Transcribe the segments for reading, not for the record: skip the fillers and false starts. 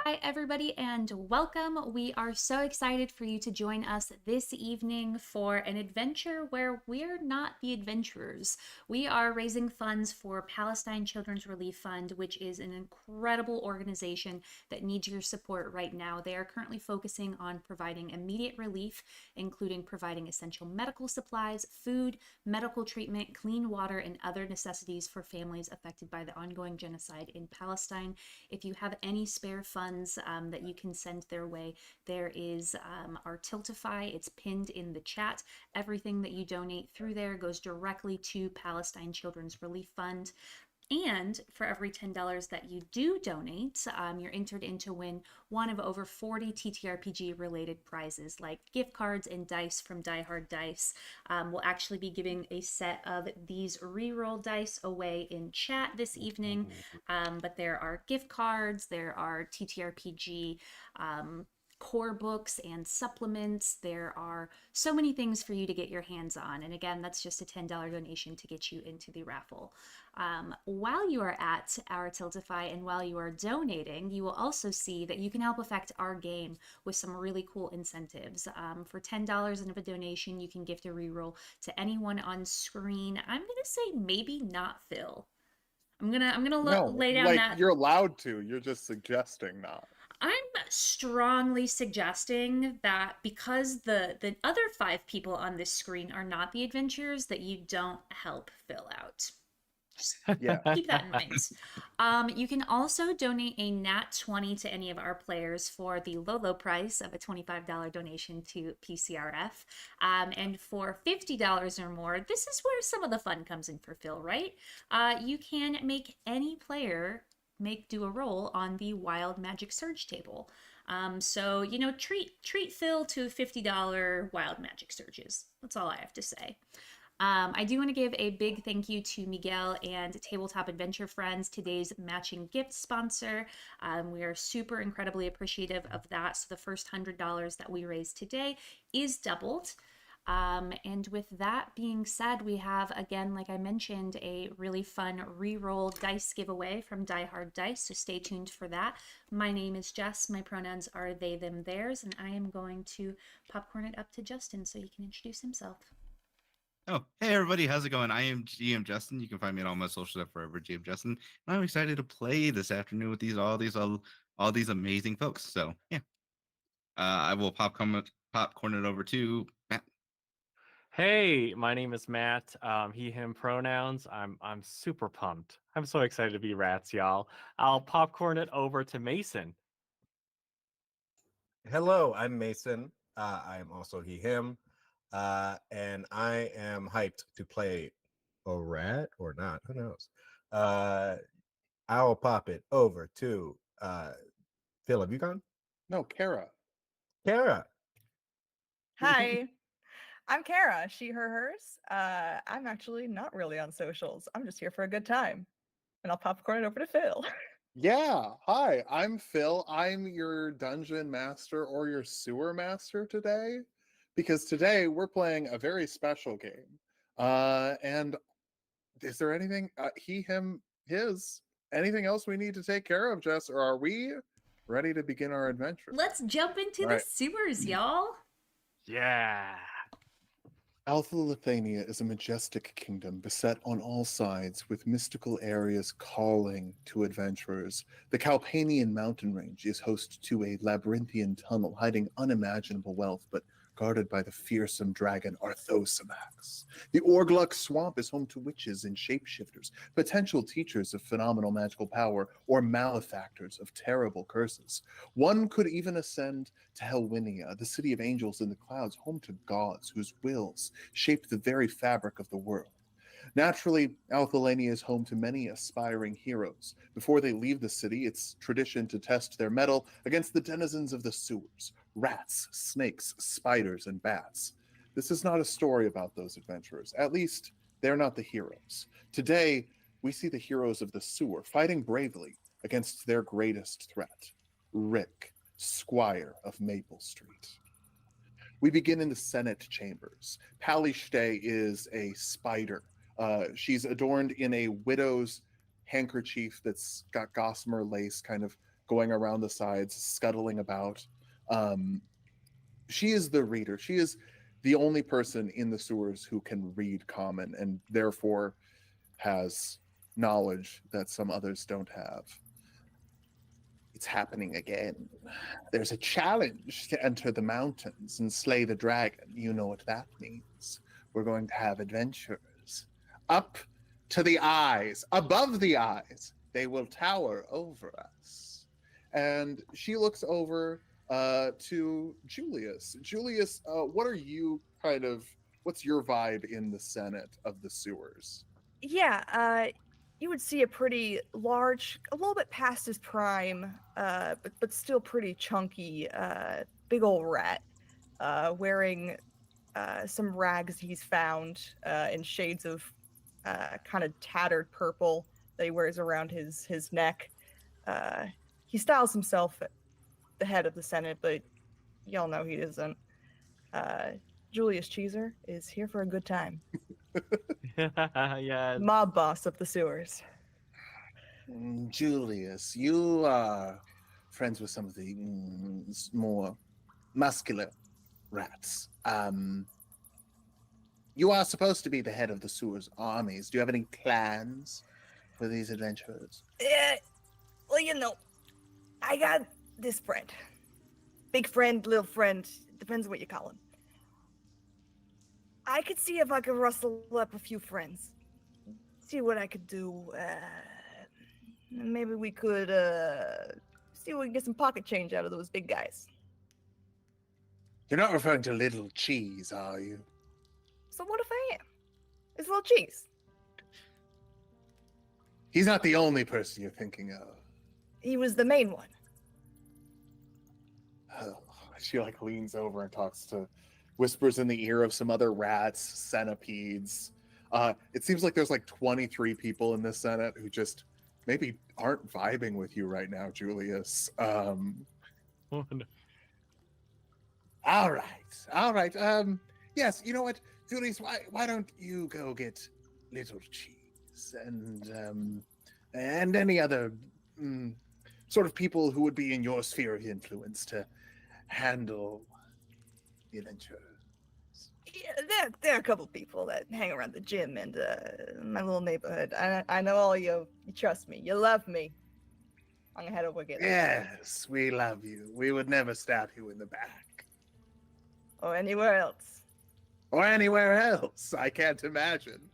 Hi, everybody, and welcome. We are so excited for you to join us this evening for an adventure where we're not the adventurers. We are raising funds for Palestine Children's Relief Fund, which is an incredible organization that needs your support right now. They are currently focusing on providing immediate relief, including providing essential medical supplies, food, medical treatment, clean water, and other necessities for families affected by the ongoing genocide in Palestine. If you have any spare funds that you can send their way, there is our Tiltify. It's pinned in the chat. Everything that you donate through there goes directly to Palestine Children's Relief Fund. And for every $10 that you do donate, you're entered in to win one of over 40 TTRPG related prizes like gift cards and dice from Die Hard Dice. We'll actually be giving a set of these reroll dice away in chat this evening. But there are gift cards, there are TTRPG core books and supplements. There are so many things for you to get your hands on. And again, that's just a $10 donation to get you into the raffle. While you are at our Tiltify and while you are donating, you will also see that you can help affect our game with some really cool incentives. For $10 of a donation, you can gift a reroll to anyone on screen. I'm gonna say maybe not Phil. I'm gonna No, lay down like that. you're allowed to. You're just suggesting not. I'm strongly suggesting that because the other five people on this screen are not the adventurers, that you don't help Phil out. Just Yeah. keep that in mind. You can also donate a nat 20 to any of our players for the low price of a $25 donation to PCRF. And for $50 or more, this is where some of the fun comes in for Phil, right? You can make any player do a roll on the Wild Magic Surge table. So treat Phil to $50 Wild Magic Surges. That's all I have to say. I do want to give a big thank you to Miguel and Tabletop Adventure Friends, today's matching gift sponsor. We are super incredibly appreciative of that. So the first $100 that we raised today is doubled. And with that being said, we have, again, like I mentioned, a really fun re-roll dice giveaway from Die Hard Dice, so stay tuned for that. My name is Jess. My pronouns are they, them, theirs, and I am going to popcorn it up to Justin so he can introduce himself. Oh, hey everybody, how's it going? I am GM Justin. You can find me on all my social stuff forever, GM Justin. And I'm excited to play this afternoon with all these amazing folks. So yeah, I will popcorn it over to Matt. Hey, my name is Matt. He, him pronouns. I'm super pumped. I'm so excited to be rats, y'all. I'll popcorn it over to Mason. Hello, I'm Mason. I am also he, him. And I am hyped to play a rat or not. Who knows? I'll pop it over to Phil. Have you gone? No, Kara. Kara. Hi, I'm Kara, she, her, hers. I'm actually not really on socials. I'm just here for a good time. And I'll popcorn it over to Phil. Yeah. Hi, I'm Phil. I'm your dungeon master or your sewer master today. Because today we're playing a very special game. And is there anything he, him, his? Anything else we need to take care of, Jess? Or are we ready to begin our adventure? Let's jump into All the right. sewers, y'all. Yeah. Alpha Lithania is a majestic kingdom beset on all sides with mystical areas calling to adventurers. The Calpanian mountain range is host to a labyrinthian tunnel hiding unimaginable wealth, but guarded by the fearsome dragon Arthosamax. The Orgluk swamp is home to witches and shapeshifters, potential teachers of phenomenal magical power, or malefactors of terrible curses. One could even ascend to Helwinia, the city of angels in the clouds, home to gods whose wills shape the very fabric of the world. Naturally, Althalania is home to many aspiring heroes. Before they leave the city, it's tradition to test their mettle against the denizens of the sewers, rats, snakes, spiders, and bats. This is not a story about those adventurers. At least, they're not the heroes. Today, we see the heroes of the sewer fighting bravely against their greatest threat, Rick, Squire of Maple Street. We begin in the Senate chambers. Palishte is a spider. She's adorned in a widow's handkerchief that's got gossamer lace kind of going around the sides, scuttling about. She is the reader. She is the only person in the sewers who can read common and therefore has knowledge that some others don't have. It's happening again. There's a challenge to enter the mountains and slay the dragon. You know what that means. We're going to have adventures. Up to the eyes, above the eyes. They will tower over us. And she looks over to Julius. Julius, what's your vibe in the Senate of the sewers? Yeah, you would see a pretty large, a little bit past his prime, but still pretty chunky, big old rat, wearing some rags he's found in shades of kind of tattered purple that he wears around his neck. He styles himself the head of the Senate, but y'all know he isn't. Julius Cheeser is here for a good time. Yeah. Mob boss of the sewers. Julius, you are friends with some of the more muscular rats. You are supposed to be the head of the sewers armies. Do you have any plans for these adventurers? Well, I got this friend. Big friend, little friend, depends on what you call him. I could see if I could rustle up a few friends. See what I could do. Maybe we could see if we can get some pocket change out of those big guys. You're not referring to Little Cheese, are you? So what if I am? It's Little Cheese. He's not the only person you're thinking of. He was the main one. Oh, she leans over and whispers in the ear of some other rats, centipedes. It seems like there's 23 people in this Senate who just maybe aren't vibing with you right now, Julius. Oh, no. All right. Yes, you know what, Julius, why don't you go get Little Cheese and any other sort of people who would be in your sphere of influence to handle the adventure. Yeah, there are a couple people that hang around the gym and my little neighborhood. I know all you. You trust me. You love me. I'm gonna head over and get them. Yes, we love you. We would never stab you in the back. Or anywhere else. Or anywhere else. I can't imagine.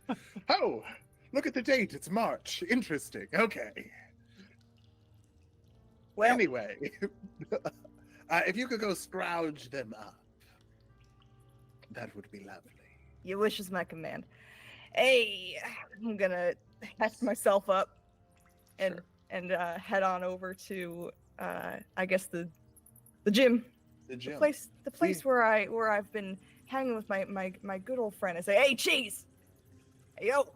Oh, look at the date. It's March. Interesting. Okay. Well, Anyway, if you could go scrouge them up, that would be lovely. your wish is my command. Hey, I'm gonna hatch myself up and head on over to I guess the gym. The gym. The place where I've been hanging with my good old friend. I say, hey, Cheese. Hey, yo.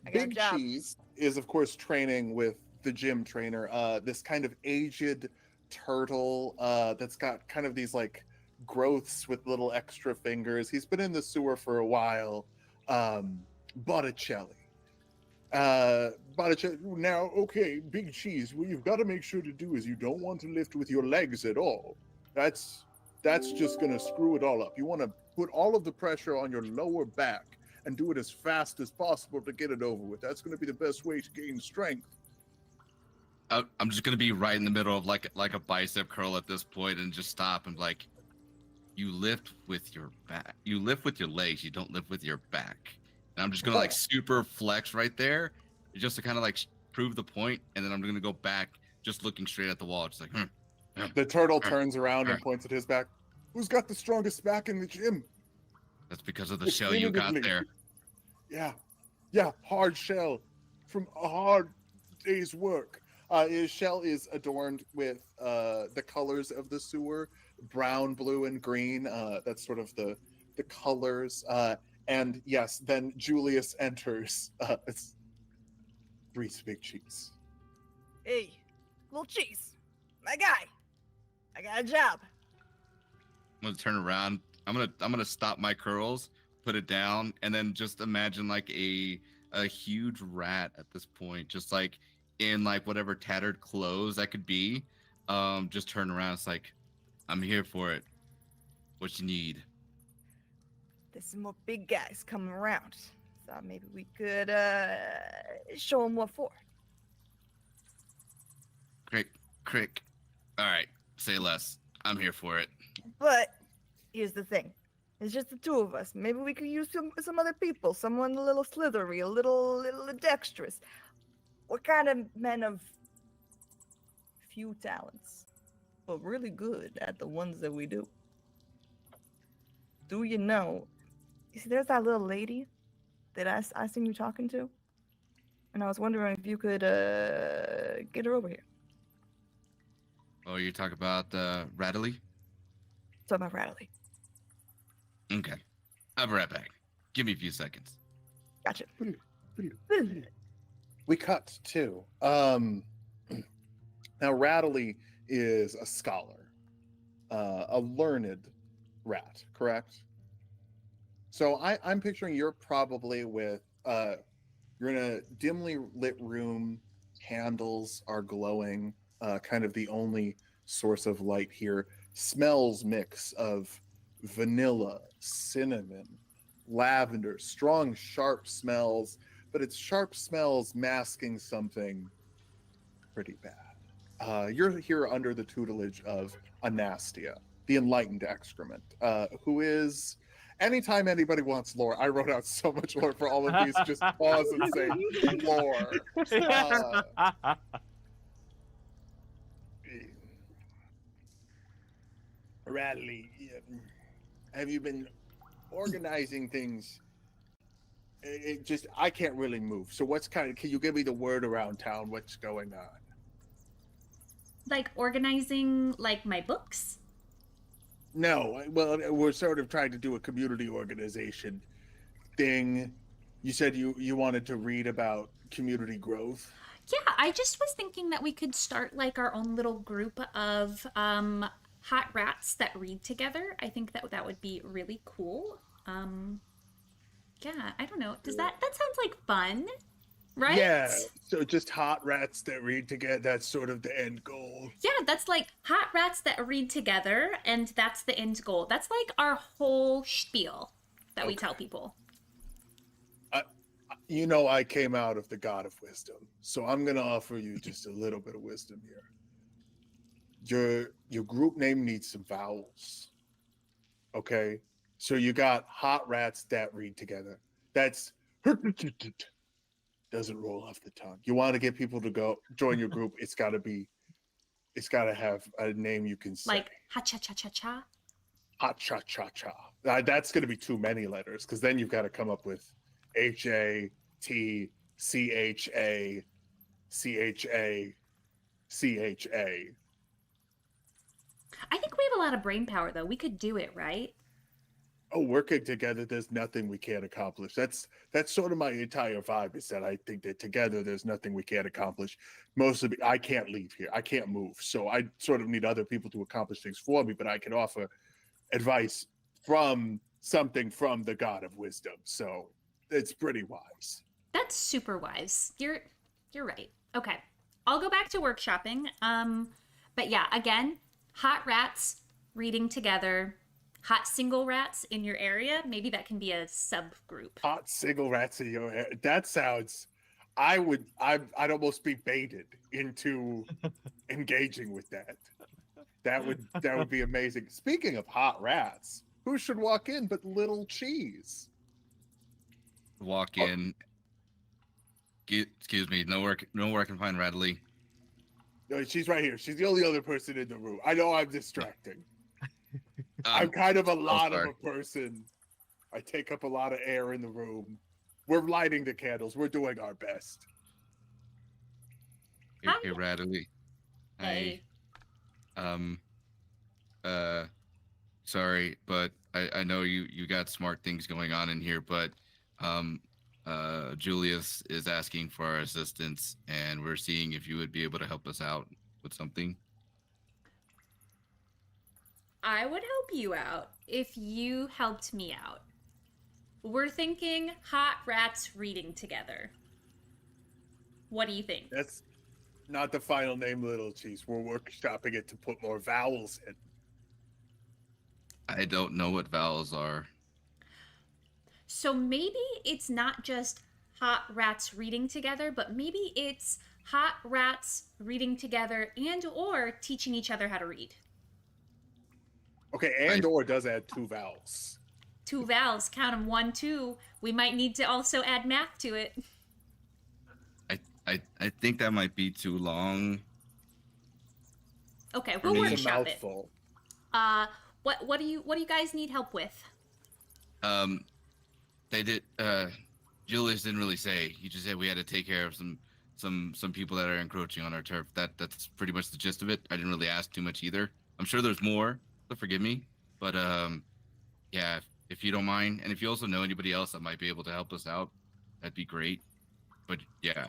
I got a Big job. Cheese is, of course, training with the gym trainer. This kind of aged turtle that's got kind of these growths with little extra fingers. He's been in the sewer for a while. Botticelli. Now, okay, Big Cheese, what you've got to make sure to do is you don't want to lift with your legs at all. That's just going to screw it all up. You want to put all of the pressure on your lower back and do it as fast as possible to get it over with. That's going to be the best way to gain strength. I'm just gonna be right in the middle of like a bicep curl at this point, and just stop and you lift with your back. You lift with your legs. You don't lift with your back. And I'm just gonna super flex right there, just to kind of prove the point, and then I'm gonna go back, just looking straight at the wall, just The turtle turns around and points at his back. Who's got the strongest back in the gym? That's because of the shell you got there. Yeah, hard shell from a hard day's work. His shell is adorned with the colors of the sewer, brown, blue, and green. That's sort of the colors. And yes, then Julius enters. It's Reese Big Cheese. Hey, Little Cheese. My guy. I got a job. I'm gonna turn around. I'm gonna stop my curls, put it down, and then just imagine a huge rat at this point, just in like whatever tattered clothes that could be, just turn around. It's like, I'm here for it. What you need? There's some more big guys coming around. Thought maybe we could show them what for. Crick. All right, say less. I'm here for it. But here's the thing. It's just the two of us. Maybe we could use some other people. Someone a little slithery, a little dexterous. We're kind of men of few talents, but really good at the ones that we do. Do you know? You see, there's that little lady that I seen you talking to, and I was wondering if you could get her over here. Oh, you talk about Rattly? Talk about Rattly. Okay, I'll be right back. Give me a few seconds. Gotcha. We cut too. Now Rattly is a scholar, a learned rat, correct? So I'm picturing you're probably with you're in a dimly lit room, candles are glowing, kind of the only source of light here. Smells mix of vanilla, cinnamon, lavender, strong, sharp smells, but it's sharp smells masking something pretty bad. You're here under the tutelage of Anastia, the enlightened excrement, who is, anytime anybody wants lore, I wrote out so much lore for all of these, just pause and say lore. Radley, have you been organizing things? It just, I can't really move. So what's can you give me the word around town? What's going on? Like organizing like my books? No, well, we're sort of trying to do a community organization thing. You said you wanted to read about community growth. Yeah, I just was thinking that we could start like our own little group of hot rats that read together. I think that would be really cool. Yeah, I don't know. That sounds like fun, right? Yeah, so just hot rats that read together, that's sort of the end goal. Yeah, that's like hot rats that read together, and that's the end goal. That's like our whole spiel that we tell people. You know, I came out of the God of Wisdom, so I'm going to offer you just a little bit of wisdom here. Your group name needs some vowels, okay? So you got hot rats that read together. That's doesn't roll off the tongue. You want to get people to go join your group, it's got to have a name you can say. Like ha-cha-cha-cha-cha. Hot cha cha cha. That's going to be too many letters, because then you've got to come up with HATCHA CHA. I think we have a lot of brain power, though. We could do it, right? Oh, working together, there's nothing we can't accomplish. That's sort of my entire vibe, is that I think that together there's nothing we can't accomplish. I can't leave here. I can't move. So I sort of need other people to accomplish things for me, but I can offer advice from the God of Wisdom. So it's pretty wise. That's super wise. You're right. Okay. I'll go back to workshopping. But yeah, again, hot rats reading together. Hot single rats in your area. Maybe that can be a subgroup. Hot single rats in your hair. That sounds. I'd almost be baited into engaging with that. That would be amazing. Speaking of hot rats, who should walk in but Little Cheese? Walk in. Excuse me. Nowhere I can find Radley. No, she's right here. She's the only other person in the room. I know I'm distracting. I'm kind of a lot of a person. I take up a lot of air in the room. We're lighting the candles. We're doing our best. Hey, Radley. Hey. Sorry, but I know you got smart things going on in here, but Julius is asking for our assistance, and we're seeing if you would be able to help us out with something. I would help you out if you helped me out. We're thinking hot rats reading together. What do you think? not the final name, Little Cheese. We're workshopping it to put more vowels in. I don't know what vowels are. So maybe it's not just hot rats reading together, but maybe it's hot rats reading together and or teaching each other how to read. Okay, and or does add 2 vowels. 2 vowels, count them, 1, 2. We might need to also add math to it. I think that might be too long. Okay, For we'll me. It's a workshop it. mouthful. What do you guys need help with? They did. Julius didn't really say. He just said we had to take care of some people that are encroaching on our turf. That's pretty much the gist of it. I didn't really ask too much either. I'm sure there's more. So forgive me, but yeah, if you don't mind, and if you also know anybody else that might be able to help us out, that'd be great. But yeah,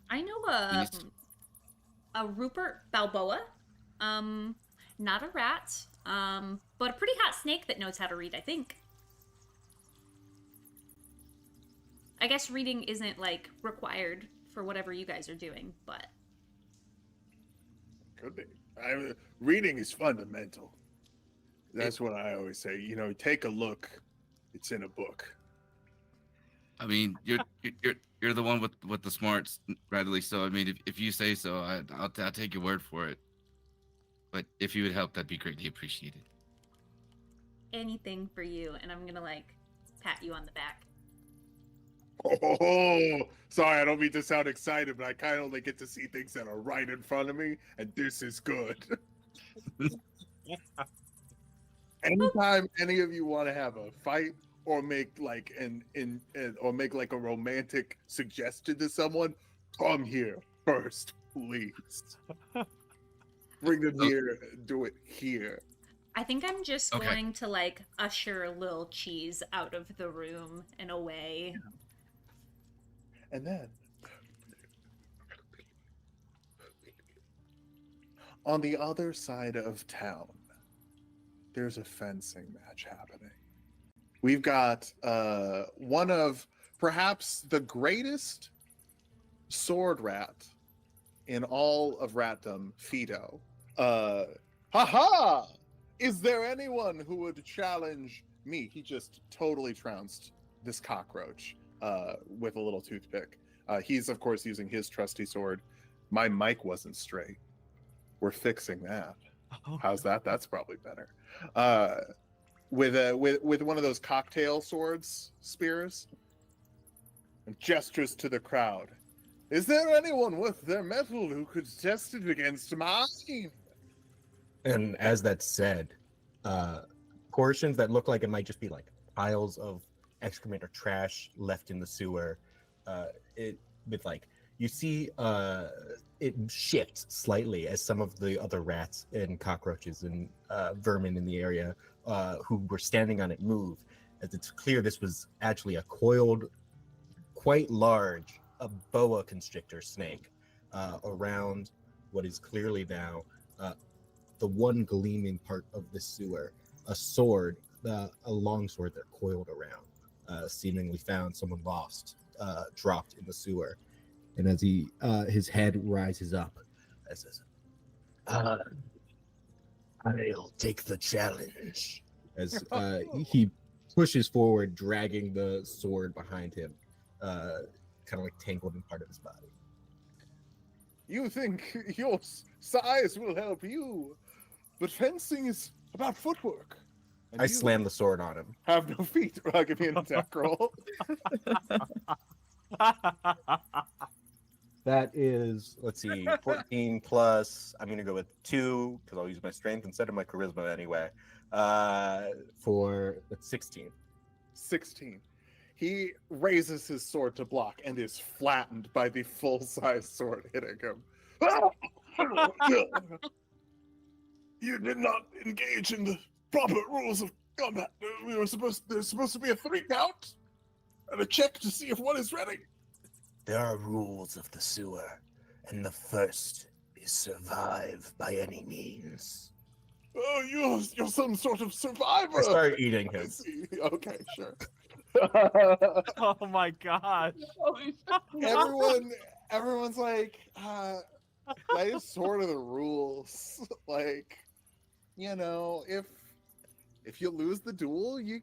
I know please. a Rupert Balboa, not a rat, but a pretty hot snake that knows how to read, I think. I guess reading isn't like required for whatever you guys are doing, but Could be. Reading is fundamental. That's what I always say. You know, take a look. It's in a book. I mean, you're the one with the smarts, readily. So I mean, if you say so, I'll take your word for it. But if you would help, that'd be greatly appreciated. anything for you, and I'm gonna like pat you on the back. Oh, sorry, I don't mean to sound excited, but I kind of only get to see things that are right in front of me, and this is good. Anytime any of you want to have a fight or make like make like a romantic suggestion to someone, come here first, please. Bring them here. Do it here. I think I'm just Okay. going to like usher Lil Cheese out of the room and away. And then on the other side of town, there's a fencing match happening. We've got one of perhaps the greatest sword rat in all of ratdom, Fido. Haha! Is there anyone who would challenge me? He just totally trounced this cockroach with a little toothpick. He's, of course, using his trusty sword. My mic wasn't straight. We're fixing that. How's that? That's probably better. With one of those cocktail swords, spears, and gestures to the crowd. Is there anyone with their metal who could test it against mine? And as that's said, portions that look like it might just be like piles of excrement or trash left in the sewer, you see it shifts slightly as some of the other rats and cockroaches and vermin in the area who were standing on it move, as it's clear this was actually a coiled, quite large, a boa constrictor snake around what is clearly now the one gleaming part of the sewer, a sword, a long sword that coiled around, seemingly found someone lost, dropped in the sewer. And as his head rises up, as says, I'll take the challenge. As he pushes forward, dragging the sword behind him, kind of like tangled in part of his body. You think your size will help you, but fencing is about footwork. And I you slam the sword on him. have no feet. Give me an attack roll. That is, let's see, 14 plus, I'm going to go with 2, because I'll use my strength instead of my charisma anyway. That's 16. 16. He raises his sword to block and is flattened by the full-size sword hitting him. You did not engage in the proper rules of combat. There's supposed to be a 3 count and a check to see if one is ready. There are rules of the sewer, and the first is survive by any means. Oh, you're some sort of survivor. I start eating I him. see. Okay, sure. Oh my gosh. Everyone's like, that is sort of the rules. Like, if you lose the duel, you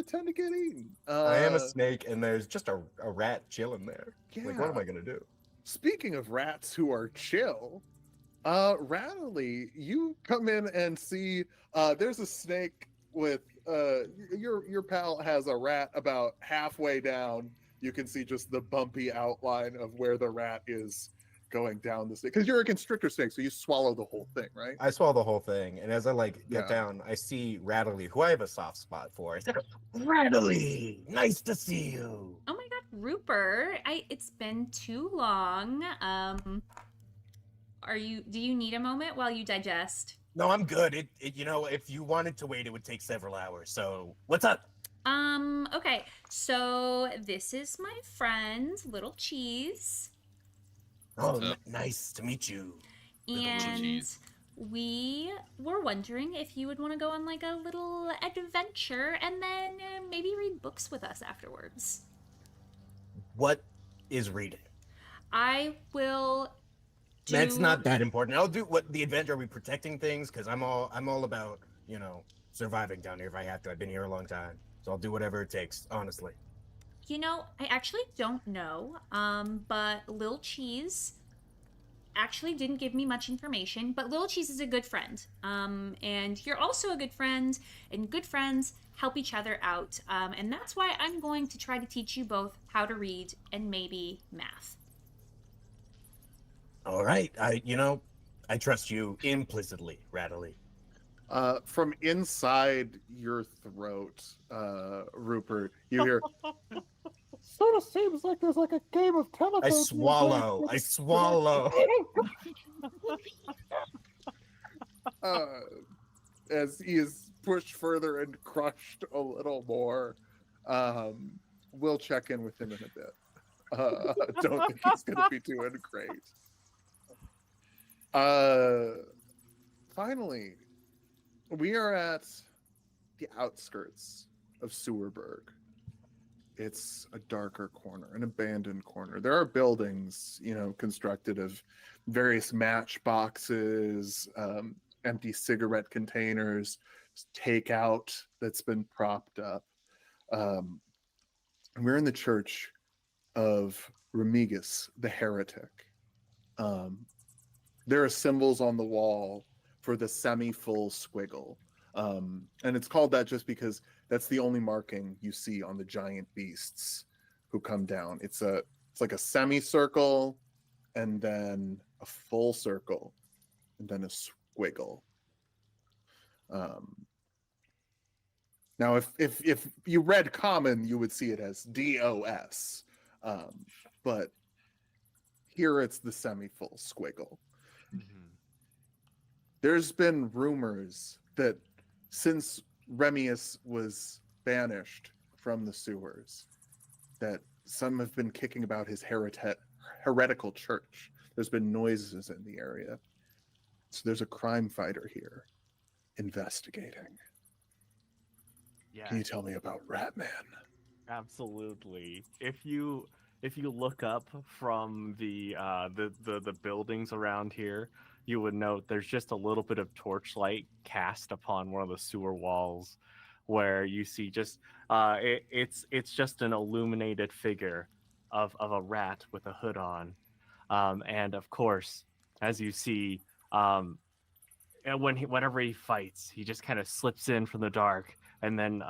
tend to get eaten. I am a snake, and there's just a rat chilling there. Like, what am Yeah. I gonna do? Speaking of rats who are chill, Rattly, you come in and see there's a snake with your pal has a rat about halfway down. You can see just the bumpy outline of where the rat is going down the snake. Because you're a constrictor snake, so you swallow the whole thing, right? I swallow the whole thing, and as I get Yeah. down, I see Rattly, who I have a soft spot for. I said, Rattly, nice to see you. Oh my god, Rupert. It's been too long. Do you need a moment while you digest? No, I'm good. If you wanted to wait, it would take several hours. So, what's up? Okay. So this is my friend, Little Cheese. Oh, What's up? nice to meet you. Little And Cheese. we were wondering if you would want to go on like a little adventure and then maybe read books with us afterwards. What is reading? I will do... That's not that important. I'll do what the adventure. Are we protecting things? Because I'm all about surviving down here if I have to. I've been here a long time, so I'll do whatever it takes. Honestly. I actually don't know. But Lil Cheese actually didn't give me much information. But Lil Cheese is a good friend. And you're also a good friend, and good friends help each other out. And that's why I'm going to try to teach you both how to read and maybe math. All right. I trust you implicitly, Rattly. From inside your throat, Rupert, you hear. Sort of seems like there's like a game of telephone. I swallow. As he is pushed further and crushed a little more. We'll check in with him in a bit. Don't think he's going to be doing great. Finally, we are at the outskirts of Sewerberg. It's a darker corner, an abandoned corner. There are buildings, constructed of various matchboxes, empty cigarette containers, takeout that's been propped up. We're in the church of Remigus, the heretic. There are symbols on the wall for the semi-full squiggle. And it's called that just because that's the only marking you see on the giant beasts who come down. It's like a semicircle, and then a full circle, and then a squiggle. Now, if you read common, you would see it as DOS, but here it's the semi-full squiggle. There's been rumors that since Remius was banished from the sewers, that some have been kicking about his heretical church. There's been noises in the area. So there's a crime fighter here investigating. Yeah. Can you tell me about Ratman? Absolutely. If you look up from the buildings around here, you would note there's just a little bit of torchlight cast upon one of the sewer walls, where you see just it's just an illuminated figure of a rat with a hood on, and of course, as you see, whenever he fights, he just kind of slips in from the dark. And then,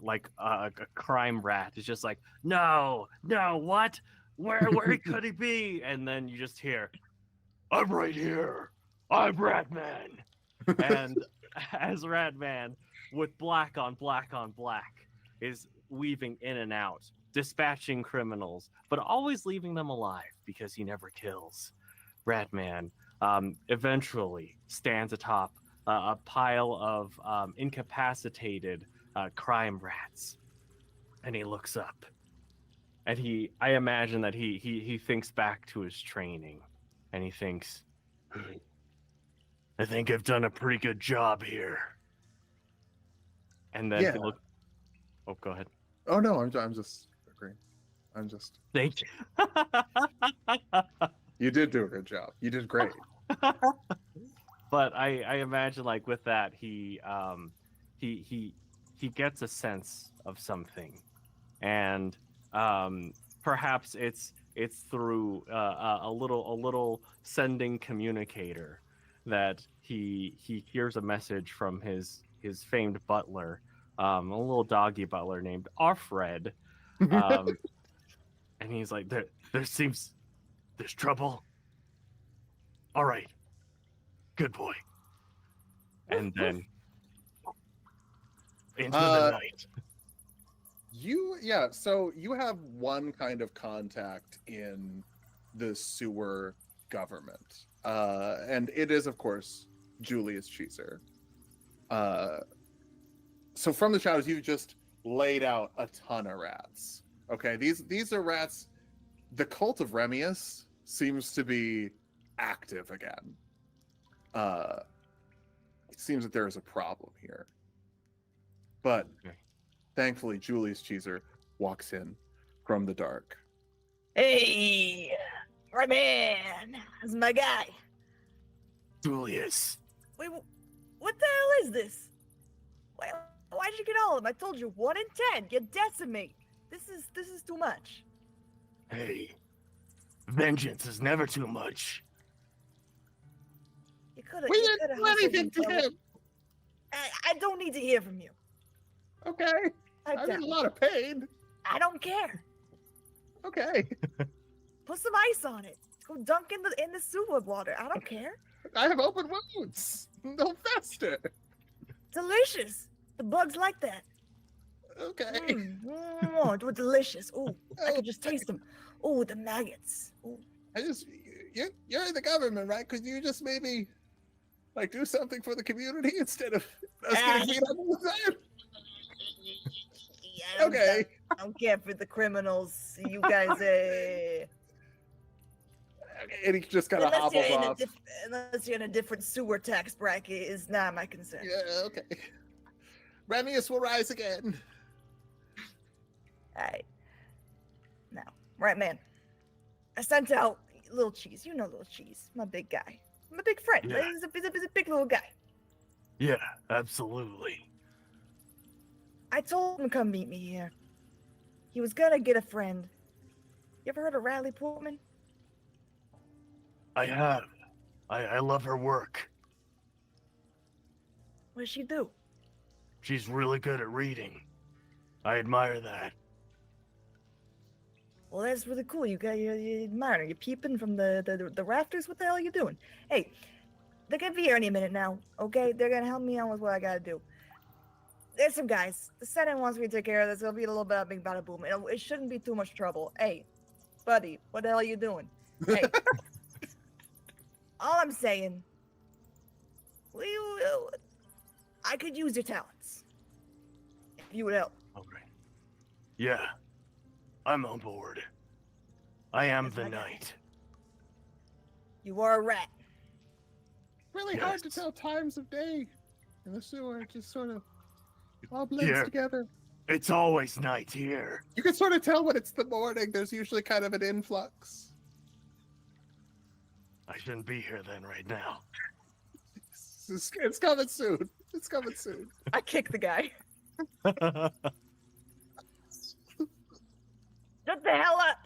like a crime rat is just like, no, what? Where could he be? And then you just hear, I'm right here. I'm Ratman. And as Ratman, with black on black on black, is weaving in and out, dispatching criminals, but always leaving them alive because he never kills. Ratman eventually stands atop a pile of incapacitated crime rats, and he looks up, and I imagine that he thinks back to his training, and he thinks, I think I've done a pretty good job here. And then Yeah. he look. Oh, go ahead. Oh no, I'm just agreeing. I'm just. Thank you. You did do a good job. You did great. But I imagine like with that he gets a sense of something, and perhaps it's through a little sending communicator that he hears a message from his famed butler, a little doggy butler named Offred, and he's like, there's trouble. All right, good boy. And then into the night. So you have one kind of contact in the sewer government. And it is, of course, Julius Caesar. So from the shadows, you've just laid out a ton of rats. Okay, these are rats. The cult of Remius seems to be active again. It seems that there is a problem here. But Okay. thankfully, Julius Caesar walks in from the dark. Hey, right man, that's my guy. Julius. Wait, what the hell is this? Why'd you get all of them? I told you 1 in 10. You decimate. This is too much. Hey, vengeance is never too much. You could have. We didn't do anything to him. I don't need to hear from you. Okay, Pipe I'm in down. a lot of pain. I don't care. Okay, Put some ice on it. Go dunk in the sewer water. I don't care. I have open wounds. They'll fester. Delicious. The bugs like that. Okay. It was delicious. Ooh, I could just taste them. Ooh, the maggots. Ooh. You're in the government, right? Could you just maybe like do something for the community instead of us getting beat up all the time? Yeah, Okay. I don't care for the criminals. You guys, Okay, and he just kind of hobbles off. unless you're in a different sewer tax bracket, is not my concern. Yeah, okay. Remius will rise again. Alright. Now, right, man. I sent out Little Cheese. You know Little Cheese. My big guy. My big friend. Yeah. He's a big little guy. Yeah, absolutely. I told him to come meet me here. He was gonna get a friend. You ever heard of Riley Portman? I have. I love her work. What does she do? She's really good at reading. I admire that. Well, that's really cool. You admire her. You're peeping from the rafters. What the hell are you doing? Hey, they're gonna be here any minute now. Okay, they're gonna help me out with what I gotta do. There's some guys. The Senate wants me to take care of this. It'll be a little bit of big bada boom. It shouldn't be too much trouble. Hey, buddy, what the hell are you doing? Hey, all I'm saying, I could use your talents. If you would help. Okay. Yeah, I'm on board. I am That's the my guy. knight. You are a rat. Really hard to Yes. tell times of day in the sewer. It just sort of all blends Here. together. It's always night here. You can sort of tell when it's the morning. There's usually kind of an influx. I shouldn't be here then right now. It's coming soon. It's coming soon. I kick the guy. Shut the hell up.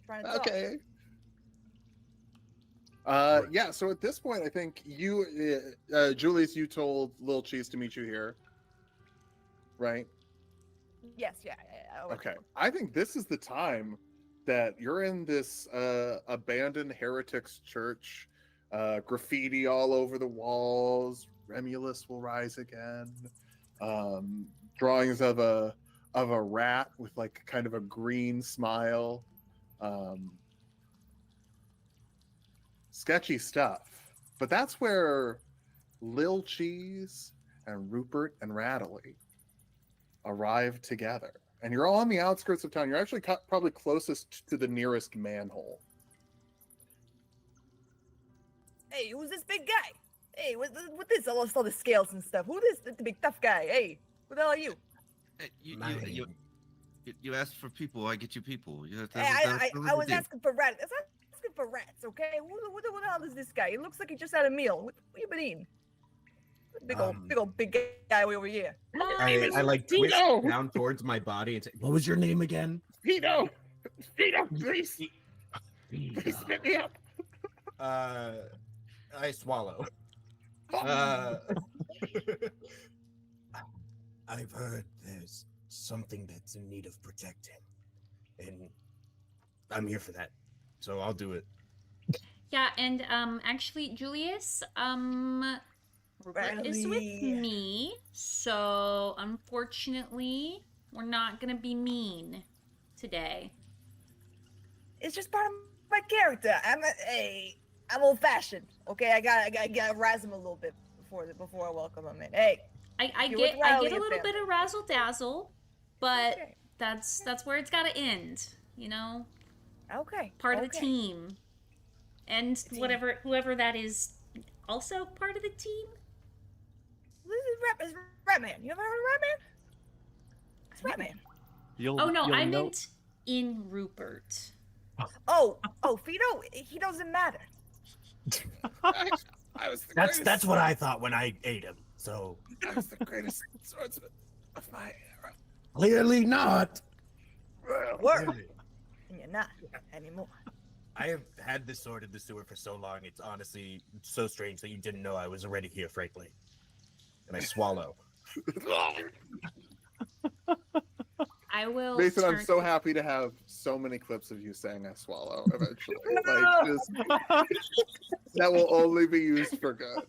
Trying to talk. Okay. Yeah, so at this point, I think you, Julius, you told Lil Cheese to meet you here, right? Yes, yeah. Okay. I think this is the time that you're in this abandoned heretics church, graffiti all over the walls, Remulus will rise again, drawings of a rat with like kind of a green smile. Sketchy stuff. But that's where Lil Cheese and Rupert and Rattly arrive together. And you're all on the outskirts of town. You're actually probably closest to the nearest manhole. Hey, who's this big guy? Hey, what this? All the scales and stuff. Who this? The big tough guy? Hey, who the hell are you? You asked for people, I get you people. Hey, I was asking for Rat. I was asking of rats, okay? What the hell is this guy? He looks like he just had a meal. What you been eating? Big guy over here. I like twist Vito! down towards my body and say, "What was your name again?" Vito! Vito, please! Please spit me up! I swallow. I've heard there's something that's in need of protecting, and I'm here for that, so I'll do it. Yeah, and actually, Julius is with me, so unfortunately, we're not gonna be mean today. It's just part of my character. I'm old-fashioned. Okay, I gotta razz him a little bit before I welcome him in. Hey, I You're get with a Rowley little and bit of razzle dazzle, but okay. that's where it's gotta end, you know? Okay. Part of the okay. team. And Team. whoever that is also part of the team. This is Ratman. You ever heard of Ratman? It's Ratman. Oh no, I know- meant in Rupert. Oh, Fido, he doesn't matter. I was the That's what I thought when I ate him. So I was the greatest swordsman of my era. clearly not. Word. And you're not anymore. I have had this sword in the sewer for so long. It's honestly so strange that you didn't know I was already here, frankly. And I swallow. I will Mason, I'm turn- so happy to have so many clips of you saying I swallow eventually. Like, just that will only be used for good.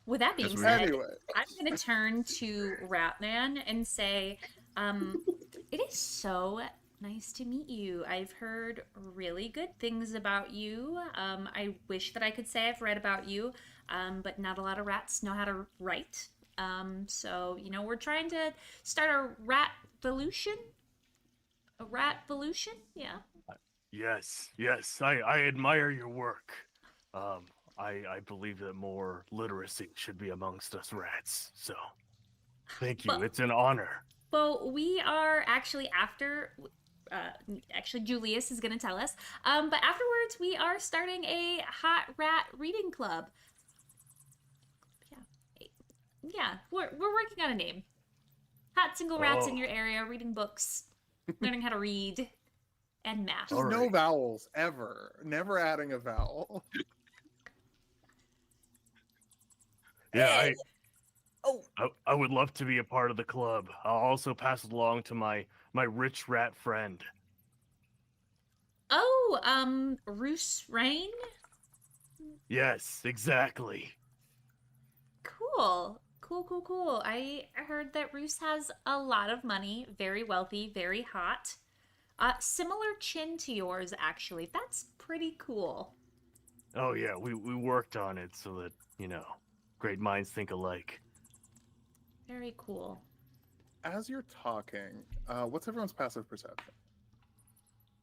With that being Yes, we- said, Anyway, I'm going to turn to Ratman and say, it is so nice to meet you. I've heard really good things about you. I wish that I could say I've read about you, but not a lot of rats know how to write. So, you know, we're trying to start a rat-volution? A rat-volution? Yeah. Yes, I admire your work. I believe that more literacy should be amongst us rats. So, thank you. But- It's an honor. Well, we are actually actually Julius is going to tell us. But afterwards, we are starting a hot rat reading club. Yeah, we're working on a name. Hot single rats in Oh. your area, reading books, learning how to read, and math. just no Alright. vowels ever. Never adding a vowel. Yeah, Oh, I would love to be a part of the club. I'll also pass it along to my rich rat friend. Oh, Roos Rain? Yes, exactly. Cool. Cool. I heard that Roos has a lot of money, very wealthy, very hot. Similar chin to yours, actually. That's pretty cool. Oh yeah, we worked on it so that, you know, great minds think alike. Very cool. As you're talking, what's everyone's passive perception?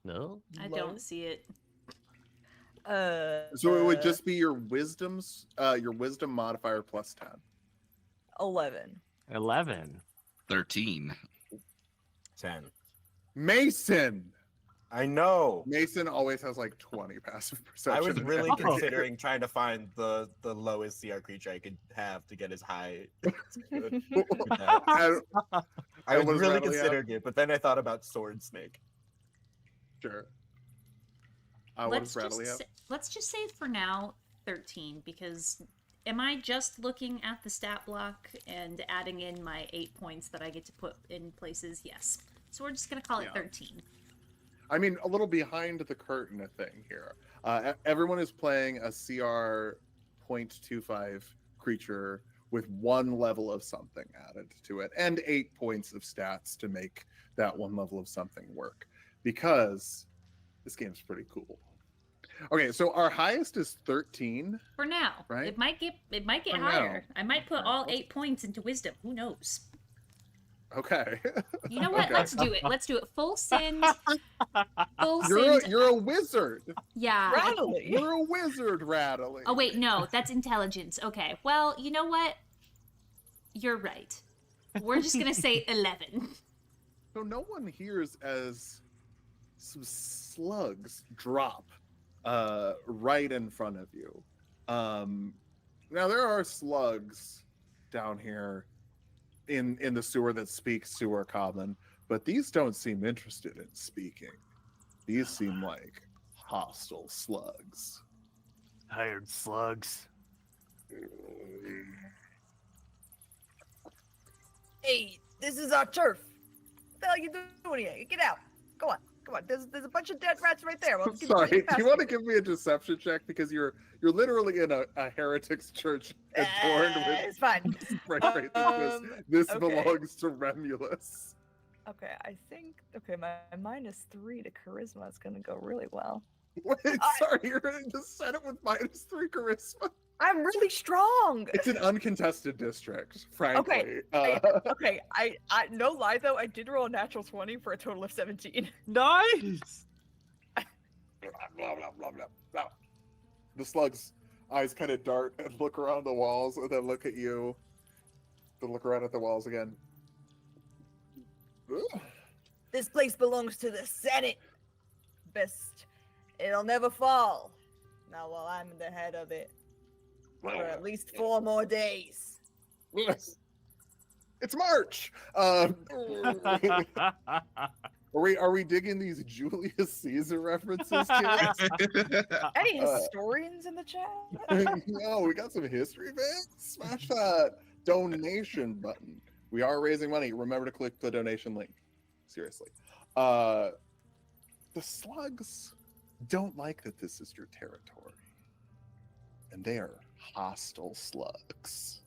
No? I don't see it. So it would just be your wisdom modifier plus 10. 11. 11. 13. 10. Mason! I know. Mason always has like 20 passive perception. I was really Oh. considering trying to find the lowest CR creature I could have to get as high. as good with that. I what does really Rattly have? considered it, but then I thought about Sword Snake. Sure. What does Rattly have? Let's just say for now 13, because am I just looking at the stat block and adding in my 8 points that I get to put in places? Yes. So we're just gonna call it Yeah. 13. I mean, a little behind the curtain a thing here. Everyone is playing a CR 0.25 creature with 1 level of something added to it and 8 points of stats to make that 1 level of something work, because this game's pretty cool. Okay, so our highest is 13. For now, Right? It might get For higher. now. I might put Right. all 8 points into wisdom. Who knows? Okay. You know what? Okay. Let's do it. Let's do it. Full send. Full You're send. a wizard. Yeah. Rattly. You're a wizard, Rattly. Oh wait, no, that's intelligence. Okay. Well, you know what? You're right. We're just gonna say 11. So no one here is as some slugs drop right in front of you. Now there are slugs down here in the sewer that speak sewer common, but these don't seem interested in speaking. These seem like hostile slugs. Hired slugs. Hey, this is our turf. What the hell are you doing here? Get out. Go on. Come on. There's a bunch of dead rats right there. Well, get Sorry, do past you want to me. give me a deception check because you're literally in a heretic's church adorned with It's fine. spray paint that says, this okay. belongs to Remulus. Okay, I think my -3 to charisma is gonna go really well. Wait, sorry, you're going to set it with -3 charisma. I'm really strong. It's an uncontested district, frankly. Okay. I no lie though, I did roll a natural 20 for a total of 17. Nice. Blah, blah, blah, blah, blah. The slug's eyes kind of dart and look around the walls and then look at you. Then look around at the walls again. Ugh. This place belongs to the Senate. Best. It'll never fall. Not while I'm the head of it. For at least 4 more days. Yes. It's March. Are we digging these Julius Caesar references, kids? Any historians in the chat? No, we got some history, man. Smash that donation button. We are raising money. Remember to click the donation link. Seriously. The slugs don't like that this is your territory. And they are hostile slugs.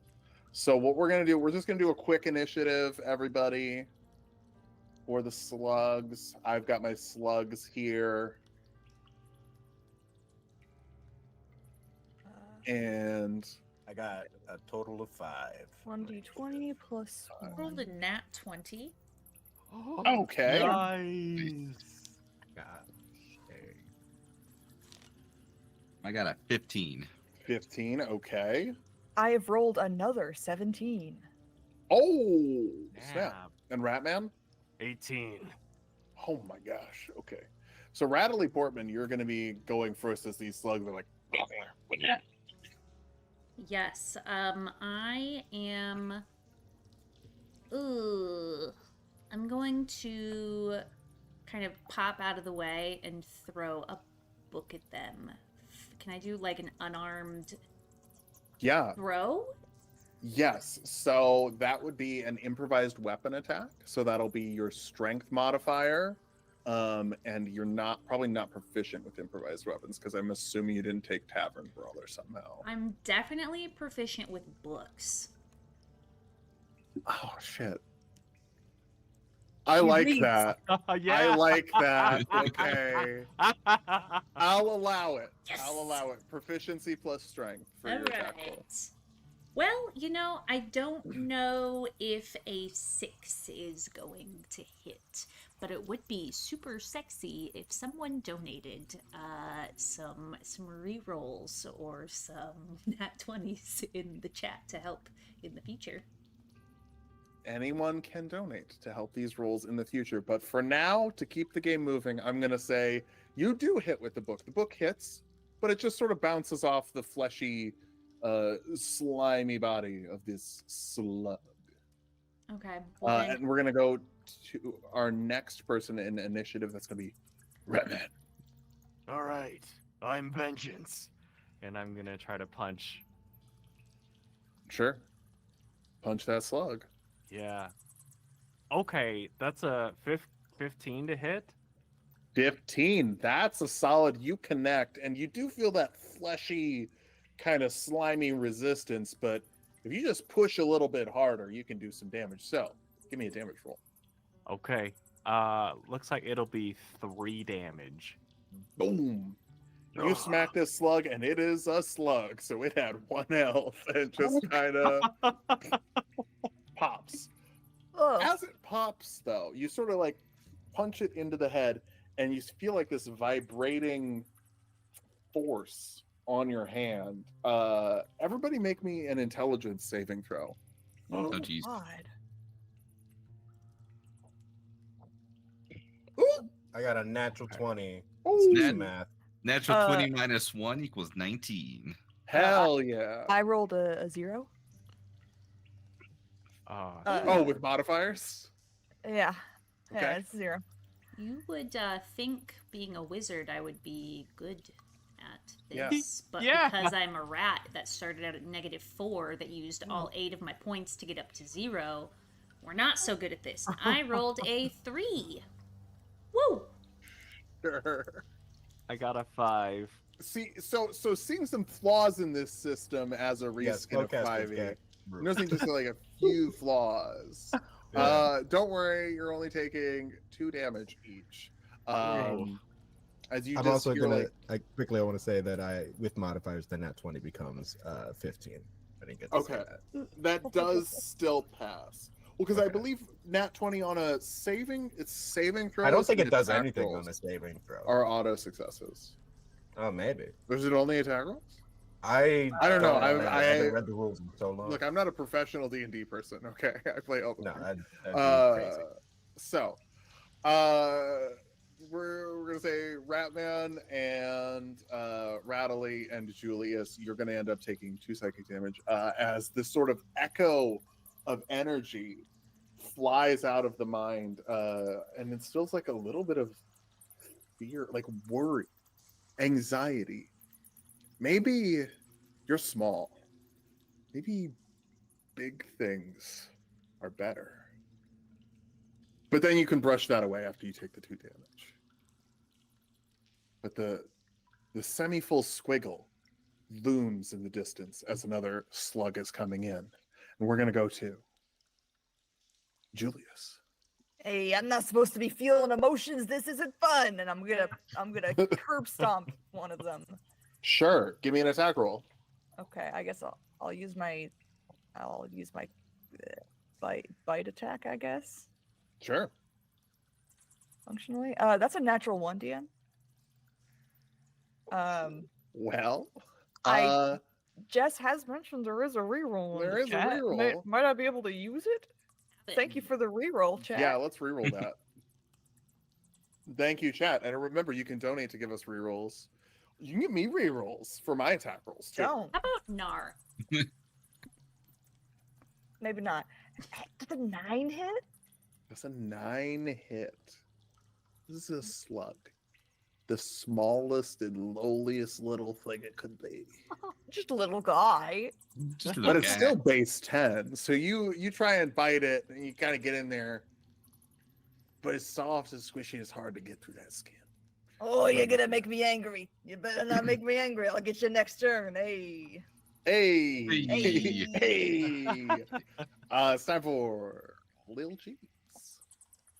So what we're going to do, we're just going to do a quick initiative, everybody, for the slugs. I've got my slugs here. And I got a total of 5. 1d20 plus Rolled 1. a nat 20. okay. Nice. God. Dang. I got a 15. 15, okay. I have rolled another 17. Oh, snap. Yeah. And Ratman? 18. Oh my gosh. Okay. So Rattly Portman, you're going to be going first as these slugs are like. Yes, I am. Ooh, I'm going to kind of pop out of the way and throw a book at them. Can I do like an unarmed Yeah. throw? Yes. So that would be an improvised weapon attack. So that'll be your strength modifier. And you're probably not proficient with improvised weapons because I'm assuming you didn't take Tavern Brawler somehow. I'm definitely proficient with books. Oh shit. I like reads. that. Yeah. I like that. Okay. I'll allow it. Yes. I'll allow it. Proficiency plus strength for All your attack roll. right. Well, I don't know if a 6 is going to hit, but it would be super sexy if someone donated some rerolls or some nat 20s in the chat to help in the future. Anyone can donate to help these rolls in the future. But for now, to keep the game moving, I'm going to say you do hit with the book. The book hits, but it just sort of bounces off the fleshy, slimy body of this slug. Okay. Well, then, And we're going to go to our next person in initiative. That's going to be Redman. All right. I'm Vengeance. And I'm going to try to punch. Sure. Punch that slug. Yeah. Okay. That's a 15 to hit. 15. That's a solid. You connect, and you do feel that fleshy, kind of slimy resistance, but if you just push a little bit harder, you can do some damage. So, give me a damage roll. Okay. Looks like it'll be 3 damage. Boom. You smack this slug, and it is a slug, so it had 1 health and just kind of pops. Ugh. As it pops, though, you sort of like punch it into the head, and you feel like this vibrating force on your hand. Everybody make me an intelligence saving throw. Oh, geez. God. Ooh, I got a natural 20. Ooh, Do Nat- some math. Natural Uh, 20 minus 1 equals 19. hell yeah. I rolled a 0. Oh, with modifiers? Yeah. Yeah, Okay. it's 0. You would think, being a wizard, I would be good at Yeah. this, but Yeah. because I'm a rat that started out at -4, that used all 8 of my points to get up to 0, we're not so good at this. And I rolled a 3. Woo! Sure. I got a 5. See, so seeing some flaws in this system as a Yes, reskin of spellcasters 5e. get Noticing just like a few flaws. Yeah. Don't worry, you're only taking 2 damage each. As you I'm just also you're gonna. like, I want to say that with modifiers, then that 20 becomes 15. I didn't get to say okay, that. that does still pass. Well, because I Okay. believe nat 20 on a saving throws. I don't think and it does attack anything rolls on a saving throw. Are auto successes. Oh, maybe. Is it only attack rolls? I don't know. I haven't read the rules in so long. Look, I'm not a professional D&D person. Okay, I play open. no, that'd be crazy. So, we're gonna say Ratman and Rattly and Julius. You're gonna end up taking 2 psychic damage as this sort of echo of energy flies out of the mind and instills like a little bit of fear, like worry, anxiety. Maybe you're small. Maybe big things are better. But then you can brush that away after you take the 2 damage. But the semi-full squiggle looms in the distance as another slug is coming in. And we're going to go to Julius. Hey, I'm not supposed to be feeling emotions. This isn't fun. And I'm gonna curb stomp one of them. Sure. Give me an attack roll. Okay, I guess I'll use my bite attack, I guess. Sure. Functionally. That's a natural 1, DM. Well, Jess has mentioned there is a reroll. in there the is a chat. reroll. Might I be able to use it? Thank you for the reroll, chat. Yeah, let's reroll that. Thank you, chat. And remember, you can donate to give us rerolls. You can give me rerolls for my attack rolls too. Don't. How about Nar? Maybe not. Did the 9 hit? That's a 9 hit. This is a slug. The smallest and lowliest little thing it could be. Just a little guy. Just a But little it's cat. still base 10. So you try and bite it and you kind of get in there. But it's soft and squishy. It's hard to get through that skin. Oh, you're gonna make me angry. You better not make me angry. I'll get you next turn. Hey. Hey. Hey. Hey. It's time for Lil Cheese.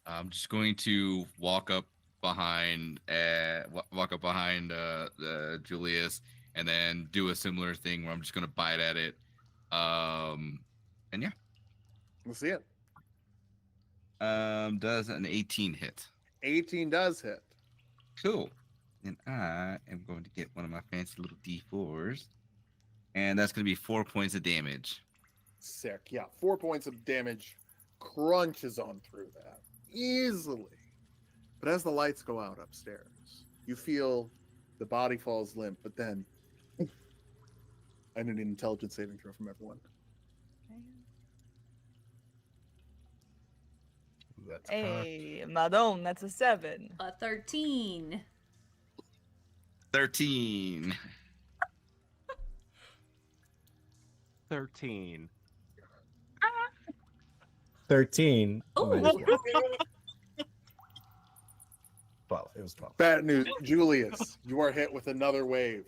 I'm just going to walk up behind Julius and then do a similar thing where I'm just going to bite at it. And yeah. Let's see it. Does an 18 hit? 18 does hit. Cool. And I am going to get one of my fancy little D4s. And that's going to be 4 points of damage. Sick. Yeah, 4 points of damage crunches on through that easily. But as the lights go out upstairs, you feel the body falls limp, but then I need an intelligence saving throw from everyone. That's Hey, Madone, that's a 7. A 13. 13. 13. 13. Oh, minus 1. 12. It was 12. Bad news, Julius, you are hit with another wave.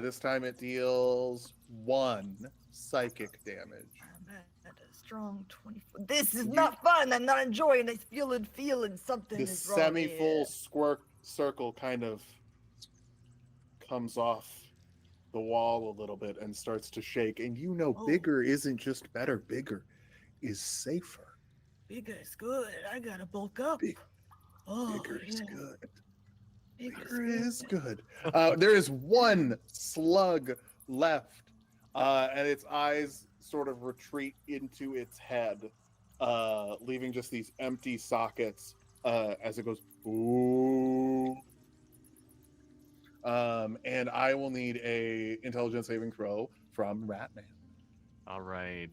This time it deals 1 psychic damage. I'm at a strong 24. This is not fun. I'm not enjoying this. Feeling something The is wrong semi-full here. squirt circle kind of comes off the wall a little bit and starts to shake. And you know, Oh. bigger isn't just better. Bigger is safer. Bigger is good. I gotta bulk up. Big- Oh, Bigger is yeah. good. Bigger Bigger is good. There is 1 slug left, and its eyes sort of retreat into its head, leaving just these empty sockets as it goes, ooh. And I will need a intelligence saving throw from Ratman. All right.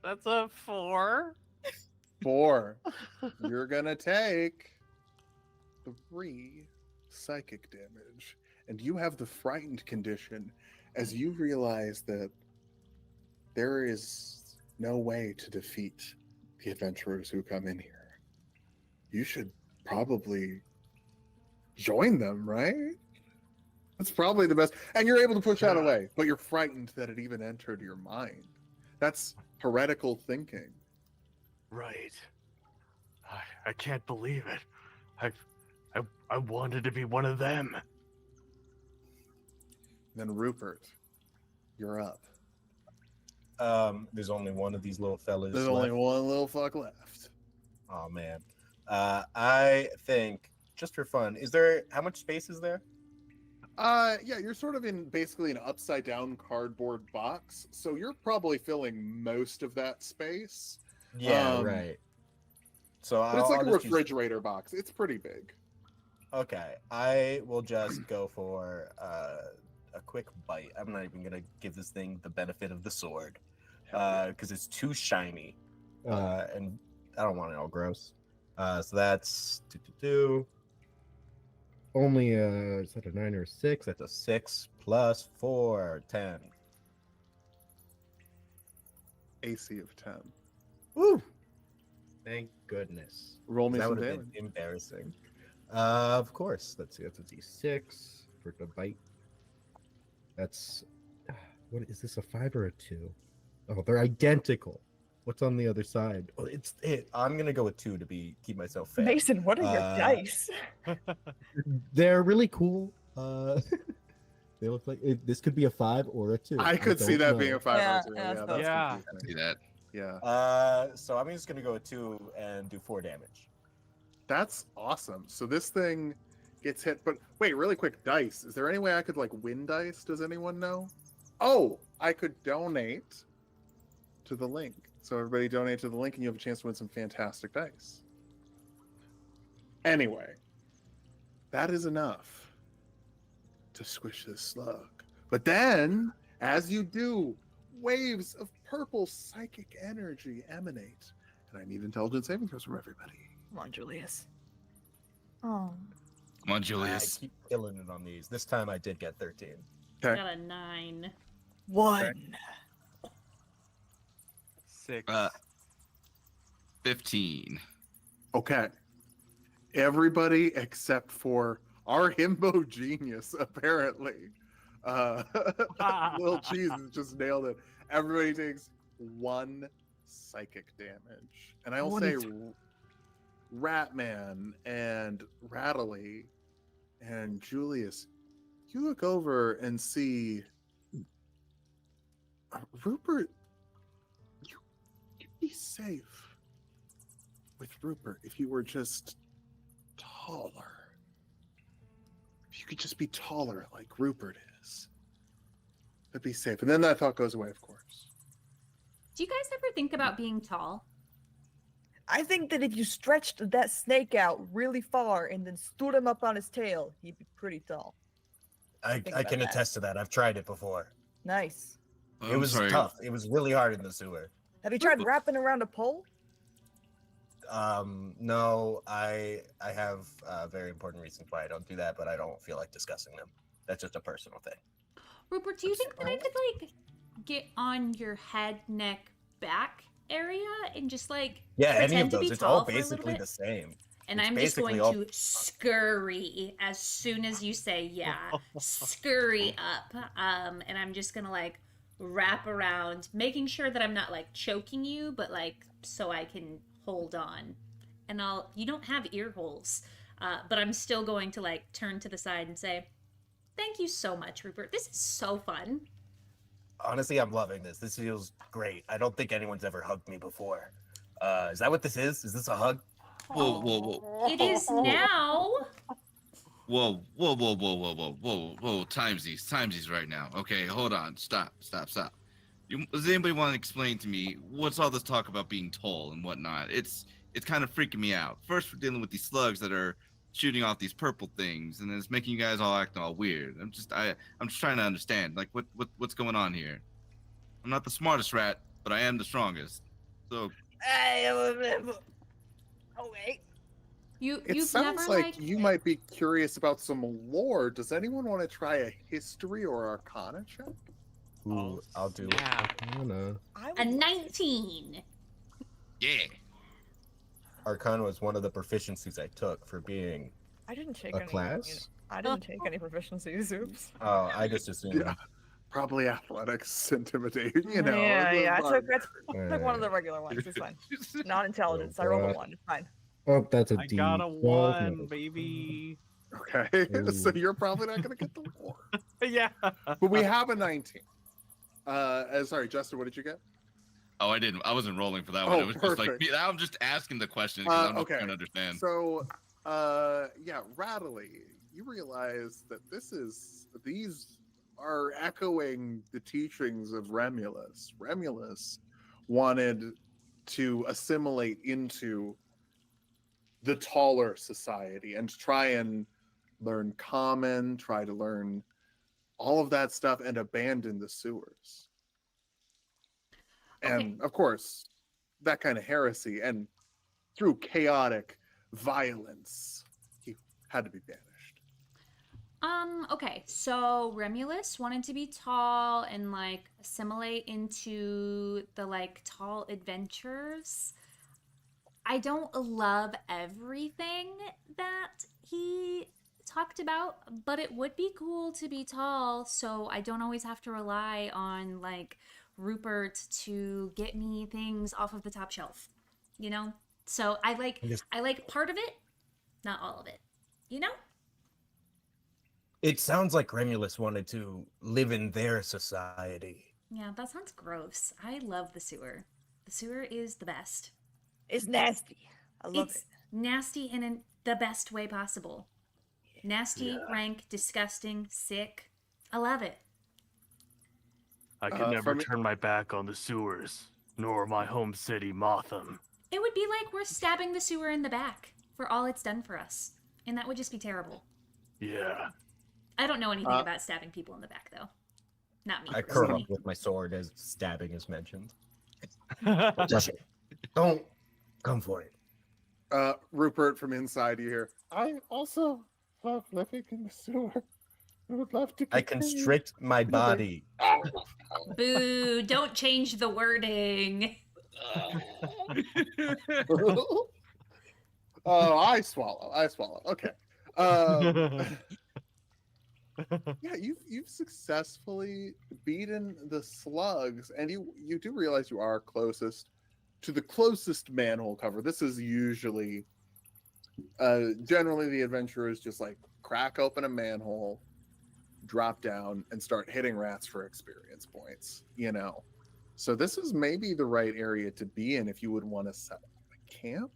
That's a 4. 4. You're gonna take 3 psychic damage, and you have the frightened condition as you realize that there is no way to defeat the adventurers who come in here. You should probably join them, right? That's probably the best. And you're able to push that away, but you're frightened that it even entered your mind. That's heretical thinking. Right. I can't believe it. I wanted to be one of them. Then Rupert, you're up. There's only one of these little fellas. There's left. only one little fuck left. Oh man. I think just for fun, how much space is there? Yeah, you're sort of in basically an upside down cardboard box, so you're probably filling most of that space. Yeah, right. So But it's like I'll a just use- refrigerator box. It's pretty big. Okay, I will just go for a quick bite. I'm not even gonna give this thing the benefit of the sword because it's too shiny, and I don't want it all gross. So that's only is that a 9 or a 6? That's a 6 plus 4, 10. AC of 10. Woo! Thank goodness. Roll me That some would have damage. been embarrassing. Of course. Let's see. That's a D6 for the bite. That's what is this? A 5 or a 2? Oh, they're identical. What's on the other side? Oh, it's it. I'm gonna go with 2 to keep myself fair. Mason, what are your dice? They're really cool. They look like this could be a 5 or a 2. I could see don't that know. being a 5 Yeah, or 2. yeah, Yeah, that's Yeah. confusing. See that? Yeah. So I'm just gonna go with 2 and do 4 damage. That's awesome. So this thing gets hit, but wait, really quick, dice. Is there any way I could like win dice? Does anyone know? Oh, I could donate to the link. So everybody donate to the link and you have a chance to win some fantastic dice. Anyway, that is enough to squish this slug. But then, as you do, waves of purple psychic energy emanate. And I need intelligence saving throws from everybody. Come on, Julius. Oh. Come on, I Julius. keep killing it on these. This time I did get 13. I Okay. got a 9. 1. 6. 15. Okay. Everybody except for our himbo genius, apparently. Little Cheese has just nailed it. Everybody takes 1 psychic damage. And I will say Ratman and Rattly and Julius, you look over and see Rupert. You'd be safe with Rupert if you were just taller. If you could just be taller like Rupert is, that'd be safe. And then that thought goes away, of course. Do you guys ever think about being tall? I think that if you stretched that snake out really far and then stood him up on his tail, he'd be pretty tall. I about can that. attest to that. I've tried it before. Nice. It was tough. It was really hard in the sewer. Have you tried wrapping around a pole? No, I have very important reasons why I don't do that, but I don't feel like discussing them. That's just a personal thing. Rupert, do you think that I could like get on your head, neck, back area and just like Yeah, any pretend of to those. be It's tall all for a little basically bit? the same. And It's I'm just going basically to scurry as soon as you say yeah. Scurry up. And I'm just gonna like wrap around, making sure that I'm not like choking you, but like so I can hold on. And you don't have ear holes, but I'm still going to like turn to the side and say, thank you so much, Rupert. This is so fun. Honestly, I'm loving this. This feels great. I don't think anyone's ever hugged me before. Is that what this is? Is this a hug? Whoa, whoa, whoa. It is now. Whoa, whoa, whoa, whoa, whoa, whoa, whoa, whoa. Timesies right now. Okay, hold on. Stop. Does anybody want to explain to me what's all this talk about being tall and whatnot? It's kind of freaking me out. First, we're dealing with these slugs that are shooting off these purple things, and then it's making you guys all acting all weird. I'm just trying to understand, like, what's going on here. I'm not the smartest rat, but I am the strongest. So Oh wait. It You've sounds never like you might be curious about some lore. Does anyone want to try a history or arcana check? Ooh, I'll do snap. Arcana. a 19. yeah. Arcana was one of the proficiencies I took for being I didn't take a any. class. I didn't take any proficiencies. Oops. Oh, I just assumed. Yeah, probably athletics, intimidation. You know. Yeah. I took Alright. one of the regular ones. It's fine. Not intelligence. I rolled a 1. It's fine. Oh, that's a I D. got a 12. 1, baby. Okay, so Ooh. you're probably not going to get the lore. Yeah. But we have a 19. Sorry, Justin, what did you get? Oh, I didn't. I wasn't rolling for that Oh, one. It was just like perfect. I'm just asking the question because I'm not Okay. trying to understand. So, yeah, Rattly, you realize that these are echoing the teachings of Remulus. Remulus wanted to assimilate into the taller society and try and learn common, try to learn all of that stuff and abandon the sewers. Okay. And of course, that kind of heresy and through chaotic violence, he had to be banished. Okay, so Remulus wanted to be tall and like assimilate into the like tall adventures. I don't love everything that he talked about, but it would be cool to be tall, so I don't always have to rely on like Rupert to get me things off of the top shelf, you know? So I like part of it, not all of it. You know? It sounds like Remulus wanted to live in their society. Yeah, that sounds gross. I love the sewer. The sewer is the best. It's nasty. I love It's it. nasty in the best way possible. Nasty, rank, disgusting, sick. I love it. I could never from- turn my back on the sewers, nor my home city, Motham. It would be like we're stabbing the sewer in the back for all it's done for us. And that would just be terrible. Yeah. I don't know anything about stabbing people in the back, though. Not me. I curl personally. up with my sword as stabbing is mentioned. That's Just don't come for it. Rupert from inside you hear, I also love living in the sewer. I would love to I continue." constrict my body. Boo, don't change the wording. Oh, I swallow. Okay. Yeah, you've successfully beaten the slugs, and you do realize you are closest to the closest manhole cover. This is usually, generally the adventurers just like crack open a manhole, drop down, and start hitting rats for experience points. You know, so this is maybe the right area to be in if you would want to set up a camp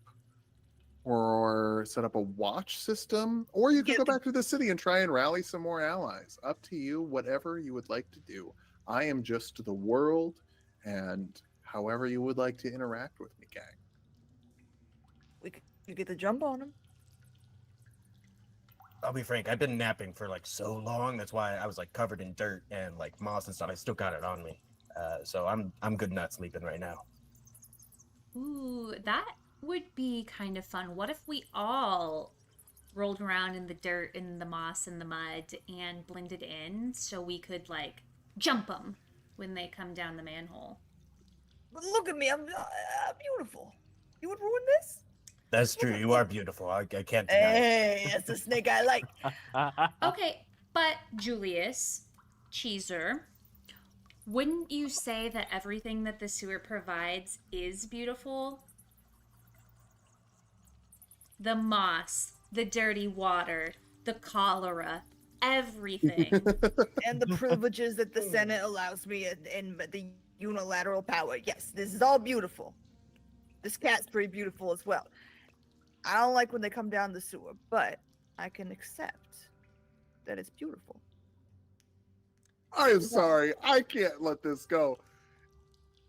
or set up a watch system, or you could go back to the city and try and rally some more allies. Up to you, whatever you would like to do. I am just the world, and however you would like to interact with me, gang. We could get the jump on them. I'll be frank, I've been napping for like so long. That's why I was like covered in dirt and like moss and stuff. I still got it on me. So I'm good not sleeping right now. Ooh, that would be kind of fun. What if we all rolled around in the dirt and the moss and the mud and blended in so we could like jump them when they come down the manhole? But look at me, I'm beautiful. You would ruin this? That's true. You are beautiful. I can't deny it. Hey, that's the snake I like. Okay, but Julius, Cheeser, wouldn't you say that everything that the sewer provides is beautiful? The moss, the dirty water, the cholera, everything. And the privileges that the Senate allows me and the unilateral power. Yes, this is all beautiful. This cat's pretty beautiful as well. I don't like when they come down the sewer, but I can accept that it's beautiful. I am sorry. I can't let this go.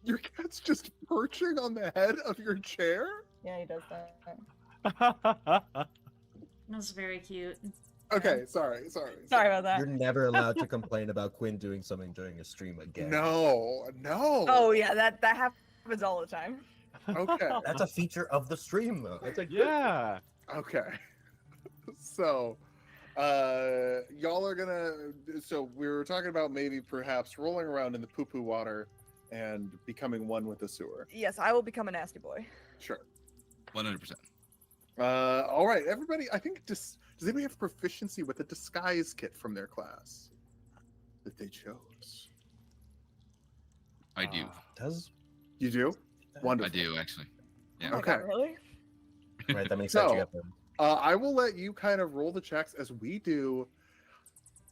Your cat's just perching on the head of your chair? Yeah, he does that. That's very cute. Okay, sorry. Sorry about that. You're never allowed to complain about Quinn doing something during a stream again. No. Oh yeah, that happens all the time. Okay. That's a feature of the stream, though. That's a good Yeah. Okay. So, y'all are gonna. So we were talking about maybe perhaps rolling around in the poo-poo water and becoming one with the sewer. Yes, I will become a nasty boy. Sure. 100%. All right, everybody. I think does anybody have proficiency with the disguise kit from their class that they chose? I do. Does You do? I Wonderful. do actually. Yeah. Oh my God, Okay. really? right? That makes sense. So- You have to- I will let you kind of roll the checks as we do.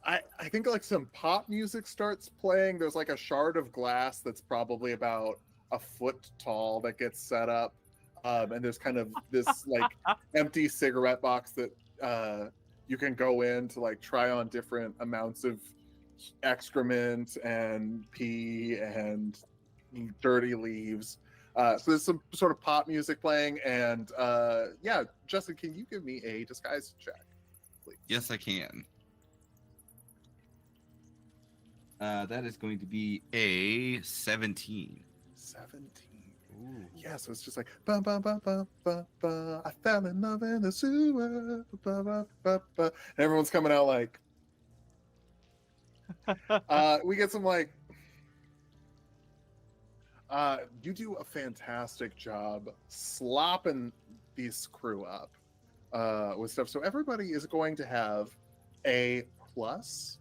I think like some pop music starts playing. There's like a shard of glass that's probably about a foot tall that gets set up. And there's kind of this like empty cigarette box that you can go in to like try on different amounts of excrement and pee and dirty leaves. So there's some sort of pop music playing, and yeah, Justin, can you give me a disguise check, please? Yes, I can. That is going to be a 17. 17. Yeah, so it's just like ba ba ba ba ba ba. I fell in love in the sewer. Ba, ba, ba, ba. And everyone's coming out like. We get some like. You do a fantastic job slopping these crew up with stuff. So everybody is going to have a plus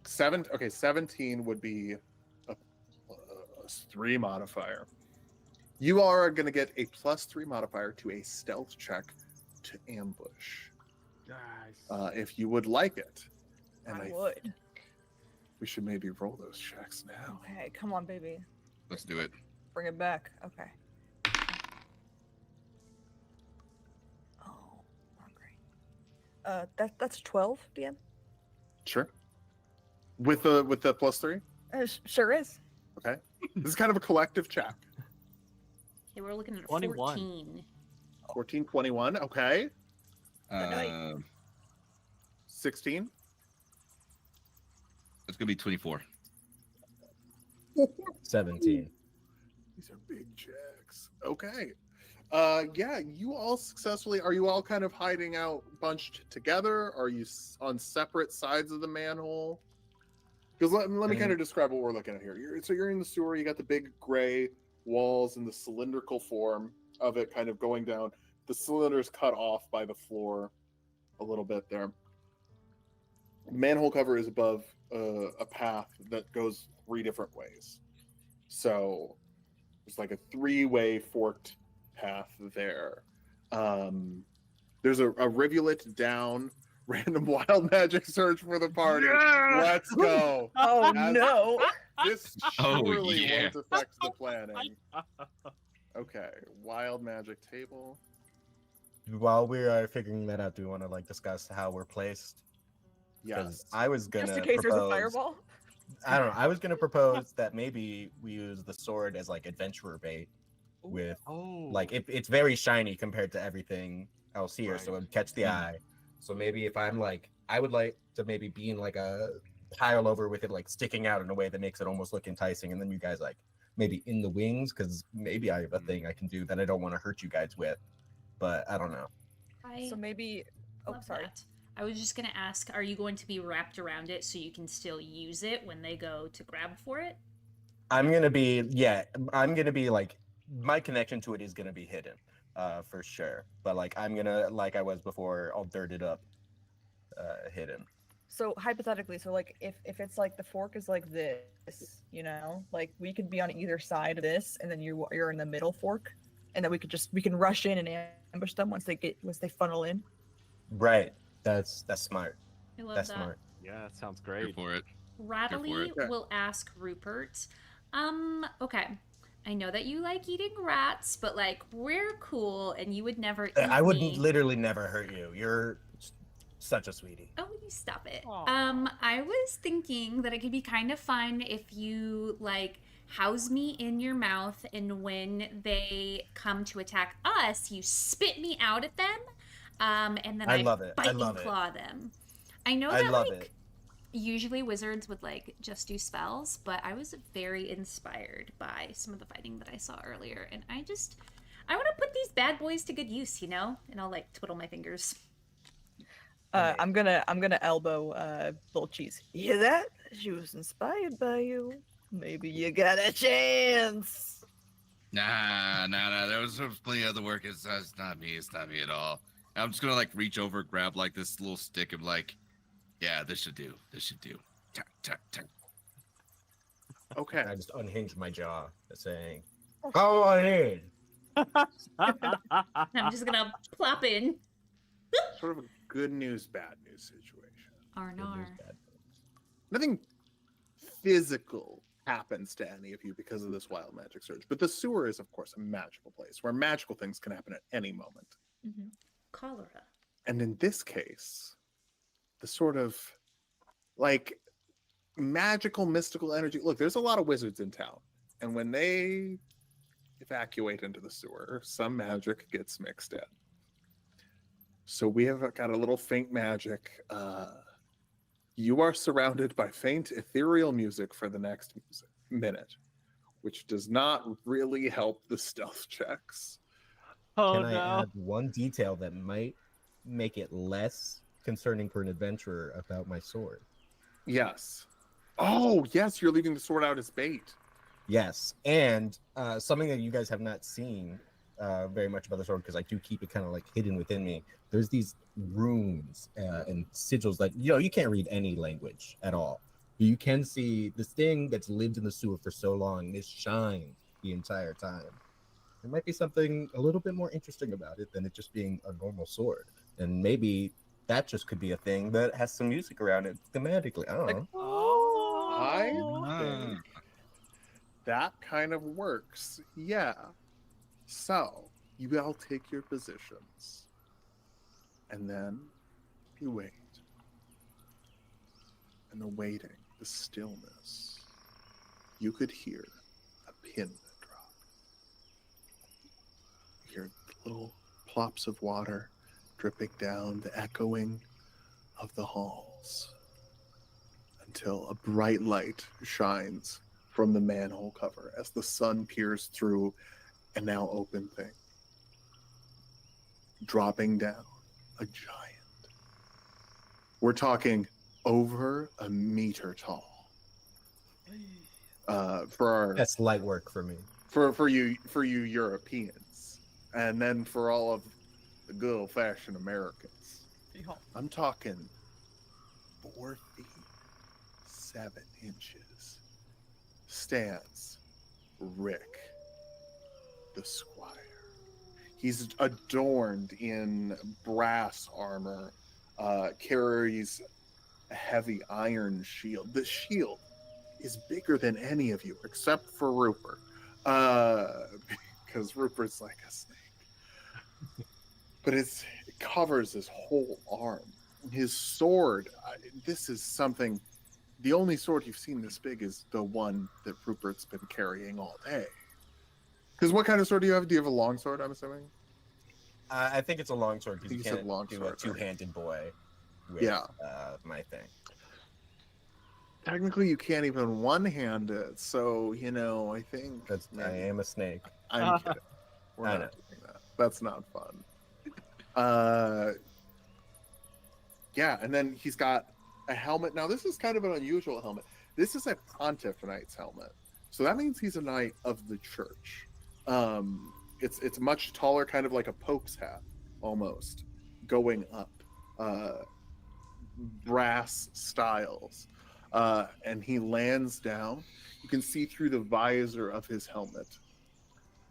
7. Okay, 17 would be a +3 modifier. You are going to get a +3 modifier to a stealth check to ambush, Nice. if you would like it. And I would. we should maybe roll those checks now. Okay, come on, baby. Let's do it. Bring it back. Okay. Oh, not great. That's 12, DM. Sure. With the +3. Sure is. Okay. This is kind of a collective check. Okay, we're looking at 21. 14. 14, 21. Okay. Uh, 16. it's gonna be 24. 17. These are big checks. Okay. Yeah, you all successfully. Are you all kind of hiding out bunched together? Are you on separate sides of the manhole? Because let me kind of describe what we're looking at here. You're in the sewer. You got the big gray walls and the cylindrical form of it kind of going down. The cylinder's cut off by the floor a little bit there. The manhole cover is above a path that goes 3 different ways. So it's like a 3-way forked path there. There's a rivulet down. Random wild magic search for the party. Yeah! Let's go. Oh As- no. This Oh, surely yeah. won't affect the planning. Okay, wild magic table. While we are figuring that out, do we want to like discuss how we're placed? Yes. I was gonna Just in case there's a propose- fireball. I don't know. I was gonna propose that maybe we use the sword as like adventurer bait. With Oh. like it's very shiny compared to everything else here, so it would catch the Mhm. eye. So maybe if I'm like, I would like to maybe be in like a pile over with it like sticking out in a way that makes it almost look enticing, and then you guys like maybe in the wings, because maybe I have a thing I can do that I don't want to hurt you guys with, but I don't know. I So maybe. Oh, love sorry. that. I was just going to ask, are you going to be wrapped around it so you can still use it when they go to grab for it? I'm gonna be like my connection to it is gonna be hidden, for sure. But like I'm gonna like I was before, all dirted up, hidden. So hypothetically, so like if it's like the fork is like this, like we could be on either side of this, and then you're in the middle fork, and then we can rush in and ambush them once they funnel in. Right. That's smart. I love That's that. smart. Yeah, that sounds Here great. for it. Rattly it. will ask Rupert, okay, I know that you like eating rats, but like we're cool and you would never eat I would me. literally never hurt you. You're such a sweetie. Oh, you stop it. Aw. I was thinking that it could be kind of fun if you like house me in your mouth, and when they come to attack us, you spit me out at them, and then I I love it. I bite love and it. claw them. I know I that love like it. usually wizards would like just do spells, but I was very inspired by some of the fighting that I saw earlier, and I want to put these bad boys to good use, you know? And I'll like twiddle my fingers. I'm gonna elbow Little Cheese. You hear that? She was inspired by you. Maybe you got a chance. Nah. There was plenty of other work. It's not me. It's not me at all. I'm just gonna like reach over, grab like this little stick, and like, yeah, this should do. This should do. Tuck, tuck, tuck. Okay. I just unhinged my jaw, saying, "Go ahead." I'm just gonna plop in. Sort of a good news, bad news situation. Good news, Arnar. bad news. Nothing physical happens to any of you because of this wild magic surge, but the sewer is, of course, a magical place where magical things can happen at any moment. Mm-hmm. Cholera. And in this case, the sort of like magical, mystical energy. Look, there's a lot of wizards in town, and when they evacuate into the sewer, some magic gets mixed in. So we have got a little faint magic. You are surrounded by faint ethereal music for the next minute, which does not really help the stealth checks. Oh Can I no. add one detail that might make it less concerning for an adventurer about my sword? Yes. Oh, yes, you're leaving the sword out as bait. Yes, and something that you guys have not seen very much about the sword, because I do keep it kind of like hidden within me. There's these runes and sigils that you can't read any language at all. You can see this thing that's lived in the sewer for so long. This shined the entire time. There might be something a little bit more interesting about it than it just being a normal sword, and maybe that just could be a thing that has some music around it thematically. I don't know. I Ah. think that kind of works. Yeah. So you all take your positions, and then you wait. And awaiting the stillness, you could hear a pin drop. You hear little plops of water dripping down, the echoing of the halls, until a bright light shines from the manhole cover as the sun peers through a now open thing, dropping down a giant. We're talking over a meter tall. For That's light work for me. you Europeans, and then for all of the good old fashioned Americans, I'm talking 4 feet 7 inches. Stands Rick the Squire. He's adorned in brass armor, carries a heavy iron shield. The shield is bigger than any of you, except for Rupert, because Rupert's like a snake. But it covers his whole arm. His sword, this is something, the only sword you've seen this big is the one that Rupert's been carrying all day. Because what kind of sword do you have? Do you have a long sword, I'm assuming? I think it's a long sword because you You said can't long do sword, a right? two-handed boy with Yeah. my thing. Technically, you can't even one-hand it, so, I think... I maybe- am a snake. I'm kidding. We're I not know. doing that. That's not fun. Yeah, and then he's got a helmet. Now, this is kind of an unusual helmet. This is a Pontiff Knight's helmet. So that means he's a knight of the church. It's much taller, kind of like a Pope's hat, almost, going up. Brass styles. And he lands down. You can see through the visor of his helmet.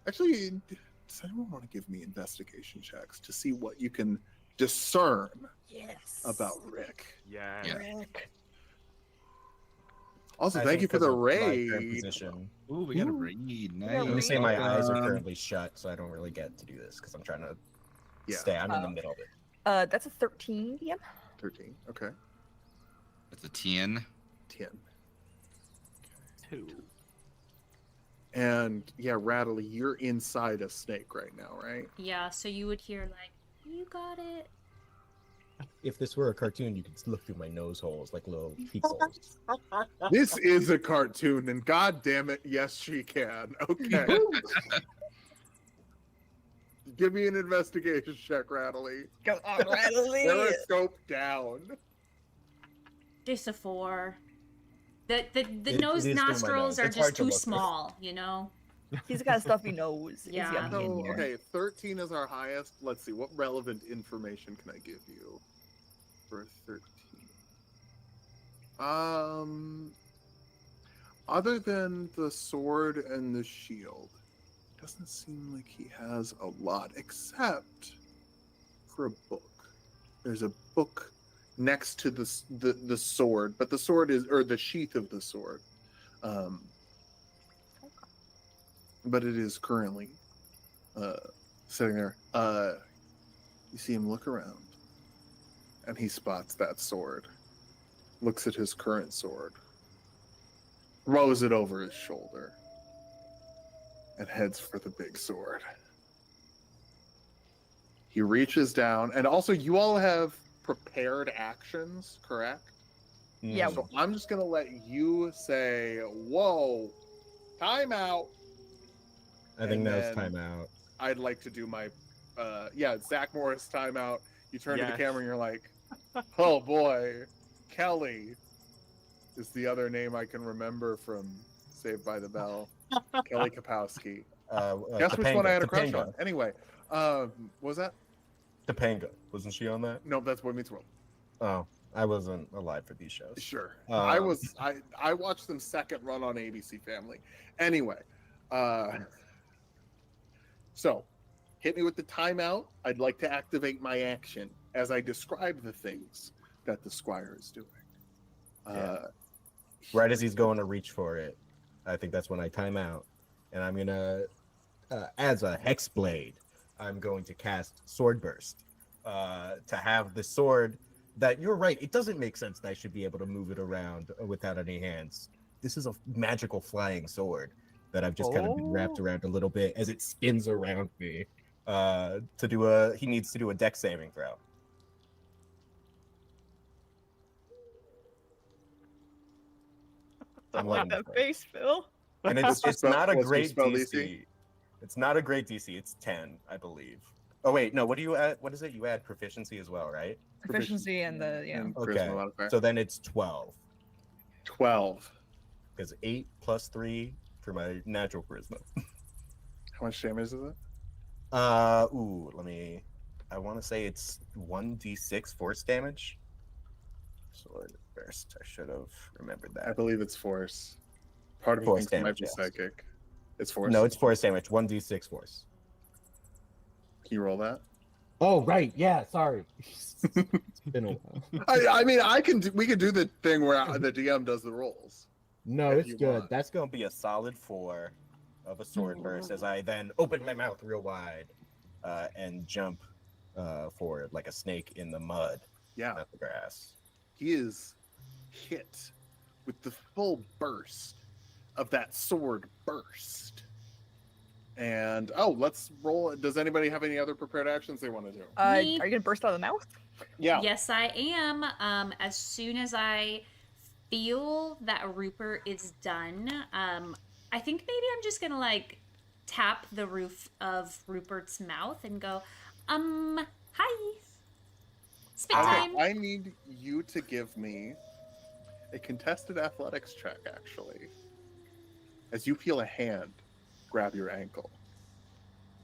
Actually, does anyone want to give me investigation checks to see what you can discern Yes. about Rick? Yeah. Rick. Also, I thank think you for because the of my current raid. position. Ooh, we got a Ooh. raid. Nice. Yeah, I'm gonna say my eyes are Welcome. currently shut, so I don't really get to do this because I'm trying to Yeah, stay. I'm in the middle of it. That's a 13 DM. 13. Okay. That's a 10. 10. 2. And yeah, Rattly, you're inside a snake right now, right? Yeah, so you would hear like, you got it. If this were a cartoon, you could look through my nose holes like little peepholes. This is a cartoon, and god damn it, yes, she can. Okay. Give me an investigation check, Rattly. Come on, Rattly. Periscope down. Just a 4. The It nose is through my nostrils nose. are It's just hard to too look through. small, you know? He's got a stuffy nose. He's Yeah. yummy in So, here. okay, 13 is our highest. Let's see, what relevant information can I give you for 13? Other than the sword and the shield, doesn't seem like he has a lot, except for a book. There's a book next to the sword, but the sword is, or the sheath of the sword. But it is currently sitting there. You see him look around, and he spots that sword. Looks at his current sword, throws it over his shoulder, and heads for the big sword. He reaches down, and also you all have prepared actions, correct? Yeah, Mm. So I'm just gonna let you say, "Whoa, timeout." I think and now's then- timeout. I'd like to do my, Zach Morris timeout. You turn to the Yes. camera and you're like, "Oh boy, Kelly is the other name I can remember from Saved by the Bell." Kelly Kapowski. Guess which one I had a crush on. Anyway, what was that? Topanga. Wasn't she on that? No, that's Boy Meets World. Oh, I wasn't alive for these shows. Sure. Um, I watched them second run on ABC Family. Anyway, so hit me with the timeout. I'd like to activate my action as I describe the things that the squire is doing. Right as he's going to reach for it, I think that's when I time out, and I'm gonna, as a hex blade, I'm going to cast Sword Burst, to have the sword. That you're right. It doesn't make sense that I should be able to move it around without any hands. This is a magical flying sword that I've just kind of been wrapped around a little bit as it spins around me. He needs to do a dex saving throw. I'm Like letting that it face, Phil. and What's your it's spell- not a what's your great spell DC. DC? It's not a great DC. It's 10, I believe. Oh wait, no. What do you add? What is it? You add proficiency as well, right? Proficiency and the and Okay. charisma modifier. So then it's 12 12. because 8 plus 3 for my natural charisma. How much damage is it? I want to say it's 1d6 force damage. Sword burst. I should have remembered I that. believe it's force. Part of me Force thinks it might damage, be yes. psychic. It's force. No, it's force damage. 1d6 force. Can you roll that? Oh, right. Yeah, sorry. It's been a while. I mean, we can do the thing where the DM does the rolls. No, If it's you good. want. That's going to be a solid 4 of a sword burst as I then open my mouth real wide and jump forward like a snake in the mud, Yeah, not the grass. he is hit with the full burst of that sword burst. And let's roll. Does anybody have any other prepared actions they want to do? Are Me? you gonna burst out of the mouth? Yeah. Yes, I am. As soon as I feel that Rupert is done, I think maybe I'm just gonna like tap the roof of Rupert's mouth and go, hi. Spit time. I need you to give me a contested athletics check, actually, as you feel a hand grab your ankle.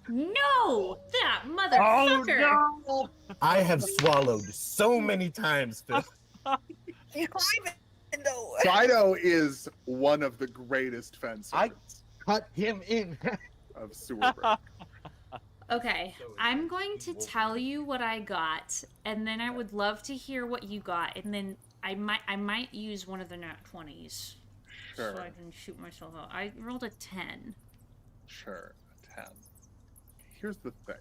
No, that motherfucker. no! I have swallowed so many times, Phil. You don't even know. Fido is one of the greatest fencers Cut him in. of Sewerberg. Okay, I'm going to tell you what I got, and then I would love to hear what you got, and then I might use one of the nat 20s Sure. so I can shoot myself out. I rolled a 10. Sure, 10. Here's the thing.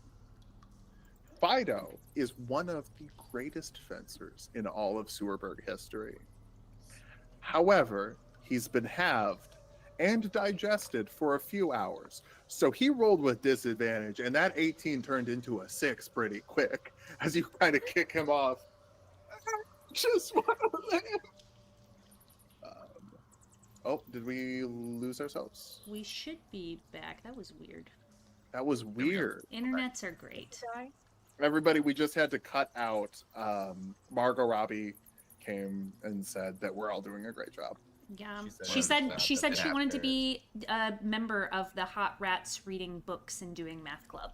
Fido is one of the greatest fencers in all of Sewerberg history. However, he's been halved and digested for a few hours. So he rolled with disadvantage, and that 18 turned into a 6 pretty quick as you kind of kick him off. Just want to live. Oh, did we lose ourselves? We should be back. That was weird. That was we go. weird. Internets are great. Die. Everybody, we just had to cut out. Margot Robbie came and said that we're all doing a great job. Yeah. She said She said she wanted to after. be a member of the Hot Rats reading books and doing math club.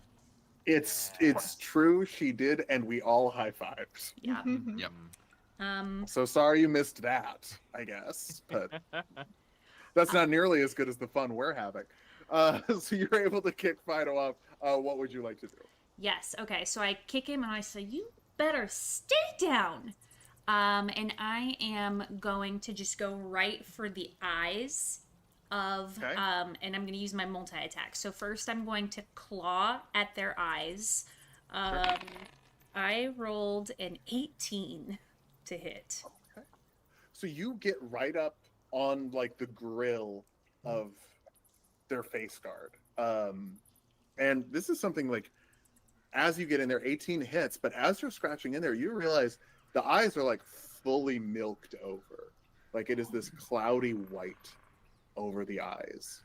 It's true, she did, and we all high-fived. Yeah. Yep. So sorry you missed that, I guess, but that's not nearly as good as the fun we're having. So you're able to kick Fido off. What would you like to do? Yes. Okay. So I kick him and I say, "You better stay down." And I am going to just go right for the eyes of, Okay. and I'm going to use my multi-attack. So first I'm going to claw at their eyes. I rolled an 18 to hit. Okay. So you get right up on like the grill of their face guard. And this is something like, as you get in there, 18 hits, but as you're scratching in there, you realize the eyes are like fully milked over. Like it is this cloudy white over the eyes.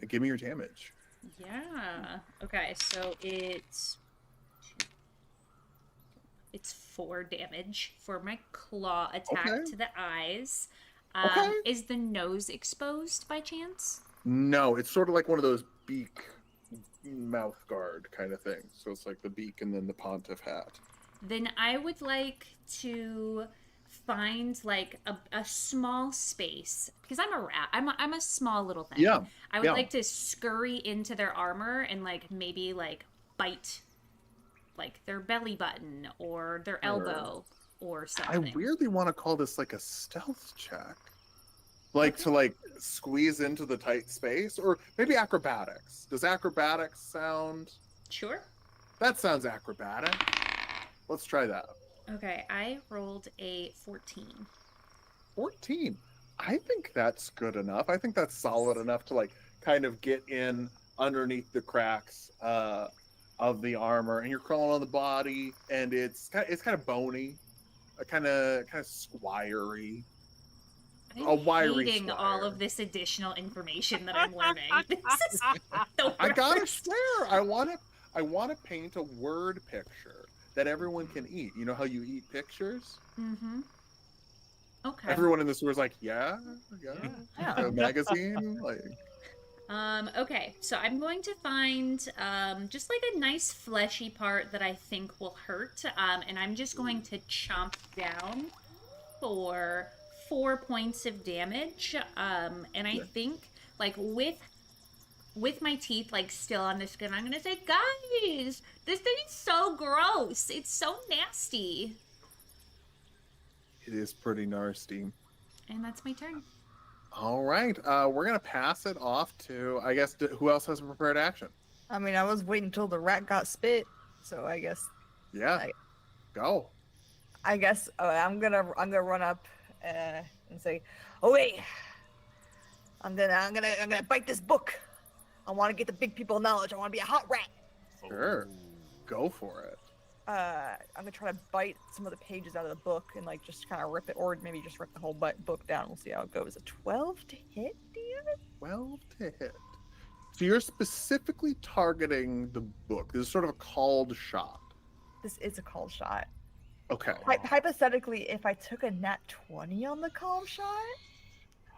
Give me your damage. Yeah. Okay. So it's 4 damage for my claw attack Okay. to the eyes. Okay. Is the nose exposed by chance? No, it's sort of like one of those beak mouth guard kind of things. So it's like the beak and then the pontiff hat. Then I would like to find like a small space because I'm a rat. I'm a small little thing. Yeah. I would yeah. like to scurry into their armor and like maybe like bite like their belly button or their elbow or I something. weirdly want to call this like a stealth check. Like to like squeeze into the tight space, or maybe acrobatics. Does acrobatics sound? Sure. That sounds acrobatic. Let's try that. Okay, I rolled a 14. 14. I think that's good enough. I think that's solid enough to like kind of get in underneath the cracks of the armor, and you're crawling on the body, and it's kind of bony, kind of squiry. I'm A wiry hating squire. all of this additional information that I'm learning. This is the I gotta worst. swear, I want to paint a word picture that everyone can eat. You know how you eat pictures? Mm-hmm. Okay. Everyone in the sewer is like, yeah. Yeah. A magazine, like. Okay, so I'm going to find just like a nice fleshy part that I think will hurt, and I'm just going to chomp down for 4 points of damage. And I think like with my teeth like still on the skin, I'm gonna say, guys, this thing is so gross. It's so nasty. It is pretty nasty. And that's my turn. All right, we're gonna pass it off to, I guess, who else has a prepared action? I mean, I was waiting until the rat got spit, so I guess Yeah, go. I'm gonna run up and say, "Oh wait, I'm gonna bite this book. I want to get the big people knowledge. I want to be a hot rat. Sure, go for it. I'm gonna try to bite some of the pages out of the book and like just kind of rip it, or maybe just rip the whole book down. We'll see how it goes. A 12 to hit, dear? 12 to hit. So you're specifically targeting the book. This is sort of a called shot. This is a call shot. Okay. Hypothetically, if I took a nat 20 on the call shot,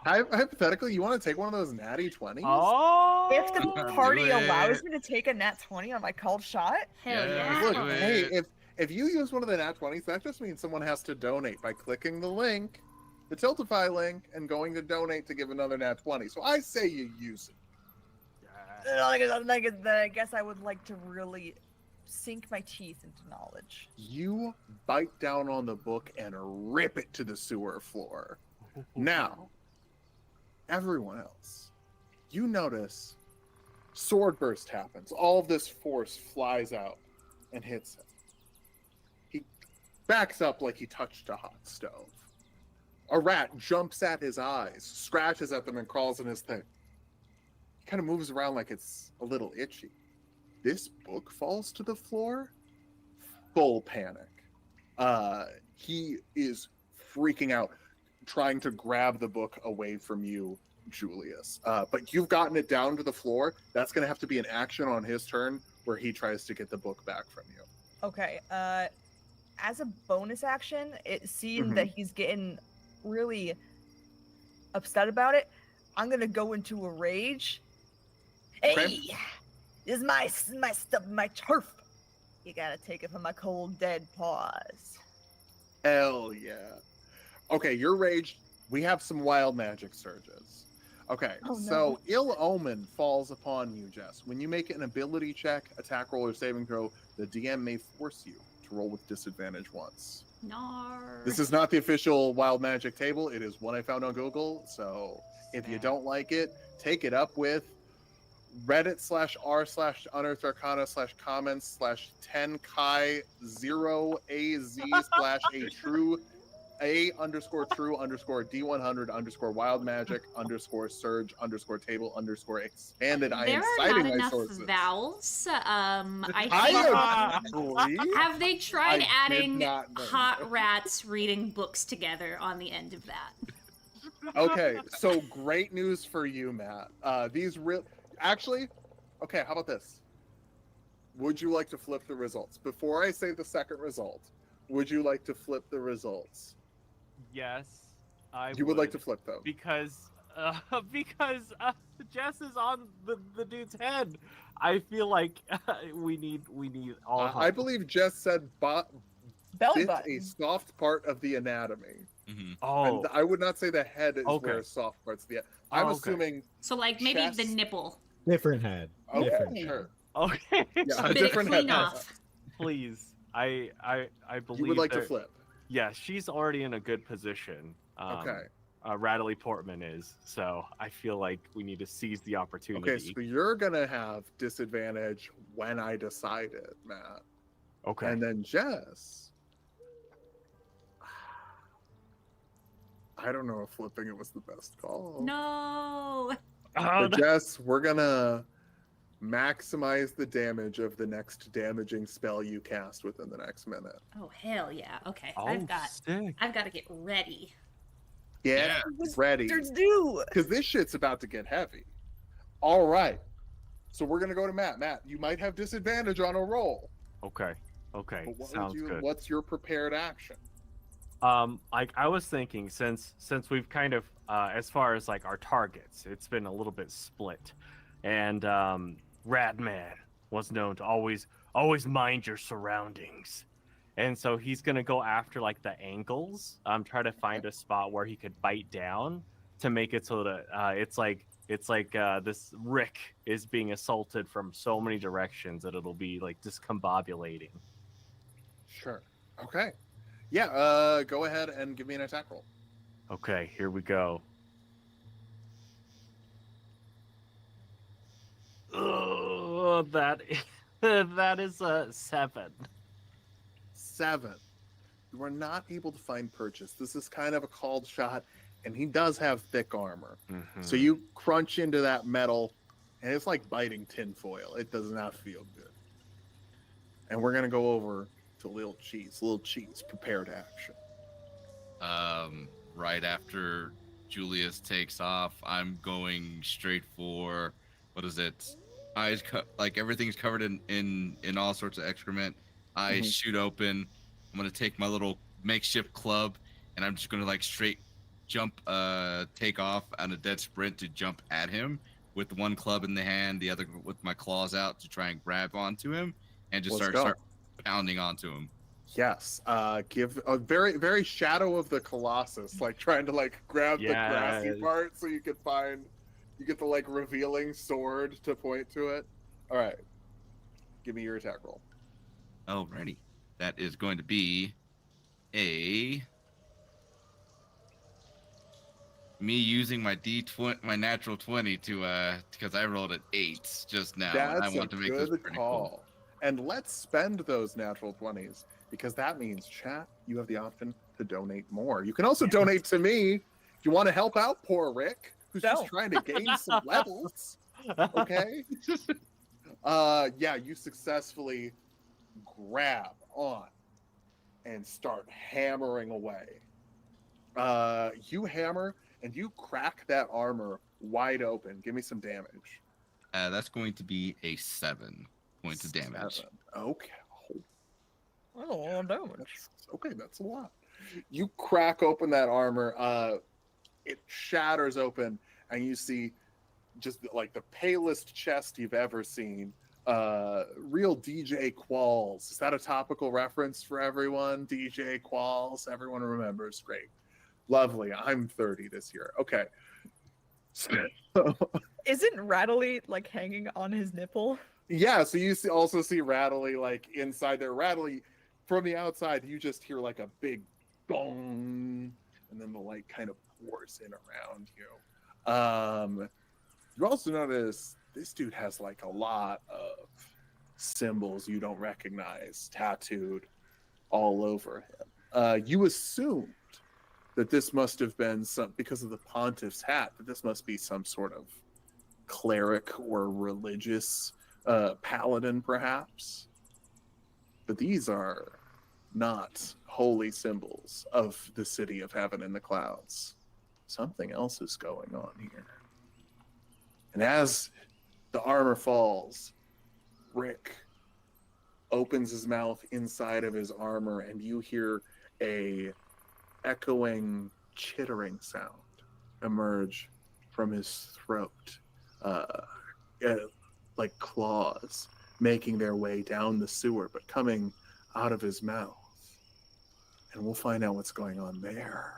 Hypothetically, you want to take one of those natty 20s? Oh, if the Do party it. allows me to take a nat 20 on my called shot, Hell Yeah, yeah. Look, do hey, it. if you use one of the nat 20s, that just means someone has to donate by clicking the link, the Tiltify link, and going to donate to give another nat 20. So I say you use it. then I guess I would like to really sink my teeth into knowledge. You bite down on the book and rip it to the sewer floor. Now, everyone else, you notice sword burst happens. All of this force flies out and hits him. He backs up like he touched a hot stove. A rat jumps at his eyes, scratches at them, and crawls in his thing. He kind of moves around like it's a little itchy. This book falls to the floor. Full panic. He is freaking out, trying to grab the book away from you, Julius. But you've gotten it down to the floor. That's going to have to be an action on his turn where he tries to get the book back from you. Okay. As a bonus action, it seeing that he's getting really upset about it, I'm gonna go into a rage. Okay. Hey, this is my stuff, my turf. You gotta take it from my cold dead paws. Hell yeah. Okay, you're raged. We have some wild magic surges. Okay, Oh, no. so Ill Omen falls upon you, Jess. When you make an ability check, attack roll, or saving throw, the DM may force you to roll with disadvantage once. Nar. This is not the official wild magic table. It is one I found on Google. So if you don't like it, take it up with Reddit/r/unnartharcana/comments/10kai0az/a _true D100 wild magic _surge _table _expanded. I There am are citing not my enough sources. vowels. I I think. agree. Have they tried I did adding not know hot that. rats reading books together on the end of that? Okay, so great news for you, Matt. Actually, okay, how about this? Would you like to flip the results? Before I say the second result, would you like to flip the results? Yes, I You would like to flip them. because Jess is on the dude's head. I feel like we need all I help. believe Jess said Belly bit button. a soft part of the anatomy. Oh, And I would not say the head is Okay. where soft parts of the I'm Okay. assuming So, like, maybe the Chest. nipple. Different head. okay, Different. sure. okay. Yeah, A bit of different clean head. off. Please, I believe You would like to there- flip. Yeah, she's already in a good position. Okay. Rattly Portman is, so I feel like we need to seize the opportunity. Okay, so you're gonna have disadvantage when I decide it, Matt. Okay. And then Jess. I don't know if flipping it was the best call. No. Oh, But Jess, we're gonna maximize the damage of the next damaging spell you cast within the next minute. Oh hell yeah. Okay, oh, I've got sick. to get ready. Yeah, ready. Bastards do. Because this shit's about to get heavy. All right. So we're gonna go to Matt. Matt, you might have disadvantage on a roll. Okay. Okay. But what Sounds good. what's your prepared action? I was thinking since we've kind of as far as like our targets, it's been a little bit split, and Ratman was known to always mind your surroundings, and so he's gonna go after like the ankles. Try to find a spot where he could bite down to make it so that it's like this Rick is being assaulted from so many directions that it'll be like discombobulating. Sure. Okay. Yeah, go ahead and give me an attack roll. Okay, here we go. Oh, that is a 7. 7. You are not able to find purchase. This is kind of a called shot, and he does have thick armor. Mm-hmm. So you crunch into that metal, and it's like biting tinfoil. It does not feel good. And we're gonna go over to Lil Cheese. Lil Cheese, prepared action. Right after Julius takes off, I'm going straight for what is it? Eyes like everything's covered in all sorts of excrement. Eyes shoot open. I'm gonna take my little makeshift club, and I'm just gonna like straight jump, take off on a dead sprint to jump at him with one club in the hand, the other with my claws out to try and grab onto him and just start pounding onto him. Yes. Give a very, very Shadow of the Colossus, like trying to like grab the grassy Yes. part so you can find, you get the like revealing sword to point to it. All right. Give me your attack roll. Alrighty. That is going to be me using my D20, my natural 20 to because I rolled an 8 just now. That's I want to a make this good pretty call. cool. And let's spend those natural 20s because that means, chat, you have the option to donate more. You can also donate to me if you want to help out poor Rick, who's just No. trying to gain some levels. Okay. Yeah, you successfully grab on and start hammering away. You hammer and you crack that armor wide open. Give me some damage. That's going to be a 7 points of damage. 7. Okay. That's a lot of damage. Okay, that's a lot. You crack open that armor. It shatters open, and you see just like the palest chest you've ever seen. Real DJ Qualls. Is that a topical reference for everyone? DJ Qualls. Everyone remembers. Great. Lovely. I'm 30 this year. Okay. So, Isn't Rattly like hanging on his nipple? yeah, so you also see Rattly like inside there. Rattly from the outside, you just hear like a big gong, and then the light kind of pours in around you. You also notice this dude has like a lot of symbols you don't recognize tattooed all over him. You assumed that this must have been some, because of the pontiff's hat, that this must be some sort of cleric or religious paladin, perhaps. But these are not holy symbols of the city of heaven in the clouds. Something else is going on here. And as the armor falls, Rick opens his mouth inside of his armor, and you hear a echoing, chittering sound emerge from his throat, like claws making their way down the sewer, but coming out of his mouth. And we'll find out what's going on there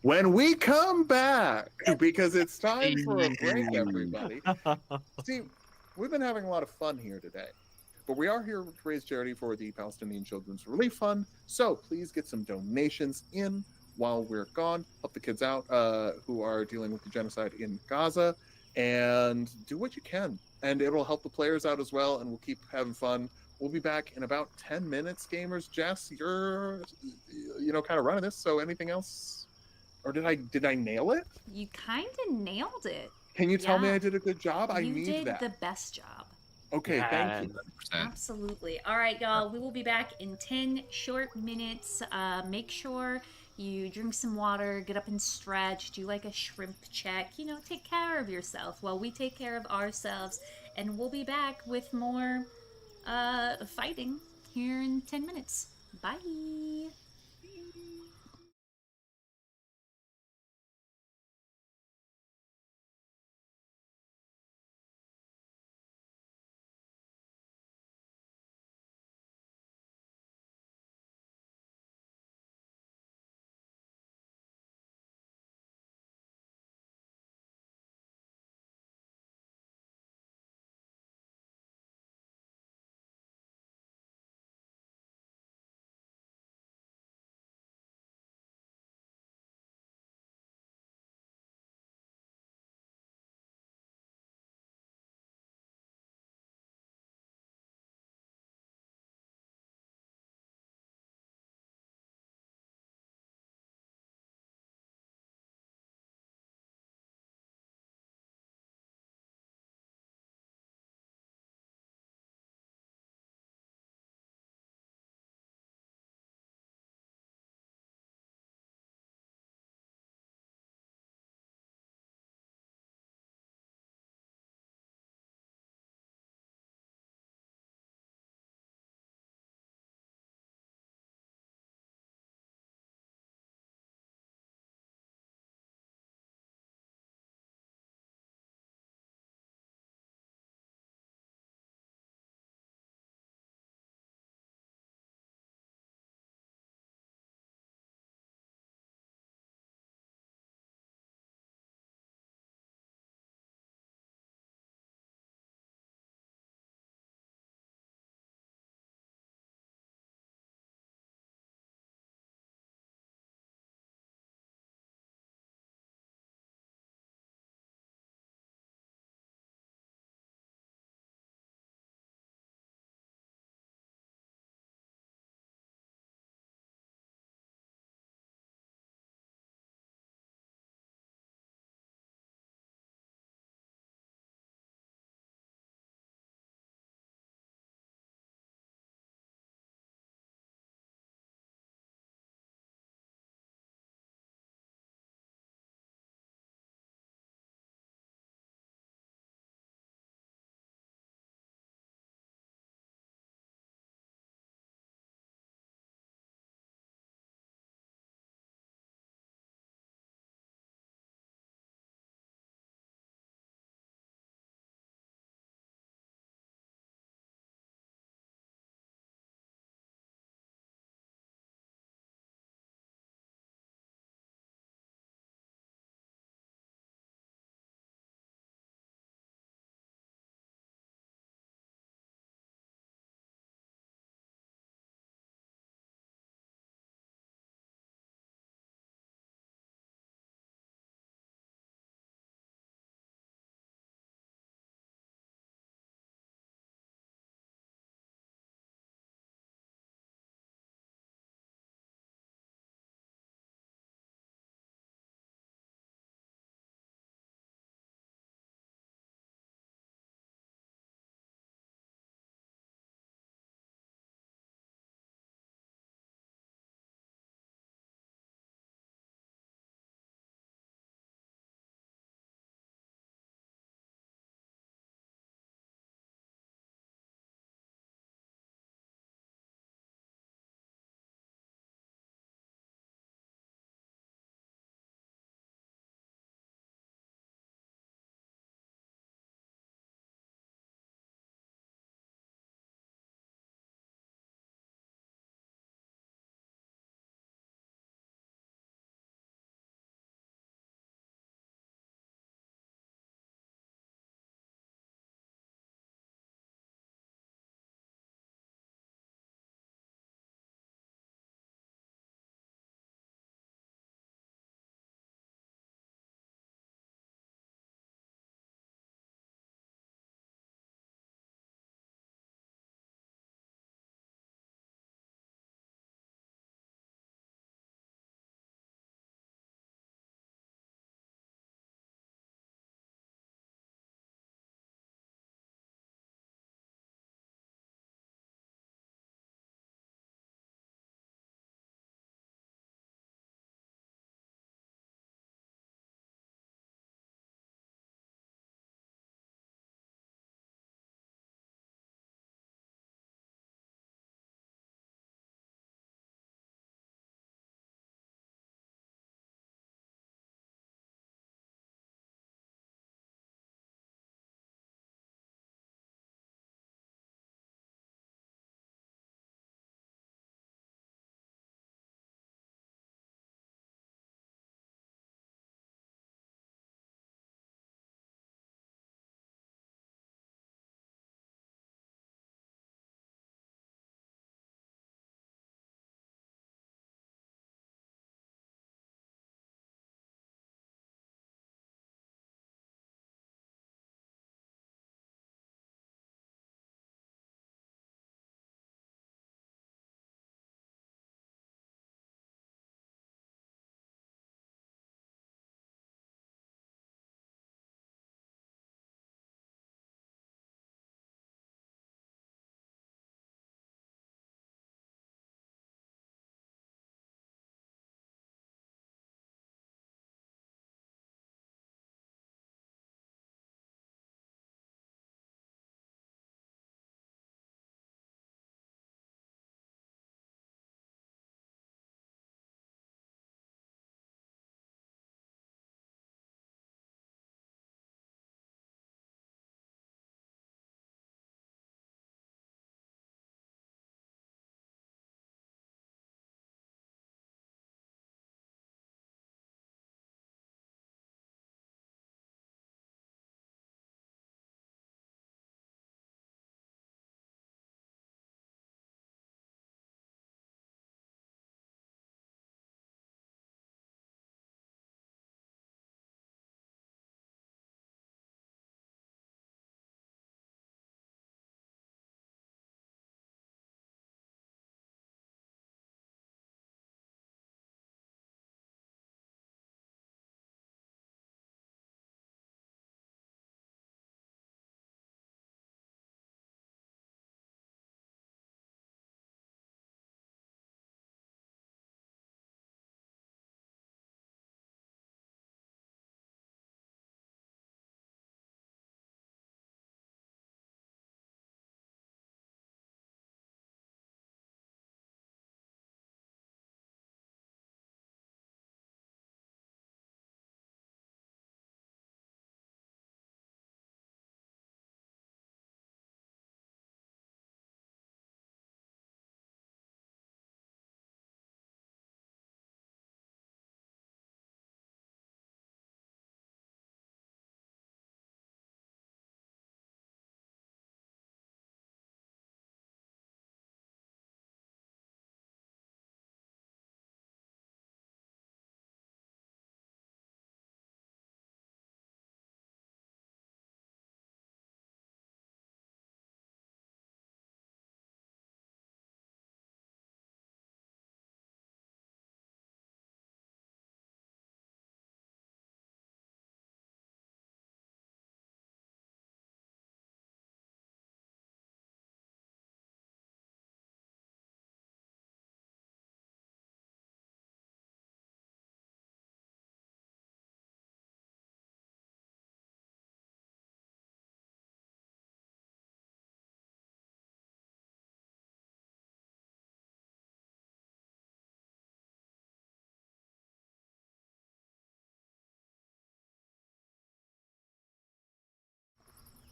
when we come back, because it's time for a break, everybody. See, we've been having a lot of fun here today, but we are here to raise charity for the Palestinian Children's Relief Fund. So please get some donations in while we're gone. Help the kids out who are dealing with the genocide in Gaza, and do what you can. And it'll help the players out as well, and we'll keep having fun. We'll be back in about 10 minutes, gamers. Jess, you're, kind of running this. So anything else? Or did I nail it? You kind of nailed it. Can you tell me Yeah. I did a good job? I You need did that. the best job. Okay, thank you. 100%. Absolutely. All right, y'all. We will be back in 10 short minutes. Make sure you drink some water, get up and stretch, do like a shrimp check. Take care of yourself while we take care of ourselves. And we'll be back with more fighting here in 10 minutes. Bye.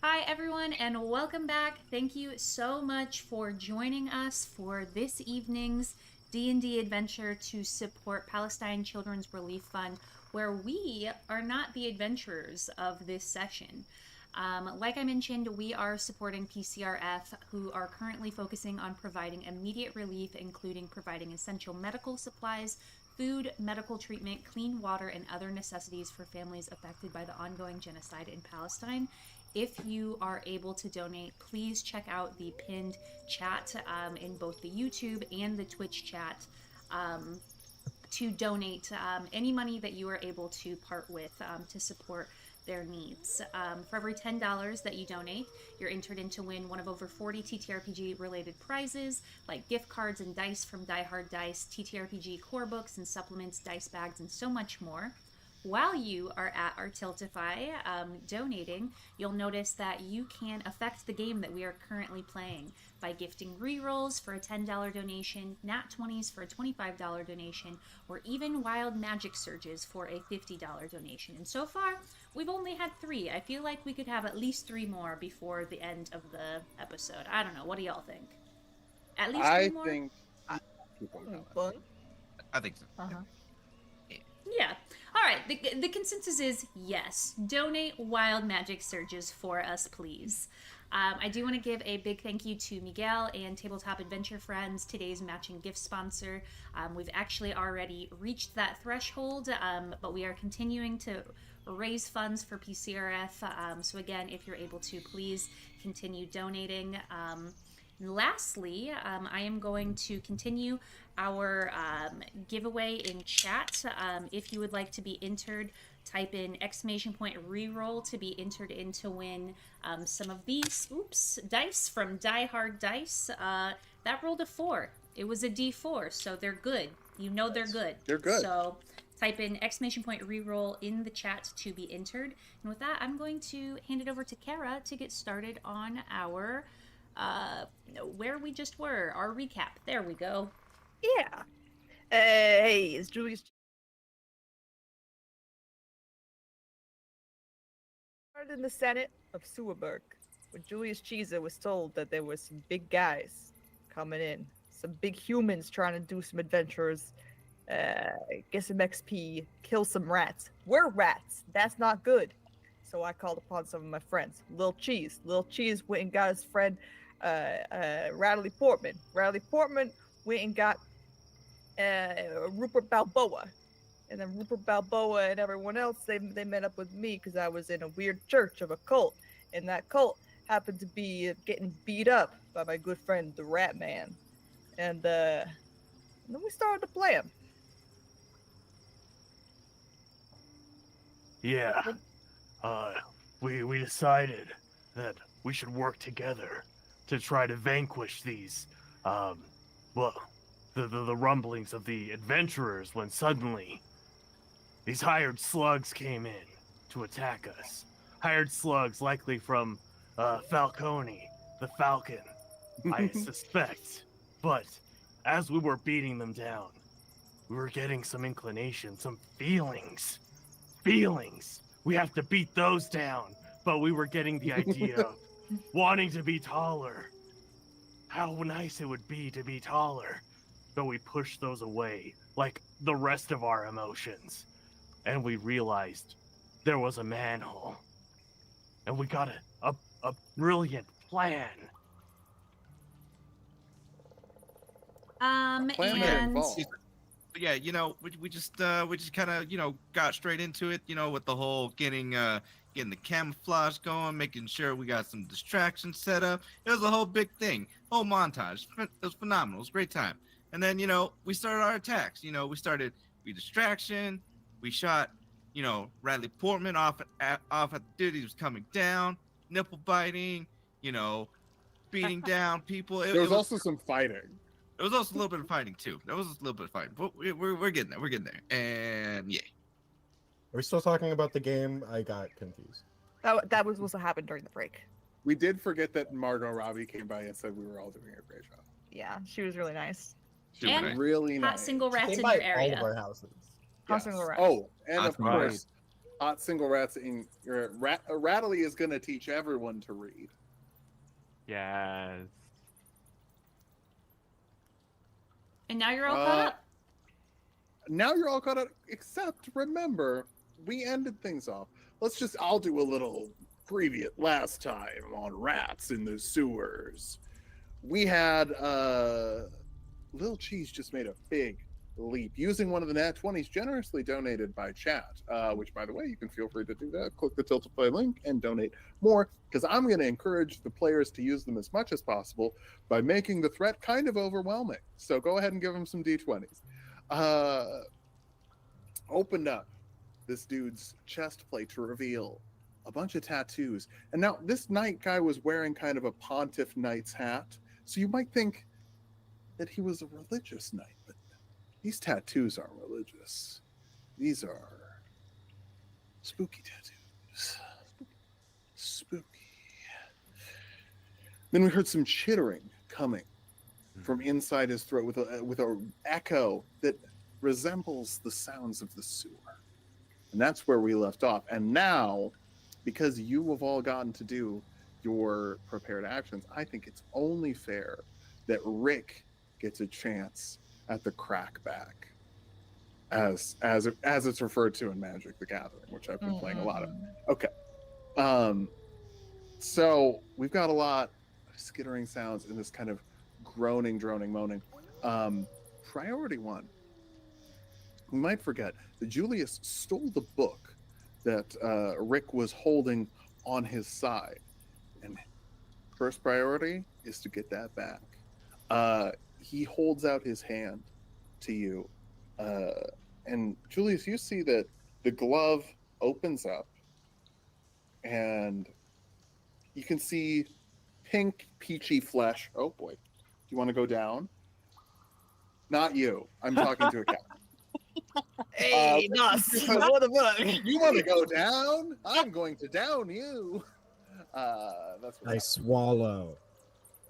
Hi everyone and welcome back. Thank you so much for joining us for this evening's D&D adventure to support Palestine Children's Relief Fund, where we are not the adventurers of this session. Like I mentioned, we are supporting PCRF, who are currently focusing on providing immediate relief, including providing essential medical supplies, food, medical treatment, clean water, and other necessities for families affected by the ongoing genocide in Palestine. If you are able to donate, please check out the pinned chat in both the YouTube and the Twitch chat to donate any money that you are able to part with to support their needs. For every $10 that you donate, you're entered in to win one of over 40 TTRPG related prizes like gift cards and dice from Die Hard Dice, TTRPG core books and supplements, dice bags, and so much more. While you are at our Tiltify donating, you'll notice that you can affect the game that we are currently playing by gifting rerolls for a $10 donation, nat 20s for a $25 donation, or even wild magic surges for a $50 donation. And so far, we've only had 3. I feel like we could have at least 3 more before the end of the episode. I don't know. What do y'all think? At least 3 more? Keep on going. Fun. I think so. Uh-huh. Yeah. All right. The consensus is yes. Donate wild magic surges for us, please. I do want to give a big thank you to Miguel and Tabletop Adventure Friends, today's matching gift sponsor. We've actually already reached that threshold, but we are continuing to raise funds for PCRF. So again, if you're able to, please continue donating. Lastly, I am going to continue our giveaway in chat. If you would like to be entered, type in !reroll to be entered in to win some of these dice from Die Hard Dice. That rolled a 4. It was a D4, so they're good. You know they're good. They're good. So type in !reroll in the chat to be entered. And with that, I'm going to hand it over to Kara to get started on our where we just were, our recap. There we go. Yeah. Hey, it's Julius. Started in the Senate of Suaberg, when Julius Caesar was told that there were some big guys coming in, some big humans trying to do some adventures, get some XP, kill some rats. We're rats. That's not good. So I called upon some of my friends. Lil Cheese. Lil Cheese went and got his friend Radley Portman. Radley Portman went and got Rupert Balboa. And then Rupert Balboa and everyone else, they met up with me because I was in a weird church of a cult. And that cult happened to be getting beat up by my good friend, the Rat Man. And then we started to play him. Yeah. We decided that we should work together to try to vanquish these, the rumblings of the adventurers when suddenly these hired slugs came in to attack us. Hired slugs likely from Falcone, the Falcon, I suspect. But as we were beating them down, we were getting some inclination, some feelings. We have to beat those down. But we were getting the idea of wanting to be taller. How nice it would be to be taller. But we pushed those away, like the rest of our emotions. And we realized there was a manhole. And we got a brilliant plan. Plan that And involved. Yeah, we just kind of got straight into it, with the whole getting the camouflage going, making sure we got some distractions set up. It was a whole big thing, whole montage. It was phenomenal. It was a great time. And then we started our attacks. We distraction. We shot Radley Portman off at the dude. He was coming down, nipple biting. Beating down people. There was also some fighting. There was also a little bit of fighting too. There was a little bit of fighting, but we're getting there. We're getting there, and yeah. Are we still talking about the game? I got confused. That was supposed to happen during the break. We did forget that Margot Robbie came by and said we were all doing a great job. Yeah, she was really nice. Super And nice. Really hot nice. single rats Came in by your area. all of our houses. Hot single rats. Oh, and That's of right. course, hot single rats in your Rattly is going to teach everyone to read. Yes. And now you're all caught Uh, up. Now you're all caught up, except remember, we ended things off. I'll do a little previous last time on rats in the sewers. We had Lil Cheese just made a big leap using one of the nat 20s generously donated by chat, which, by the way, you can feel free to do that. Click the Tilt to Play link and donate more, because I'm going to encourage the players to use them as much as possible by making the threat kind of overwhelming. So go ahead and give them some d20s. Opened up this dude's chest plate to reveal a bunch of tattoos. And now this knight guy was wearing kind of a pontiff knight's hat, so you might think that he was a religious knight, but these tattoos aren't religious. These are spooky tattoos. Spooky. Then we heard some chittering coming from inside his throat with a echo that resembles the sounds of the sewer. And that's where we left off. And now, because you have all gotten to do your prepared actions, I think it's only fair that Rick gets a chance at the crackback, as it's referred to in Magic the Gathering, which I've been playing a lot of. Okay. So we've got a lot of skittering sounds and this kind of groaning, droning, moaning. Priority one. We might forget that Julius stole the book that Rick was holding on his side. And first priority is to get that back. He holds out his hand to you. And Julius, you see that the glove opens up and you can see pink, peachy flesh. Oh boy. Do you want to go down? Not you. I'm talking to a cat. Hey, Nos, what the fuck? You want to go down? I'm going to down you. That's what I swallow.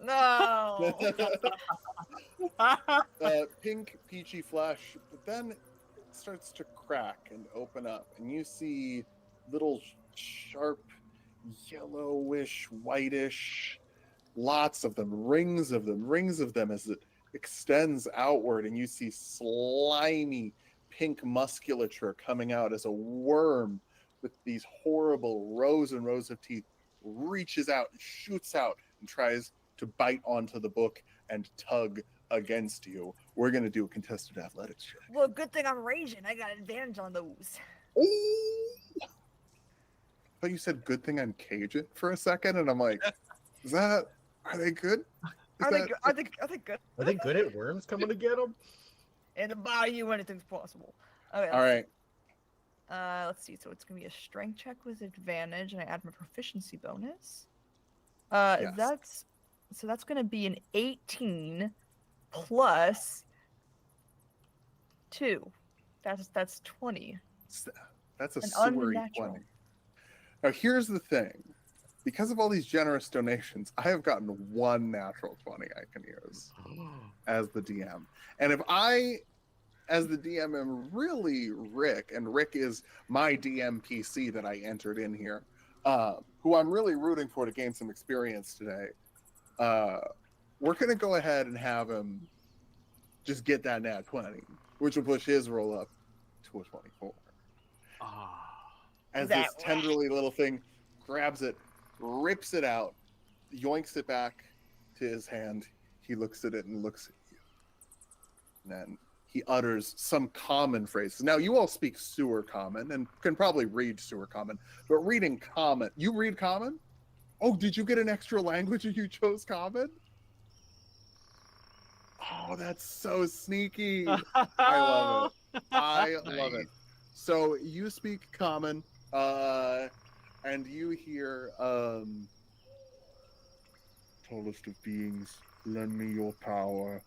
No. Pink, peachy flesh, but then it starts to crack and open up, and you see little sharp, yellowish, whitish, lots of them, rings of them as it extends outward, and you see slimy pink musculature coming out as a worm with these horrible rows and rows of teeth reaches out and shoots out and tries to bite onto the book and tug against you. We're going to do a contested athletics check. Well, good thing I'm raging. I got advantage on those. Ooh! But you said good thing I'm Cajun for a second, and I'm like, are they good? Are they good? Are they good at worms coming to get them? In the bayou, anything's possible. Okay, All right. Let's see. So it's gonna be a strength check with advantage, and I add my proficiency bonus. Yes. That's gonna be an 18 plus 2. That's 20. That's a An sewery unnatural. 20. Now, here's the thing. Because of all these generous donations, I have gotten one natural 20 I can use as the DM. And if I, as the DM, am really Rick, and Rick is my DM PC that I entered in here, who I'm really rooting for to gain some experience today, we're going to go ahead and have him just get that nat 20, which will push his roll up to a 24. As this tenderly little thing grabs it, rips it out, yoinks it back to his hand. He looks at it and looks at you. And then he utters some common phrases. Now, you all speak sewer common and can probably read sewer common, but reading common, you read common? Oh, did you get an extra language and you chose common? Oh, that's so sneaky. I love it. I love it. So you speak common, and you hear, tallest of beings, lend me your power.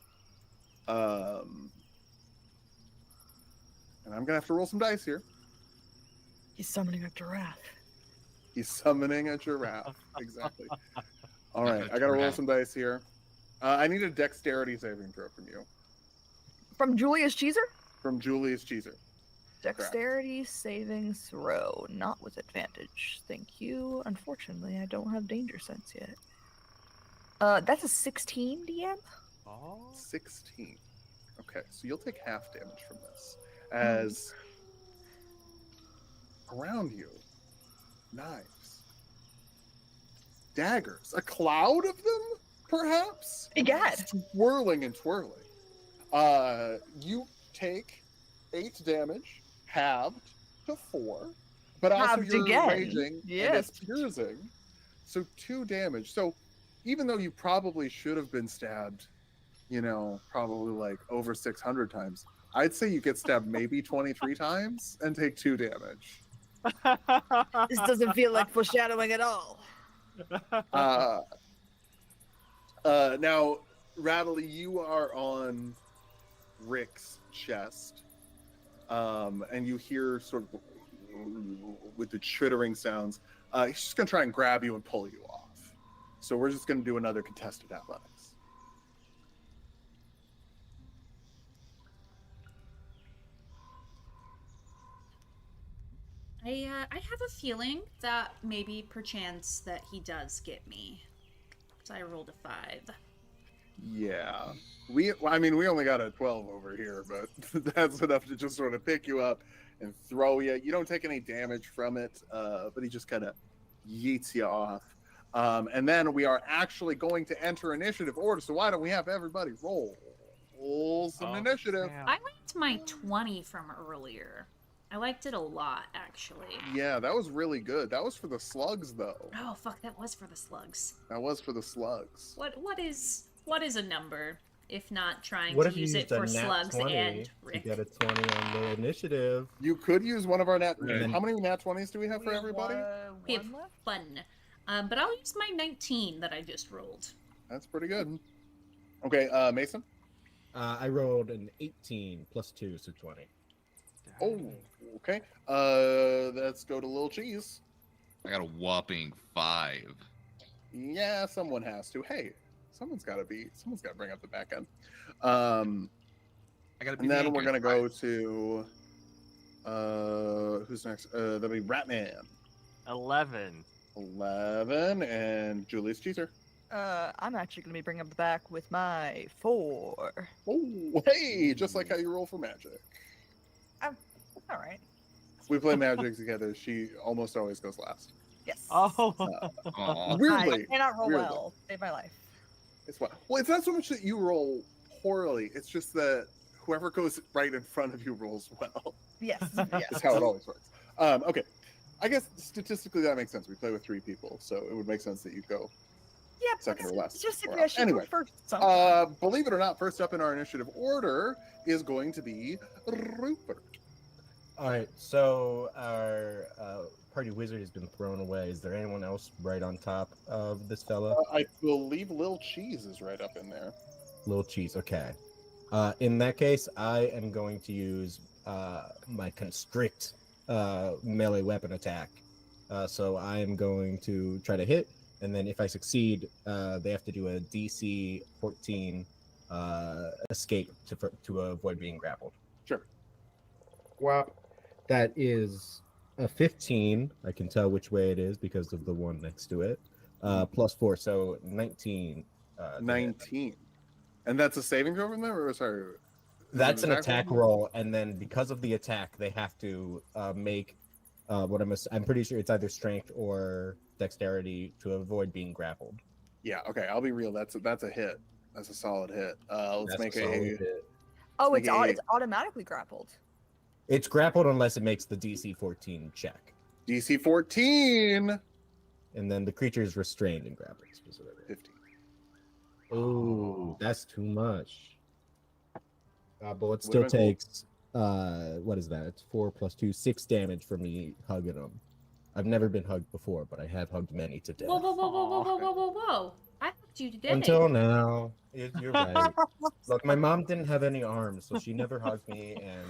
And I'm gonna have to roll some dice here. He's summoning a giraffe. He's summoning a giraffe. Exactly. All right, I gotta roll some dice here. I need a dexterity saving throw from you. From Julius Caesar? From Julius Caesar. Dexterity saving throw, not with advantage. Thank you. Unfortunately, I don't have danger sense yet. That's a 16, DM. Oh. 16. Okay, so you'll take half damage from this. As around you, knives, daggers, a cloud of them, perhaps? Egad. Swirling and twirling. You take 8 damage, halved to 4, but also Halved you're again. raging and Yes. it's piercing. So 2 damage. So even though you probably should have been stabbed, probably like over 600 times, I'd say you get stabbed maybe 23 times and take 2 damage. This doesn't feel like foreshadowing at all. Now, Rattly, you are on Rick's chest, and you hear sort of with the chittering sounds. He's just gonna try and grab you and pull you off. So we're just gonna do another contested athletics. I have a feeling that maybe perchance that he does get me. So I rolled a 5. Yeah, we only got a 12 over here, but that's enough to just sort of pick you up and throw you. You don't take any damage from it, but he just kind of yeets you off. And then we are actually going to enter initiative order. So why don't we have everybody roll some initiative? Yeah. I liked my 20 from earlier. I liked it a lot, actually. Yeah, that was really good. That was for the slugs, though. Oh fuck, that was for the slugs. That was for the slugs. What is a number if not trying What to if you use it used a for nat slugs 20 and to Rick? get a 20 on the initiative? You could use one of our nat. Right. How many nat 20s do we have for everybody? We have One left? fun. But I'll use my 19 that I just rolled. That's pretty good. Okay, Mason. I rolled an 18 plus 2, so 20. Oh, okay. Let's go to Lil Cheese. I got a whopping 5. Yeah, someone has to. Hey, someone's got to bring up the back end. I gotta be And the then we're anchor. gonna go to who's next? That'll be Ratman. 11. 11 and Julius Cheeser. I'm actually going to be bringing up the back with my 4. Oh, hey, just like how you roll for Magic. All right. We play Magic together. She almost always goes last. Yes. Oh. Aw. Weirdly, I cannot roll weirdly. well. Save my life. It's what? Well, it's not so much that you roll poorly. It's just that whoever goes right in front of you rolls well. Yes. That's Yes. how it always works. Okay. I guess statistically that makes sense. We play with 3 people, so it would make sense that you go. Yeah, Second or but last. just Well, suggestion anyway, first. Sometime. Believe it or not, first up in our initiative order is going to be Rupert. All right, so our party wizard has been thrown away. Is there anyone else right on top of this fella? I believe Lil Cheese is right up in there. Little cheese, okay. In that case, I am going to use my constrict melee weapon attack. So I am going to try to hit, and then if I succeed, they have to do a DC 14 escape to avoid being grappled. Sure. Wow. That is a 15. I can tell which way it is because of the one next to it. Plus 4, so 19. 19. And that's a saving throw from there? Or sorry? That's an attack roll, and then because of the attack, they have to make I'm pretty sure it's either strength or dexterity to avoid being grappled. Yeah, okay, I'll be real. That's a hit. That's a solid hit. Let's That's make a solid a hit. Oh, make it's a- automatically grappled. It's grappled unless it makes the DC 14 check, DC 14. and then the creature is restrained and grappled specifically. 15. Ooh, that's too much. But it Would've still been cool. takes what is that? It's 4 plus 2, 6 damage for me hugging him. I've never been hugged before, but I have hugged many to death. Whoa, whoa, whoa, whoa, whoa, whoa, whoa, whoa, whoa! I hugged you today. Until now, you're right. Look, my mom didn't have any arms, so she never hugged me, and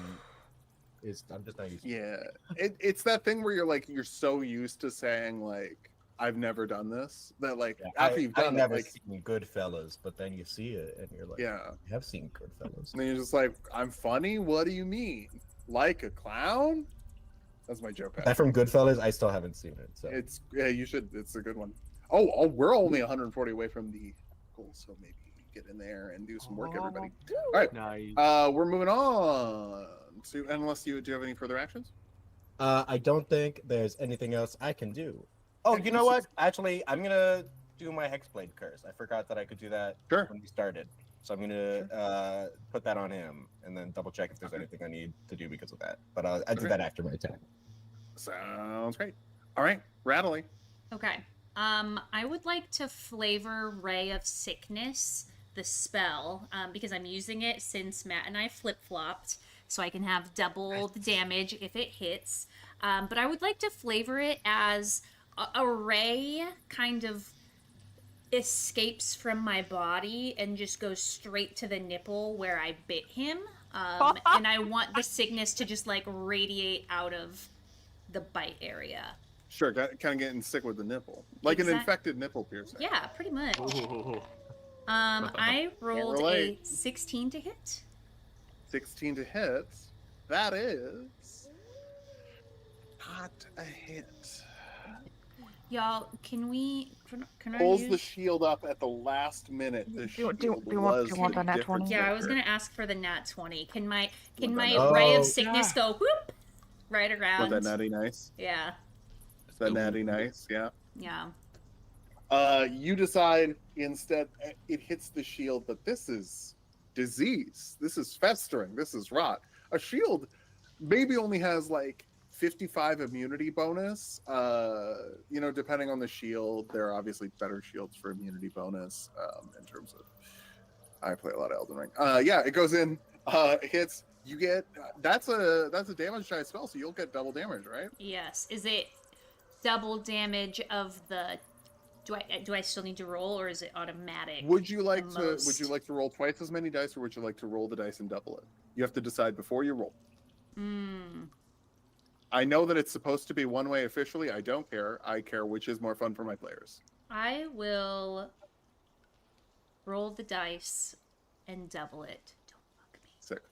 I'm just not used to it. Yeah. It's that thing where you're so used to saying like I've never done this that like Yeah, after you've I've done it, never like seen Goodfellas, but then you see it and you're like, yeah. I have seen Goodfellas. And then you're just like, I'm funny? What do you mean? like a clown. That's my joke. That from Goodfellas? I still haven't seen it. So It's you should. It's a good one. Oh, we're only 140 away from the goal, so maybe get in there and do some work, everybody. All right, Nice. we're moving on to unless do you have any further actions? I don't think there's anything else I can do. Oh, Okay, you know what? Actually, I'm gonna do my Hexblade curse. I forgot that I could do that Sure. when we started. So I'm gonna put that on him and then double check if there's anything I need to do because of that. But I'll do Okay. that after my attack. Sounds great. All right, Rattly. Okay. I would like to flavor Ray of Sickness, the spell, because I'm using it since Matt and I flip-flopped, so I can have double the damage if it hits. But I would like to flavor it as a ray kind of escapes from my body and just goes straight to the nipple where I bit him. And I want the sickness to just like radiate out of the bite area. Sure, kind of getting sick with the nipple, like an infected nipple piercing. Yeah, pretty much. Ooh. I rolled a relate. 16 to hit. 16 to hit. That is not a hit. Y'all, can I Pulls use... the shield up at the last minute. The shield was want the nat different 20? Yeah, I was figure. gonna ask for the nat 20. Can my that ray Oh, of sickness go whoop right around? Was that natty nice? Yeah, Is that natty nice? Yeah. yeah. You decide instead it hits the shield, but this is disease. This is festering. This is rot. A shield maybe only has like 55 immunity bonus. Depending on the shield, there are obviously better shields for immunity bonus. In terms of, I play a lot of Elden Ring. Yeah, it goes in, it hits. You get that's a damage die spell, so you'll get double damage, right? Yes. Is it double damage of the? Do I still need to roll, or is it automatic? Would you like the to most? Would you like to roll twice as many dice, or would you like to roll the dice and double it? You have to decide before you roll. I know that it's supposed to be one way officially. I don't care. I care which is more fun for my players. I will roll the dice and double it. Don't fuck me. Sick.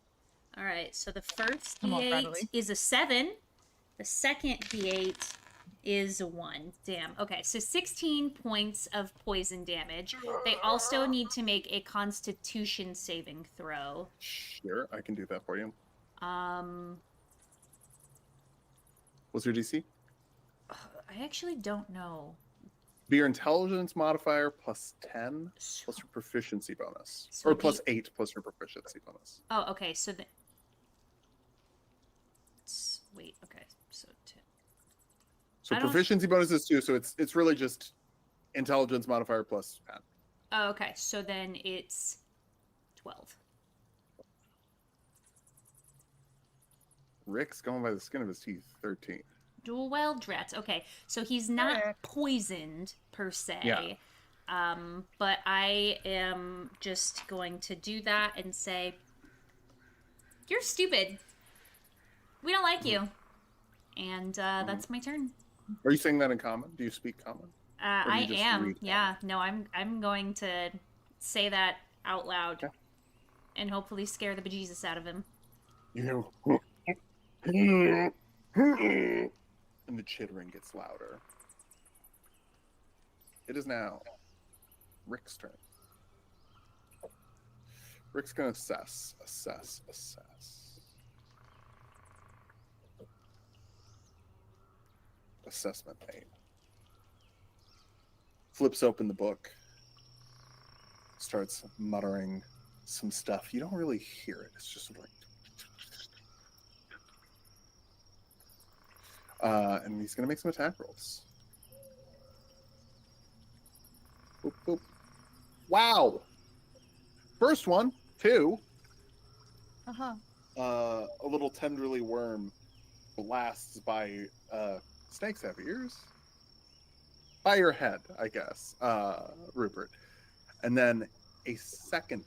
All right, so the first Come on, D8 Bradley. is a 7. The second D8 is a 1. Damn. Okay, so 16 points of poison damage. They also need to make a Constitution saving throw. Sure, I can do that for you. What's your DC? I actually don't know. Be your intelligence modifier plus 10 plus your proficiency bonus. So Or plus 8 plus your proficiency bonus. Oh, okay, so the... Wait, okay, so... So I don't- proficiency bonus is 2, so it's really just intelligence modifier plus 10. Oh, okay, so then it's 12. Rick's going by the skin of his teeth, 13. Well, Drat. Okay, so he's not Alright. poisoned per se. Yeah. But I am just going to do that and say, "You're stupid. We don't like you." And that's my turn. Are you saying that in common? Do you speak common? Or do you I just am. read Yeah. No, I'm going to say that out loud, Okay. and hopefully scare the bejesus out of him. You. And the chittering gets louder. It is now Rick's turn. Rick's gonna assess. Assessment made. Flips open the book. Starts muttering some stuff. You don't really hear it. It's just like. And he's gonna make some attack rolls. Boop, boop. Wow! First one, 2. Uh-huh. A little tenderly worm blasts by snakes have ears? By your head, I guess, Rupert. And then a second,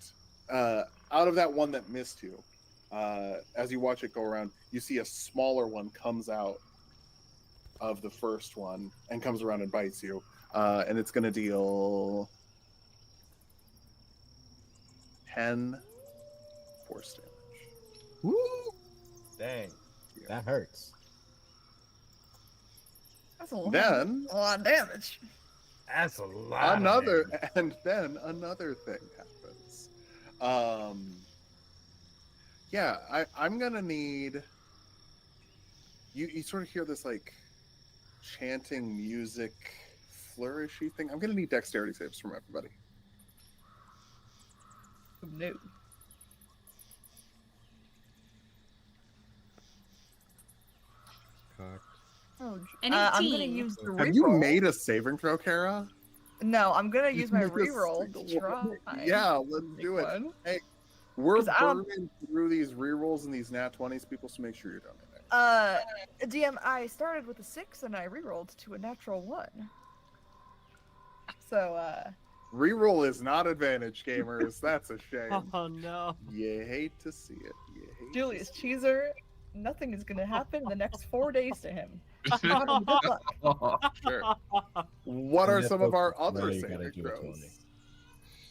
out of that one that missed you, as you watch it go around, you see a smaller one comes out of the first one and comes around and bites you. And it's going to deal 10 force damage. Woo! Dang, that hurts. That's a lot, Then a lot of damage. That's a lot. another, Of damage. and then another thing happens. Yeah, I'm gonna need you. You sort of hear this like chanting music, flourishy thing. I'm gonna need dexterity saves from everybody. No. Cocked. Oh, An I'm gonna 18. use the reroll. Have you made a saving throw, Kara? No, I'm gonna use my Make a reroll to single- try. Yeah, let's Make do it. one. Hey, we're 'Cause I'm- burning through these rerolls and these nat 20s, people, so make sure you're doing it. DM, I started with a 6 and I rerolled to a natural 1. So, Reroll is not advantage, gamers. That's a shame. Oh no. You hate to see it. You hate Julius to see it. Cheeser, nothing is gonna happen in the next 4 days to him. Good luck. Oh, Sure. What are Yeah, some of our folks, now other you gotta saving do a 20. throws?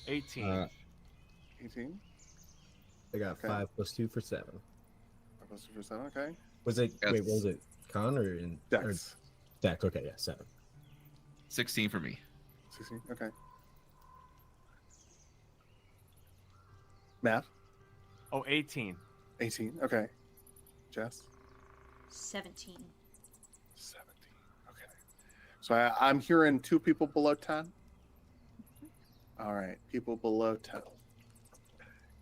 18. 18? I got Okay. 5 plus 2 for 7. Plus 2%, okay. Was it? Yes. Wait, what was it? Con or in? Or Dex. Dex. Okay, yeah, 7. 16 for me. 16, okay. Matt? Oh, 18. 18, okay. Jess? 17. 17, okay. So I'm hearing 2 people below 10. All right, people below 10.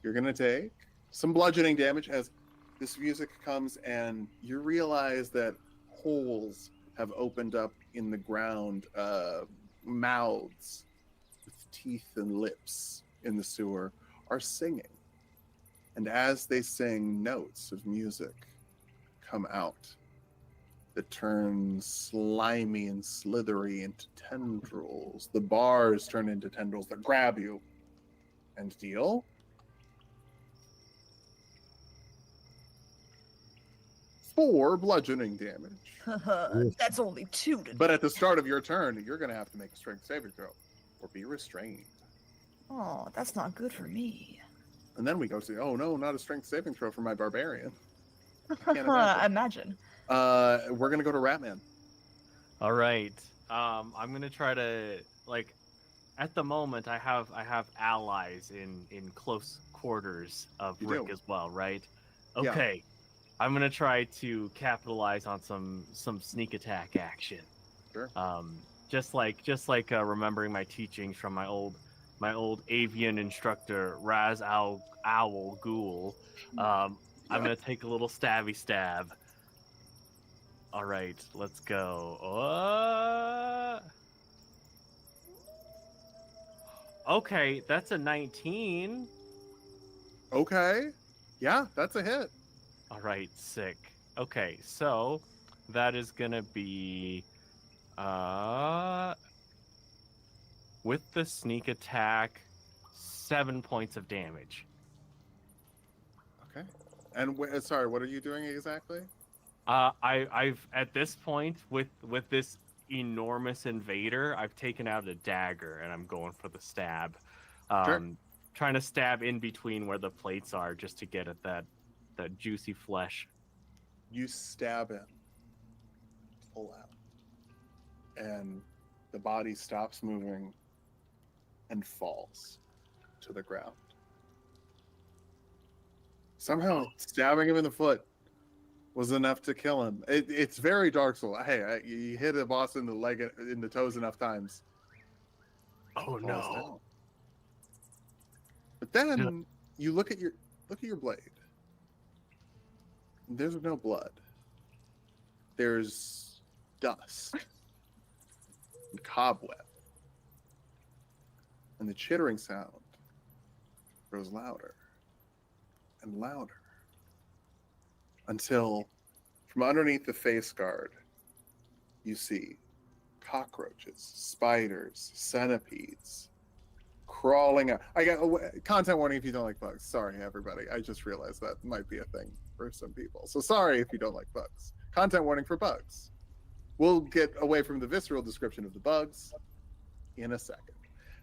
You're going to take some bludgeoning damage as this music comes and you realize that holes have opened up in the ground, mouths with teeth and lips in the sewer are singing. And as they sing, notes of music come out that turn slimy and slithery into tendrils. The bars turn into tendrils that grab you and deal 4 bludgeoning damage. That's only 2 to But at the start of your turn, you're going to have to make a strength saving throw or be restrained. Oh, that's not good for me. And then we go to, oh no, not a strength saving throw for my barbarian. Can't imagine. Imagine. We're going to go to Ratman. All right. I'm gonna try to like. At the moment, I have allies in close quarters of You Rick do. as well, right? Yeah. Okay. I'm gonna try to capitalize on some sneak attack action. Sure. Just like remembering my teachings from my old avian instructor Raz Owl Ghoul. I'm gonna take a little stabby stab. All right, let's go. Okay, that's a 19. Okay. Yeah, that's a hit. All right, sick. Okay, so that is gonna be with the sneak attack, 7 points of damage. Okay. And sorry, what are you doing exactly? I've at this point with this enormous invader, I've taken out a dagger and I'm going for the stab. Sure. Trying to stab in between where the plates are just to get at that juicy flesh. You stab in, pull out, and the body stops moving and falls to the ground. Somehow, stabbing him in the foot was enough to kill him. It's very Dark Souls. Hey, you hit a boss in the leg, in the toes enough times. Oh Falls no. down. But then you look at your blade. There's no blood. There's dust and cobweb. And the chittering sound grows louder and louder until from underneath the face guard you see cockroaches, spiders, centipedes crawling out. I got content warning if you don't like bugs. Sorry, everybody. I just realized that might be a thing for some people. So sorry if you don't like bugs. Content warning for bugs. We'll get away from the visceral description of the bugs in a second.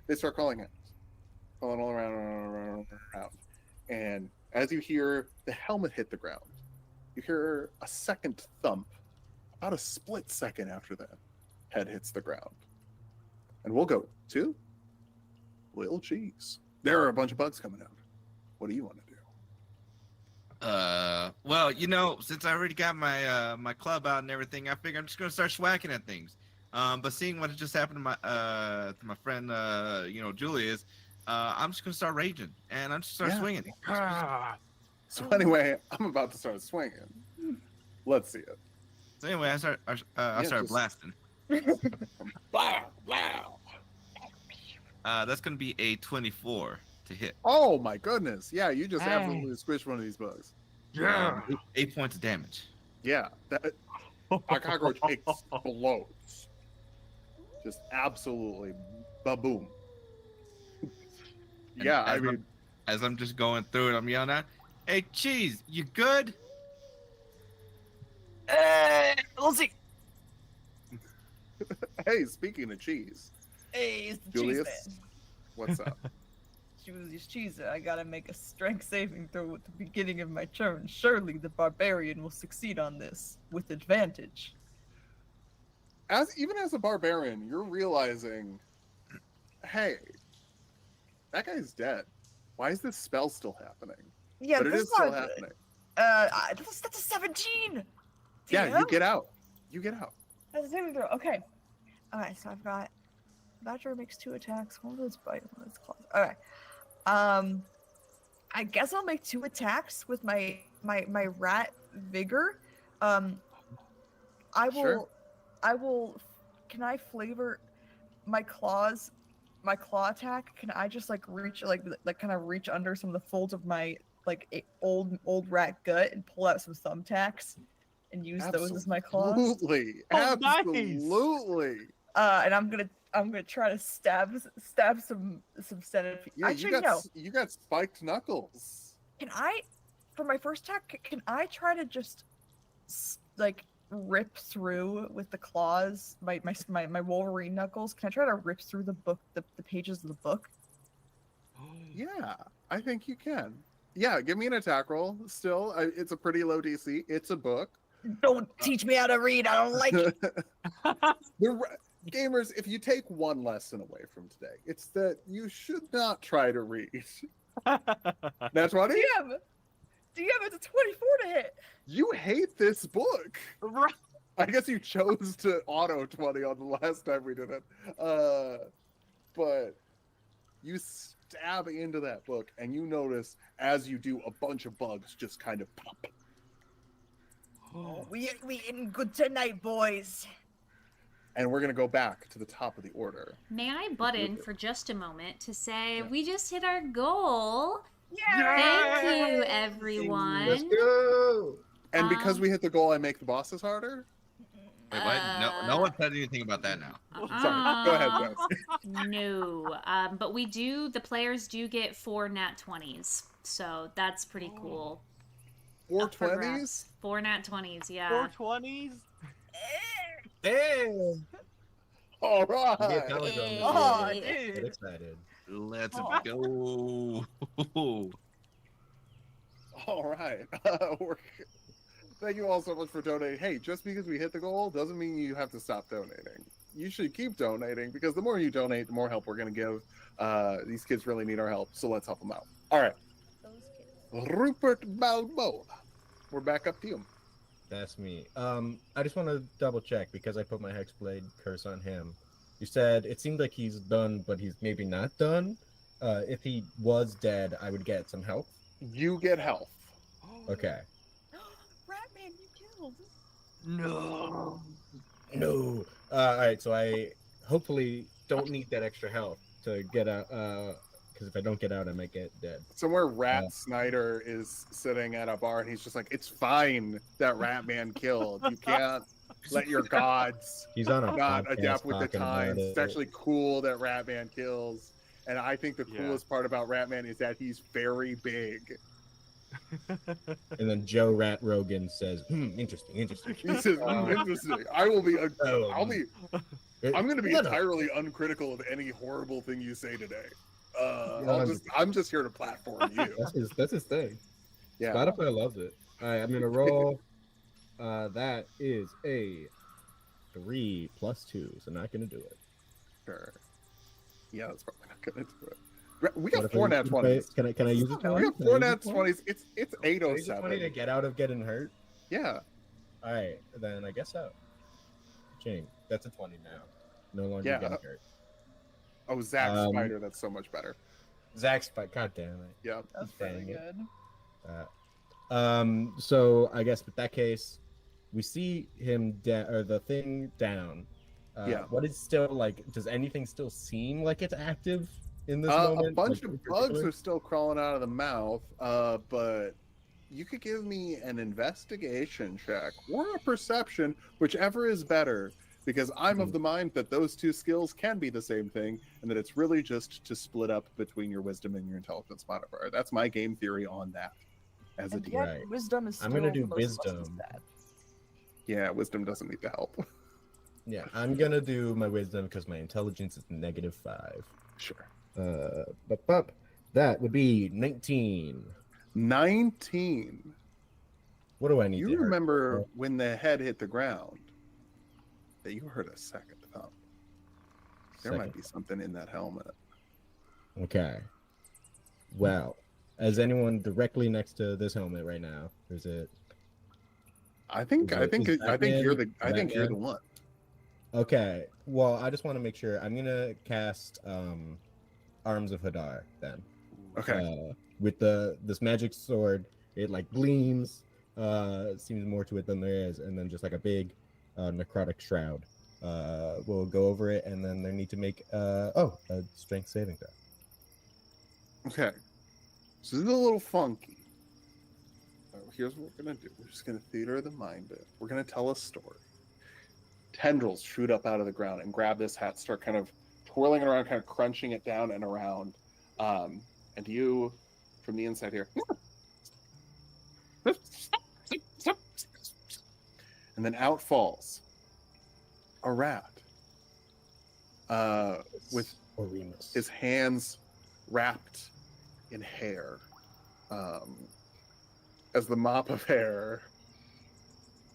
They start crawling out, crawling all around. And as you hear the helmet hit the ground, You hear a second thump, about a split second after that. Head hits the ground. And we'll go to Lil Cheese. There are a bunch of bugs coming out. What do you want to do? Well, since I already got my my club out and everything, I figure I'm just gonna start swacking at things. But seeing what just happened to my friend Julius, I'm just gonna start raging and I'm just start Yeah. swinging. So anyway, I'm about to start swinging. Let's see it. So anyway, I start just- blasting. Blah, blah. That's gonna be a 24 to hit. Oh my goodness. Yeah, you just absolutely squished one of these bugs. 8 points of damage. Yeah, that our cockroach explodes. Just absolutely ba-boom. And Yeah, I as mean, as I'm just going through it, I'm yelling out, "Hey, Cheese, you good?" We'll see. hey, speaking of cheese, Hey, it's the Julius, cheese man. what's up? Julius Cheeser, I gotta make a strength saving throw at the beginning of my turn. Surely the barbarian will succeed on this with advantage. Even as a barbarian, you're realizing, hey, that guy's dead. Why is this spell still happening? Yeah, But it this is still not good. happening. That's a 17! Yeah, you DM? get out. You get out. That's a saving throw. Okay. Alright, so I've got Badger makes 2 attacks. One of those bite, one of those claws. Alright. I guess I'll make 2 attacks with my rat vigor. I Sure. will can I flavor my claws, my claw attack? Can I just like reach like kind of reach under some of the folds of my old rat gut and pull out some thumbtacks and use those as my claws? Absolutely. Oh, nice. Absolutely. And I'm gonna try to stab some centipede. Yeah, Actually, no. you got spiked knuckles. Can I, for my first attack, can I try to just like rip through with the claws my Wolverine knuckles? Can I try to rip through the book, the pages of the book? Yeah, I think you can. Yeah, give me an attack roll. Still, it's a pretty low DC. It's a book. Don't teach me how to read. I don't like it. Gamers, if you take one lesson away from today, it's that you should not try to read. That's what DM, it's a 24 to hit. you hate this book. Right. I guess you chose to auto 20 on the last time we did it. But you stab into that book and you notice as you do a bunch of bugs just kind of pop. We in good tonight, boys. And we're going to go back to the top of the order. May I butt in for just a moment to say Yeah. we just hit our goal. Yeah. Thank you, everyone. Let's go. And because Um, we hit the goal, I make the bosses harder? Wait, what? No one said anything about that now. Sorry, go ahead, Jess. No, but the players do get 4 nat 20s, so that's pretty cool. 4 Up for 20s? grabs. 4 nat 20s, yeah. 420s. Damn. All You get right. knowledge on this. Oh, Get dude. excited. Let's Oh. go. All right. Thank you all so much for donating. Hey, just because we hit the goal doesn't mean you have to stop donating. You should keep donating because the more you donate, the more help we're going to give. These kids really need our help, so let's help them out. All right. Rupert Balboa. We're back up to you. That's me. I just want to double check because I put my Hexblade curse on him. You said it seemed like he's done, but he's maybe not done. If he was dead, I would get some help. You get health. Okay. Ratman, you killed. No. No. All right. So I hopefully don't need that extra health to get out. Because if I don't get out, I might get dead. Somewhere Rat Snyder is sitting at a bar and he's just like, it's fine that Ratman killed. You can't let your gods He's on a not podcast adapt with the talking about times. It's it. actually cool that Ratman kills. And I think the Yeah. coolest part about Ratman is that he's very big. And then Joe Rat Rogan says, interesting. He says, interesting. I will be I'm going to be No, no. entirely uncritical of any horrible thing you say today. No, I'm just here to platform you. That's his thing. Yeah. Spotify loves it. All right, I'm gonna roll. That is a 3 plus 2, so not gonna do it. Sure. Yeah, that's probably not gonna do it. We What got if 4 I- nat what if 20s. I- Can I use a We 20? got Can I 4 use a nat 20? 20s. It's Can I use a 20 to 807. get out of getting hurt? Yeah. All right, then I guess so. Ching, that's a 20 now. No longer Yeah. getting hurt. Oh, Zack Um, Spider. That's so much better. Zach's fight. God damn it. Yeah. That's Dang pretty it. good. So I guess with that case, we see him or the thing down. Yeah. What is still like? Does anything still seem like it's active in this A moment? bunch like, in of bugs particular? are still crawling out of the mouth, but you could give me an investigation check or a perception, whichever is better, because I'm of the mind that those two skills can be the same thing, and that it's really just to split up between your wisdom and your intelligence modifier. That's my game theory on that. As a And DM. yet, Right. wisdom is I'm still gonna do the most lusty wisdom. stat. Yeah, wisdom doesn't need the help. Yeah, I'm gonna do my wisdom because my intelligence is -5. Sure. That would be 19. 19. What do I need to You hurt? remember when the head hit the ground that you heard a second thump. There might be something in that helmet. Okay. Well, as anyone directly next to this helmet right now, is it? I think Is you're the Batman? one. Okay. Well, I just want to make sure. I'm gonna cast Arms of Hadar then. Okay. With this magic sword, it like gleams. Seems more to it than there is, and then just like a big necrotic shroud. We'll go over it, and then they need to make a strength saving throw. Okay. So this is a little funky. Here's what we're gonna do. We're just gonna theater of the mind it. We're gonna tell a story. Tendrils shoot up out of the ground and grab this hat, start kind of twirling it around, kind of crunching it down and around. And you, from the inside here, and then out falls a rat with Oremus. his hands wrapped in hair, as the mop of hair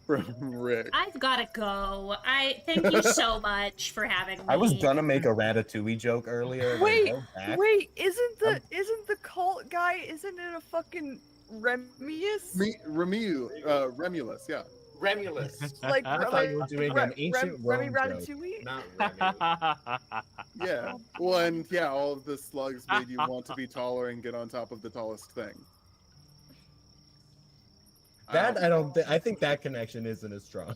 from Rick. I've gotta go. I thank you so much for having me. I was gonna make a Ratatouille joke earlier. Wait, go back. wait, isn't the cult guy? Isn't it a fucking Remius? Remulus, yeah. Remulus. Like I thought you were doing an ancient Remy Rome joke, Ratatouille? not Remy. Yeah. Well, and yeah, all of the slugs made you want to be taller and get on top of the tallest thing. That I don't. I think that connection isn't as strong.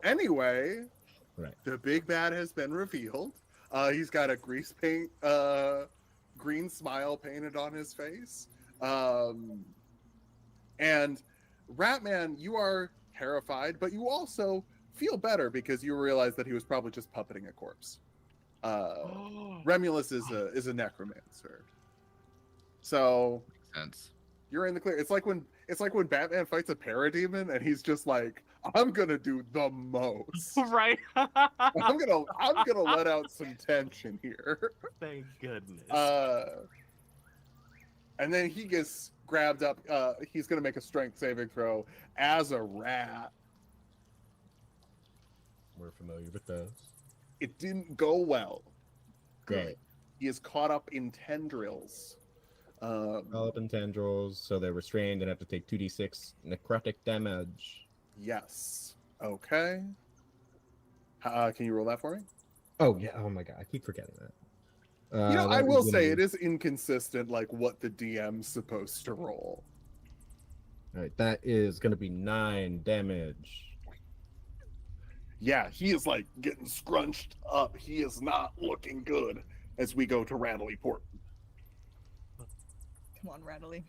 Anyway, Right. the big bad has been revealed. He's got a grease paint, green smile painted on his face. And Ratman, you are terrified, but you also feel better because you realize that he was probably just puppeting a corpse. Remulus is a necromancer. So Sense. you're in the clear. It's like when Batman fights a parademon and he's just like, I'm gonna do the most. Right. I'm gonna let out some tension here. Thank goodness. And then he gets grabbed up. He's gonna make a strength saving throw as a rat. We're familiar with those. It didn't go well. Great. He is caught up in tendrils. Develop in tendrils, so they're restrained and have to take 2d6 necrotic damage. Yes. Okay. Can you roll that for me? Oh yeah. Oh my god, I keep forgetting that. You know, I that will is say gonna it is inconsistent, like what the DM's supposed to roll. All right, that is going to be 9 damage. Yeah, he is like getting scrunched up. He is not looking good as we go to Rattly Port. Come on, Rattly.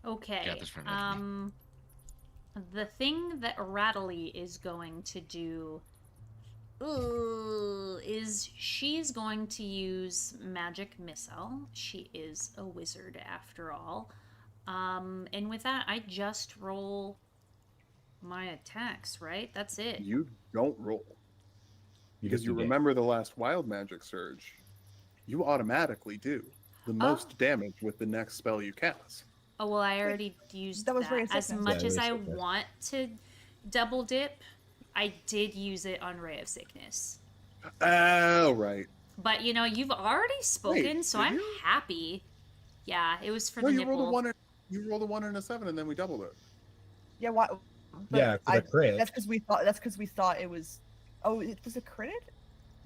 Okay. Got this from Reggie. The thing that Rattly is going to do is she's going to use magic missile. She is a wizard after all. And with that, I just roll my attacks, right? That's it. You don't roll. Because just you do damage. remember the last wild magic surge. You automatically do. the most damage with the next spell you cast. Oh, well, I already used that was ray of As sickness. much Yeah, as ray I of sickness. want to double dip, I did use it on Ray of Sickness. Oh, right. But, you've already spoken, so did I'm you? happy. Yeah, it was for No, the you nipple. rolled a 1 and you rolled a 1 and a 7, and then we doubled it. Yeah, why? But Yeah, for the crit. That's because we thought it was. Oh, it was a crit.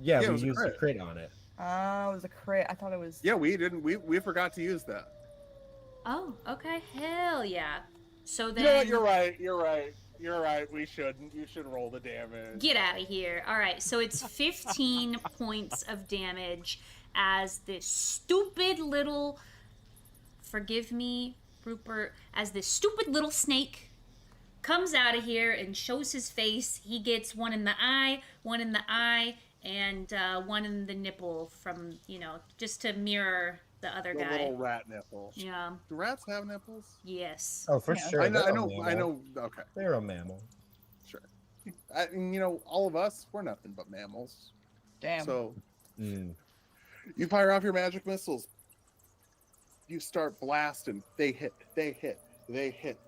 Yeah, Yeah, it we was a used the crit. crit on it. Oh, it was a crit. I thought it was. Yeah, we didn't. We forgot to use that. Oh, okay. Hell yeah. So then... You know what? You're right. You're right. You're right. We shouldn't. You should roll the damage. Get out of here. All right, so it's 15 points of damage as this stupid little... Forgive me, Rupert. As this stupid little snake comes out of here and shows his face. He gets one in the eye, and one in the nipple from, just to mirror the other The guy. little rat nipple. Yeah. Do rats have nipples? Yes. Oh, for Yeah. sure. I know. they're I a know. mammal. I know. Okay. They're a mammal. Sure. All of us, we're nothing but mammals. Damn. So Mm. you fire off your magic missiles. You start blasting. They hit. They hit. They hit.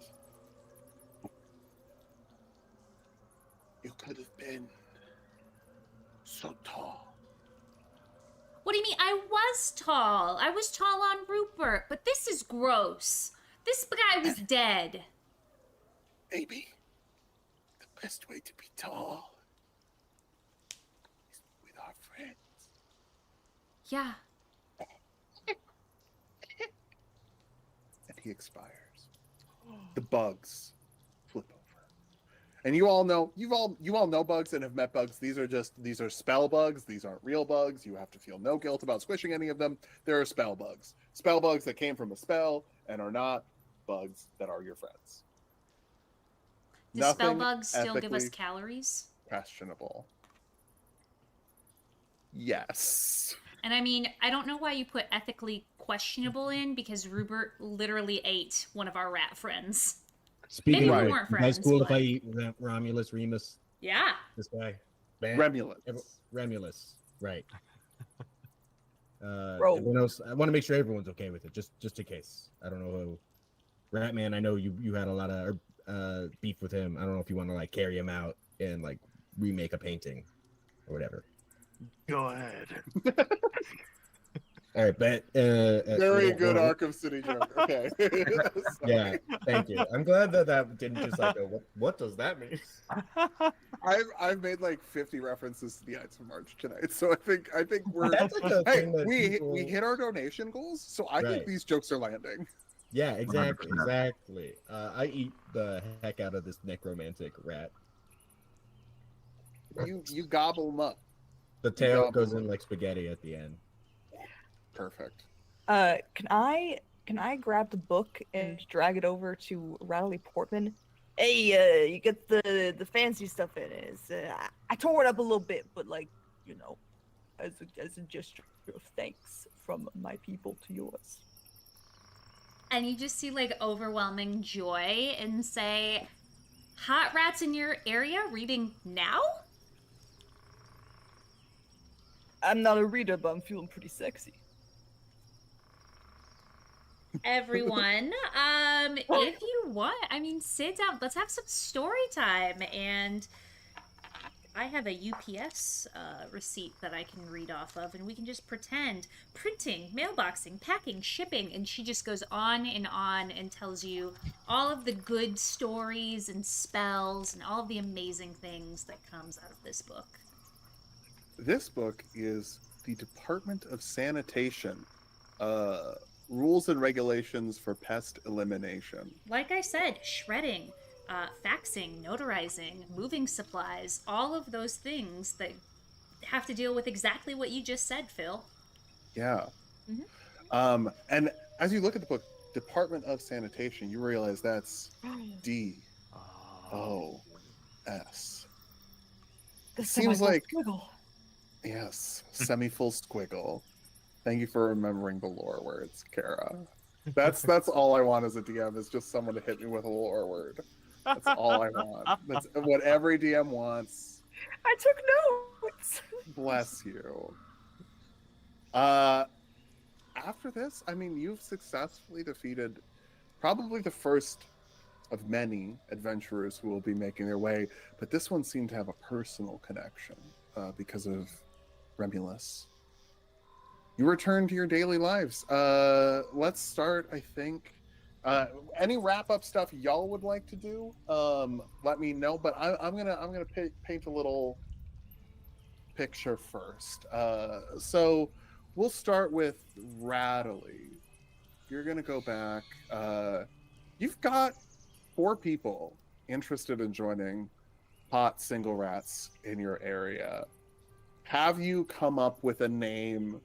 You could have been so tall. What do you mean? I was tall. I was tall on Rupert, but this is gross. This guy was dead. Maybe the best way to be tall is with our friends. Yeah. And he expires. The bugs flip over. And you all know bugs and have met bugs. These are spell bugs. These aren't real bugs. You have to feel no guilt about squishing any of them. There are spell bugs. Spell bugs that came from a spell and are not bugs that are your friends. Do spell Nothing bugs still give us ethically calories? questionable. Yes. And I mean, I don't know why you put ethically questionable in, because Rupert literally ate one of our rat friends. Speaking Maybe of we which, weren't you guys friends, cool if but- I eat Romulus, Remus, Yeah. this guy? Ban- Remulus. Remulus, right. Bro. Everyone else, I want to make sure everyone's okay with it, just in case. I don't know who. Ratman, I know you had a lot of beef with him. I don't know if you want to like carry him out and like remake a painting or whatever. Go ahead. All right, but Very good well, Arkham City joke. Okay. Yeah, Sorry. thank you. I'm glad that didn't just like go, what does that mean? I've made like 50 references to the Ides of March tonight, so I think we're That's like a hey thing that we people... hit our donation goals, so I Right. think these jokes are landing. Yeah, exactly, 100%. exactly. I eat the heck out of this necromantic rat. You gobble them up. The tail Yeah, goes but- in like spaghetti at the end. Perfect. Can I grab the book and drag it over to Riley Portman? Hey, you get the fancy stuff in it. I tore it up a little bit, but like, as a gesture of thanks from my people to yours. And you just see like overwhelming joy and say, hot rats in your area reading now? I'm not a reader, but I'm feeling pretty sexy. Everyone, if you want, I mean, sit down. Let's have some story time. And I have a UPS receipt that I can read off of, and we can just pretend printing, mailboxing, packing, shipping, and she just goes on and tells you all of the good stories and spells and all of the amazing things that comes out of this book. This book is the Department of Sanitation, rules and regulations for pest elimination. Like I said, shredding, faxing, notarizing, moving supplies, all of those things that have to deal with exactly what you just said, Phil. Yeah. Mhm. And as you look at the book, Department of Sanitation, you realize that's DOS. This Seems semi-full like- squiggle. Yes, semi-full squiggle. Thank you for remembering the lore words, Kara. That's all I want as a DM, is just someone to hit me with a lore word. That's all I want. That's what every DM wants. I took notes. Bless you. after this, I mean, you've successfully defeated probably the first of many adventurers who will be making their way, but this one seemed to have a personal connection because of Remulus. You return to your daily lives. Let's start, I think. Any wrap-up stuff y'all would like to do? Let me know. But I'm gonna paint a little picture first. So we'll start with Rattly. You're gonna go back. You've got 4 people interested in joining hot single rats in your area. Have you come up with a name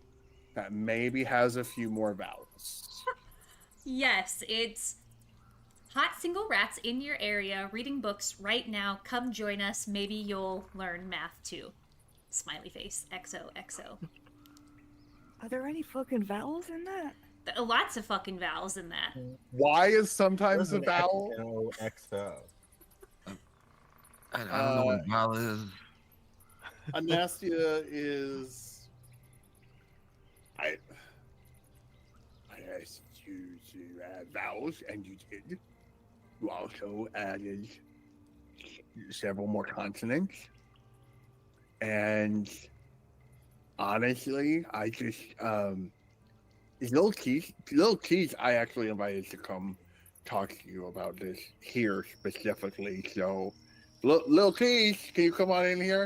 that maybe has a few more vowels? Yes, it's hot single rats in your area reading books right now. Come join us. Maybe you'll learn math too. Smiley face. XOXO. Are there any fucking vowels in that? Lots of fucking vowels in that. Why is sometimes a Listen, vowel? XOXO. I don't know what vowel is. Anastia is. I asked you to add vowels, and you did. You also added several more consonants. And honestly, I just Little Keith, I actually invited to come talk to you about this here specifically. So, Little Keith, can you come on in here?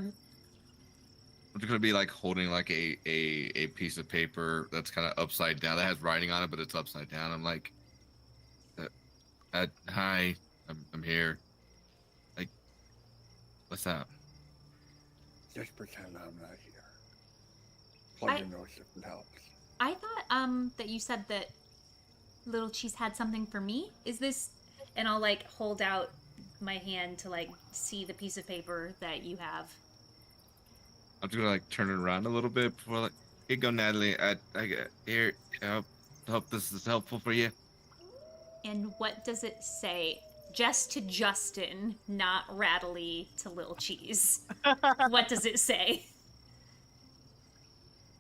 I'm just gonna be like holding like a piece of paper that's kind of upside down that has writing on it, but it's upside down. I'm like, hi, I'm here. Like, what's up? Just pretend I'm not here. Plug your nose if it helps. I thought that you said that Little Cheese had something for me. Is this? And I'll like hold out my hand to like see the piece of paper that you have. I'm just gonna like turn it around a little bit before like, here you go, Natalie. I here. Hope this is helpful for you. And what does it say? Just to Justin, not Rattly to Little Cheese. What does it say?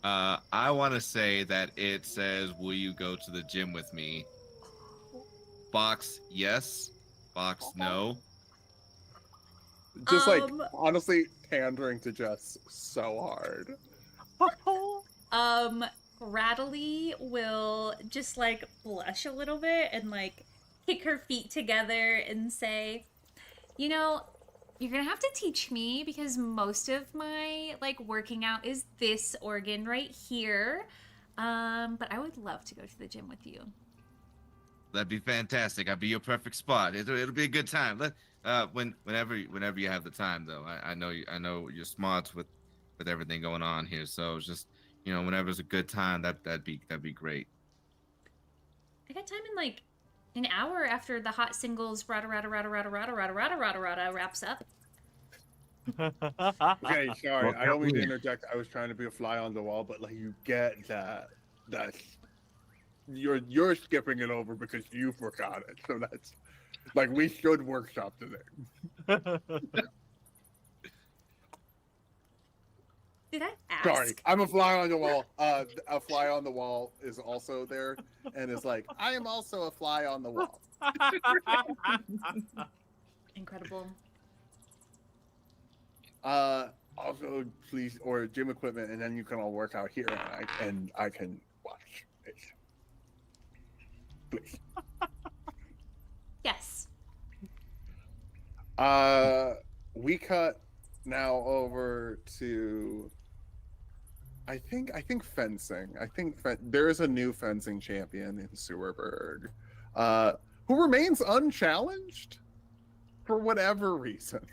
I want to say that it says, "Will you go to the gym with me?" Box yes. Box no. Just like honestly pandering to Jess so hard. Rattly will just like blush a little bit and like kick her feet together and say, you know, you're gonna have to teach me because most of my like working out is this organ right here. But I would love to go to the gym with you. That'd be fantastic. I'd be your perfect spot. It'll be a good time. Whenever you have the time, though. I know you're smart with everything going on here. So it's just whenever's a good time, that'd be great. I got time in like an hour after the hot singles rada rada rada rada rada rada rada rada rada wraps up. Okay, sorry. Well, I don't mean to interject. I was trying to be a fly on the wall, but like you get that you're skipping it over because you forgot it. So that's like we should workshop today. Did I ask? Sorry, I'm a fly on the wall. A fly on the wall is also there and is like, I am also a fly on the wall. Incredible. Also, please, or gym equipment, and then you can all work out here, and I can watch it. Please. Yes. We cut now over to. I think fencing. I think there is a new fencing champion in Sewerberg, who remains unchallenged for whatever reason.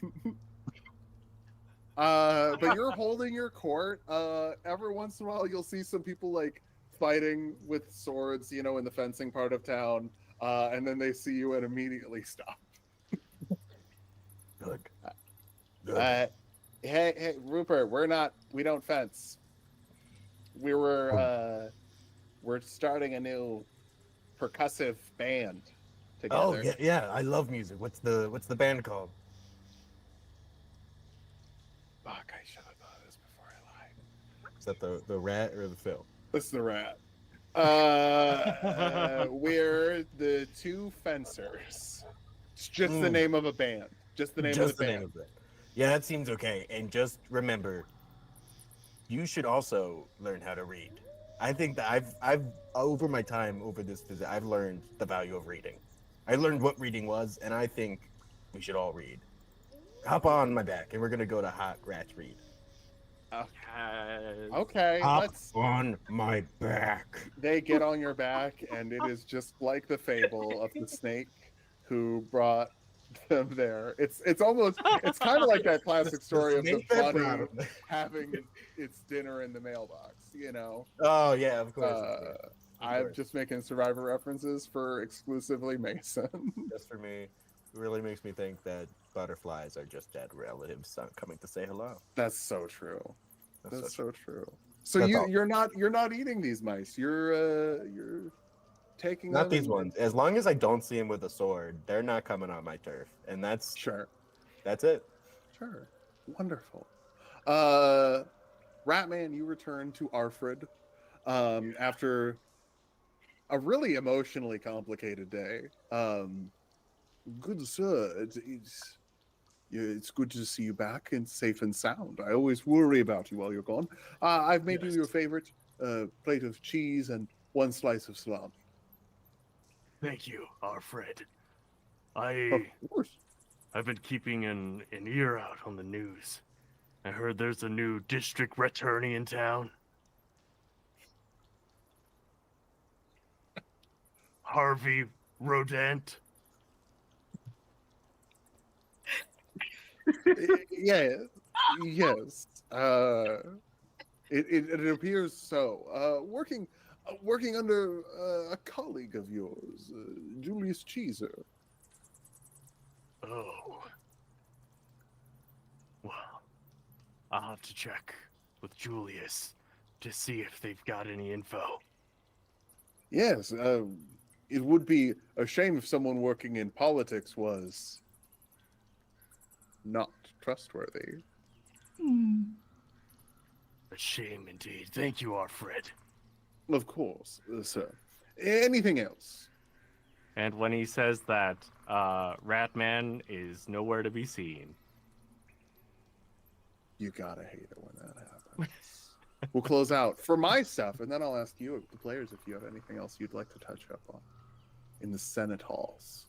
But you're holding your court. Every once in a while, you'll see some people like fighting with swords, in the fencing part of town, and then they see you and immediately stop. Good. Hey, Rupert, we don't fence. We're starting a new percussive band together. Oh yeah, I love music. What's the band called? Fuck, I should have thought of this before I lied. Is that the rat or the Phil? It's the rat. We're the two fencers. It's just the Mm. name of a band. Just the name of Just the the band. name of it. Yeah, that seems okay. And just remember, you should also learn how to read. I think that I've over my time over this visit, I've learned the value of reading. I learned what reading was, and I think we should all read. Hop on my back, and we're gonna go to Hot Rat's Read. Okay, Hop let's. on my back. They get on your back, and it is just like the fable of the snake who brought them there. It's kind of like that classic story of the snake that brought bunny 'em. having its dinner in the mailbox. You know, Oh yeah, of course. Of course. Of I'm course. just making Survivor references for exclusively Mason. Just for me, it really makes me think that butterflies are just dead relatives coming to say hello. That's so true. That's so true. So That's all. you're not eating these mice. You're taking Not them these ones. As long as I don't see him with a sword, they're not coming on my turf, and that's Sure. it. Sure. Wonderful. Ratman, you return to Arfred after a really emotionally complicated day. Good sir, it's good to see you back and safe and sound. I always worry about you while you're gone. I've made you Yes. your favorite plate of cheese and one slice of salami. Thank you, Alfred. Of course. I've been keeping an ear out on the news. I heard there's a new district attorney in town. Harvey Rodent. Yeah, yes. It appears so. Working under a colleague of yours, Julius Cheeser. Oh. Well, I'll have to check with Julius to see if they've got any info. Yes, it would be a shame if someone working in politics was not trustworthy. A shame indeed. Thank you, Alfred. Of course, sir. Anything else? And when he says that, Ratman is nowhere to be seen. You gotta hate it when that happens. We'll close out for my stuff, and then I'll ask you, the players, if you have anything else you'd like to touch up on in the Senate halls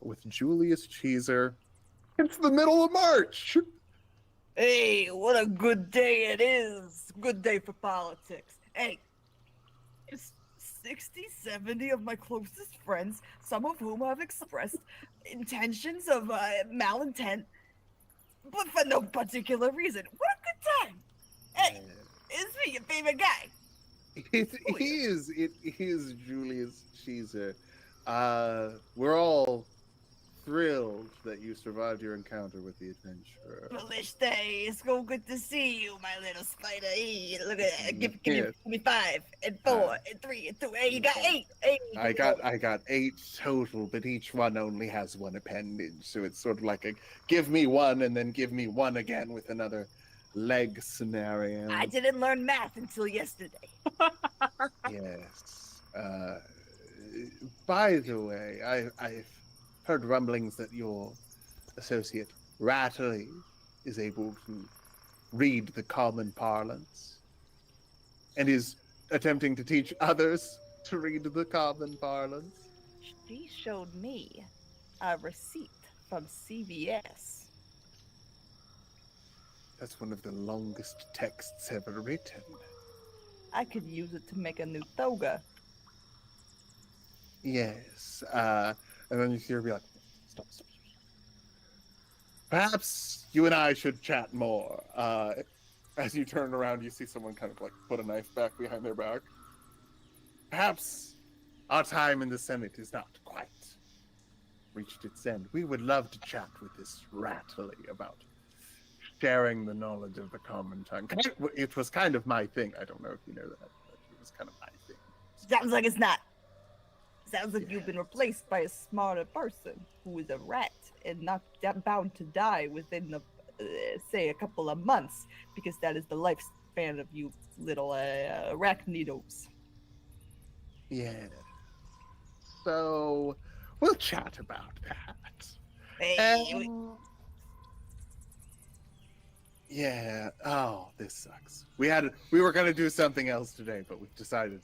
with Julius Cheeser. It's the middle of March. Hey, what a good day it is. Good day for politics. Hey, it's 60, 70 of my closest friends, some of whom have expressed intentions of malintent, but for no particular reason. What a good time. Hey, it's me, your favorite guy. It is Julius Cheeser. We're all thrilled that you survived your encounter with the adventurer. Foolish day. It's so good to see you, my little spider. Hey, look at that. Give me 5 and 4 and 3 and 2. Hey, you got 8. Hey, I got 8 total, but each one only has one appendage, so it's sort of like a give me 1 and then give me 1 again with another leg scenario. I didn't learn math until yesterday. Yes. By the way, I've heard rumblings that your associate Rattley is able to read the common parlance and is attempting to teach others to read the common parlance. She showed me a receipt from CVS. That's one of the longest texts ever written. I could use it to make a new toga. Yes. And then you hear her be like, stop. Perhaps you and I should chat more. As you turn around, you see someone kind of like put a knife back behind their back. Perhaps our time in the Senate is not quite reached its end. We would love to chat with this Rattley about sharing the knowledge of the common tongue. It was kind of my thing. I don't know if you know that, but it was kind of my thing. Sounds like it's not. Sounds like you've been replaced by a smarter person who is a rat and not bound to die within, say, a couple of months, because that is the lifespan of you little arachnidos. Yeah. So we'll chat about that. Hey, Yeah. Oh, this sucks. We were gonna do something else today, but we've decided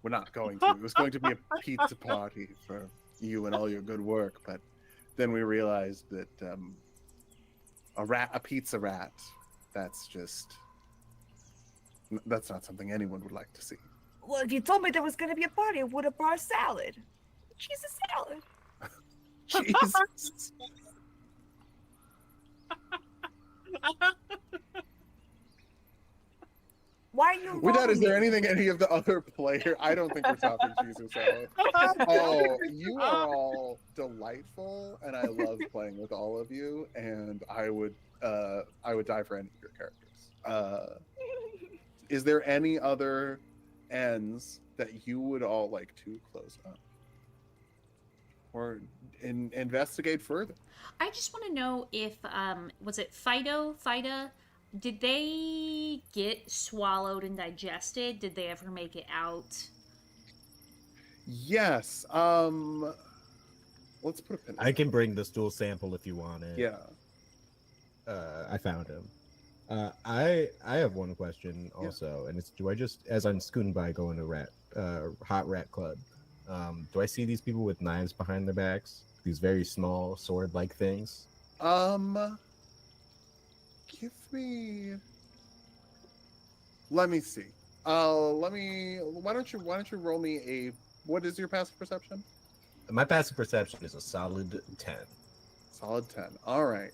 we're not going to. It was going to be a pizza party for you and all your good work, but then we realized that a pizza rat, that's not something anyone would like to see. Well, if you told me there was going to be a party, I would have brought a salad. Cheese a salad. Jesus. Why are you With that, is there involving me? anything any of the other player? I don't think we're talking Jesus salad. Oh, you are all delightful, and I love playing with all of you. And I would die for any of your characters. Is there any other ends that you would all like to close up or investigate further? I just want to know if was it Fida? Did they get swallowed and digested? Did they ever make it out? Yes. Let's put a pin. I can bring the stool sample if you want it. Yeah. I found him. I have one question also, and it's, do I just, as I'm scooting by going to Hot Rat Club, do I see these people with knives behind their backs? These very small sword-like things? Give me. Let me see. Why don't you roll me a? What is your passive perception? My passive perception is a solid 10. Solid 10. All right.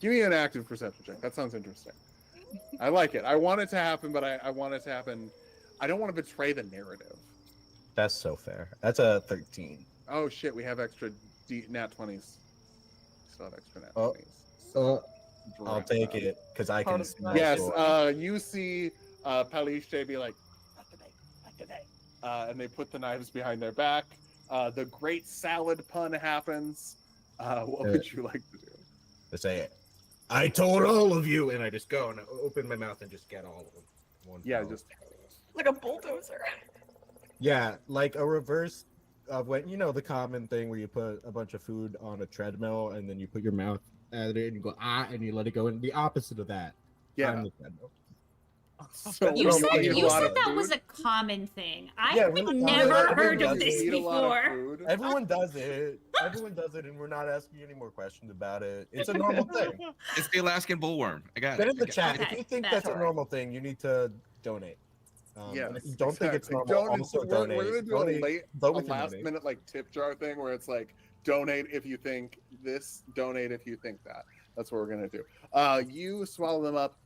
Give me an active perception check. That sounds interesting. I like it. I want it to happen, but I want it to happen. I don't want to betray the narrative. That's so fair. That's a 13. Oh shit! We have extra nat 20s. Still have extra nat 20s. Oh. So I'll take it because I can. Bonus smell Yes. sword. You see, Palichte be like, not today, not today. and they put the knives behind their back. The great salad pun happens. What would you like to do? They say, "I told all of you," and I just go and I open my mouth and just get all of them. One Yeah, go. just Like a bulldozer. Yeah, like a reverse of when, you know, the common thing where you put a bunch of food on a treadmill and then you put your mouth at it and you go and you let it go, and the opposite of that. yeah. On the treadmill. So You when said eat a you lot said of that was food- a common thing. I Yeah, have really never common. heard of Everyone this eat a lot of before. food. Everyone does it. Everyone does it, and we're not asking you any more questions about it. It's a normal thing. It's the Alaskan bullworm. I got Get it. in the I got chat. it. If Okay, you think that's that's a right. normal thing, you need to donate. Yes, And if you don't think it's exactly. normal, also we're donate. gonna do Donate- a vote with your last money. minute like tip jar thing where it's like donate if you think this, donate if you think that. That's what we're gonna do. You swallow them up.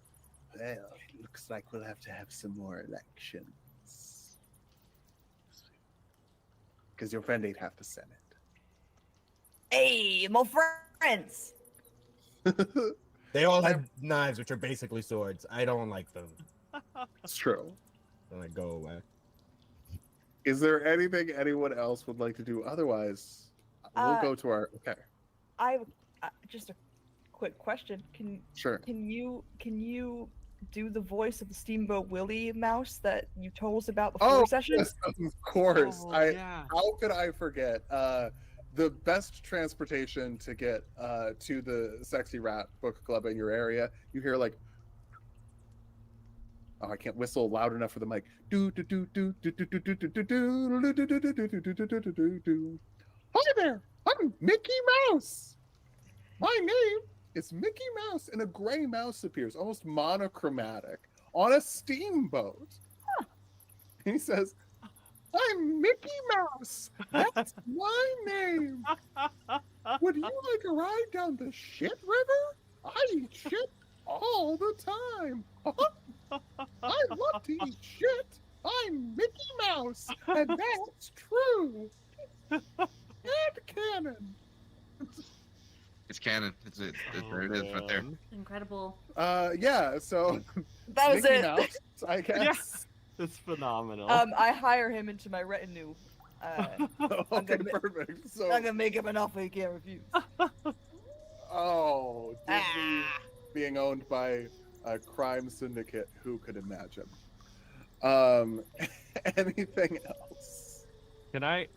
Well, looks like we'll have to have some more elections because your friend ain't half the Senate. Hey, my friends. They all have knives, which are basically swords. I don't like them. It's true. And I go away. Is there anything anyone else would like to do? Otherwise, we'll go to our. Okay, I have just a quick question. sure. Can you do the voice of the Steamboat Willie mouse that you told us about before session? Yes, of course. Oh, yeah. How could I forget? The best transportation to get to the Sexy Rat Book Club in your area. You hear like, oh, I can't whistle loud enough for the mic. Do do do do do do do do do do do do do do do do do do do do. Hi there, I'm Mickey Mouse. My name is Mickey Mouse, and a gray mouse appears, almost monochromatic, on a steamboat. And he says, I'm Mickey Mouse. That's my name. Would you like a ride down the shit river? I eat shit all the time. I love to eat shit. I'm Mickey Mouse, and that's true. And canon. It's canon. There it is right there. Incredible. Yeah, so That was Mickey it. Mouse, I guess. Yes. It's phenomenal. I hire him into my retinue. Okay, gonna- perfect. So, I'm gonna make him an offer he can't refuse. oh, Disney Ah. being owned by a crime syndicate, who could imagine? Um, anything else? Can I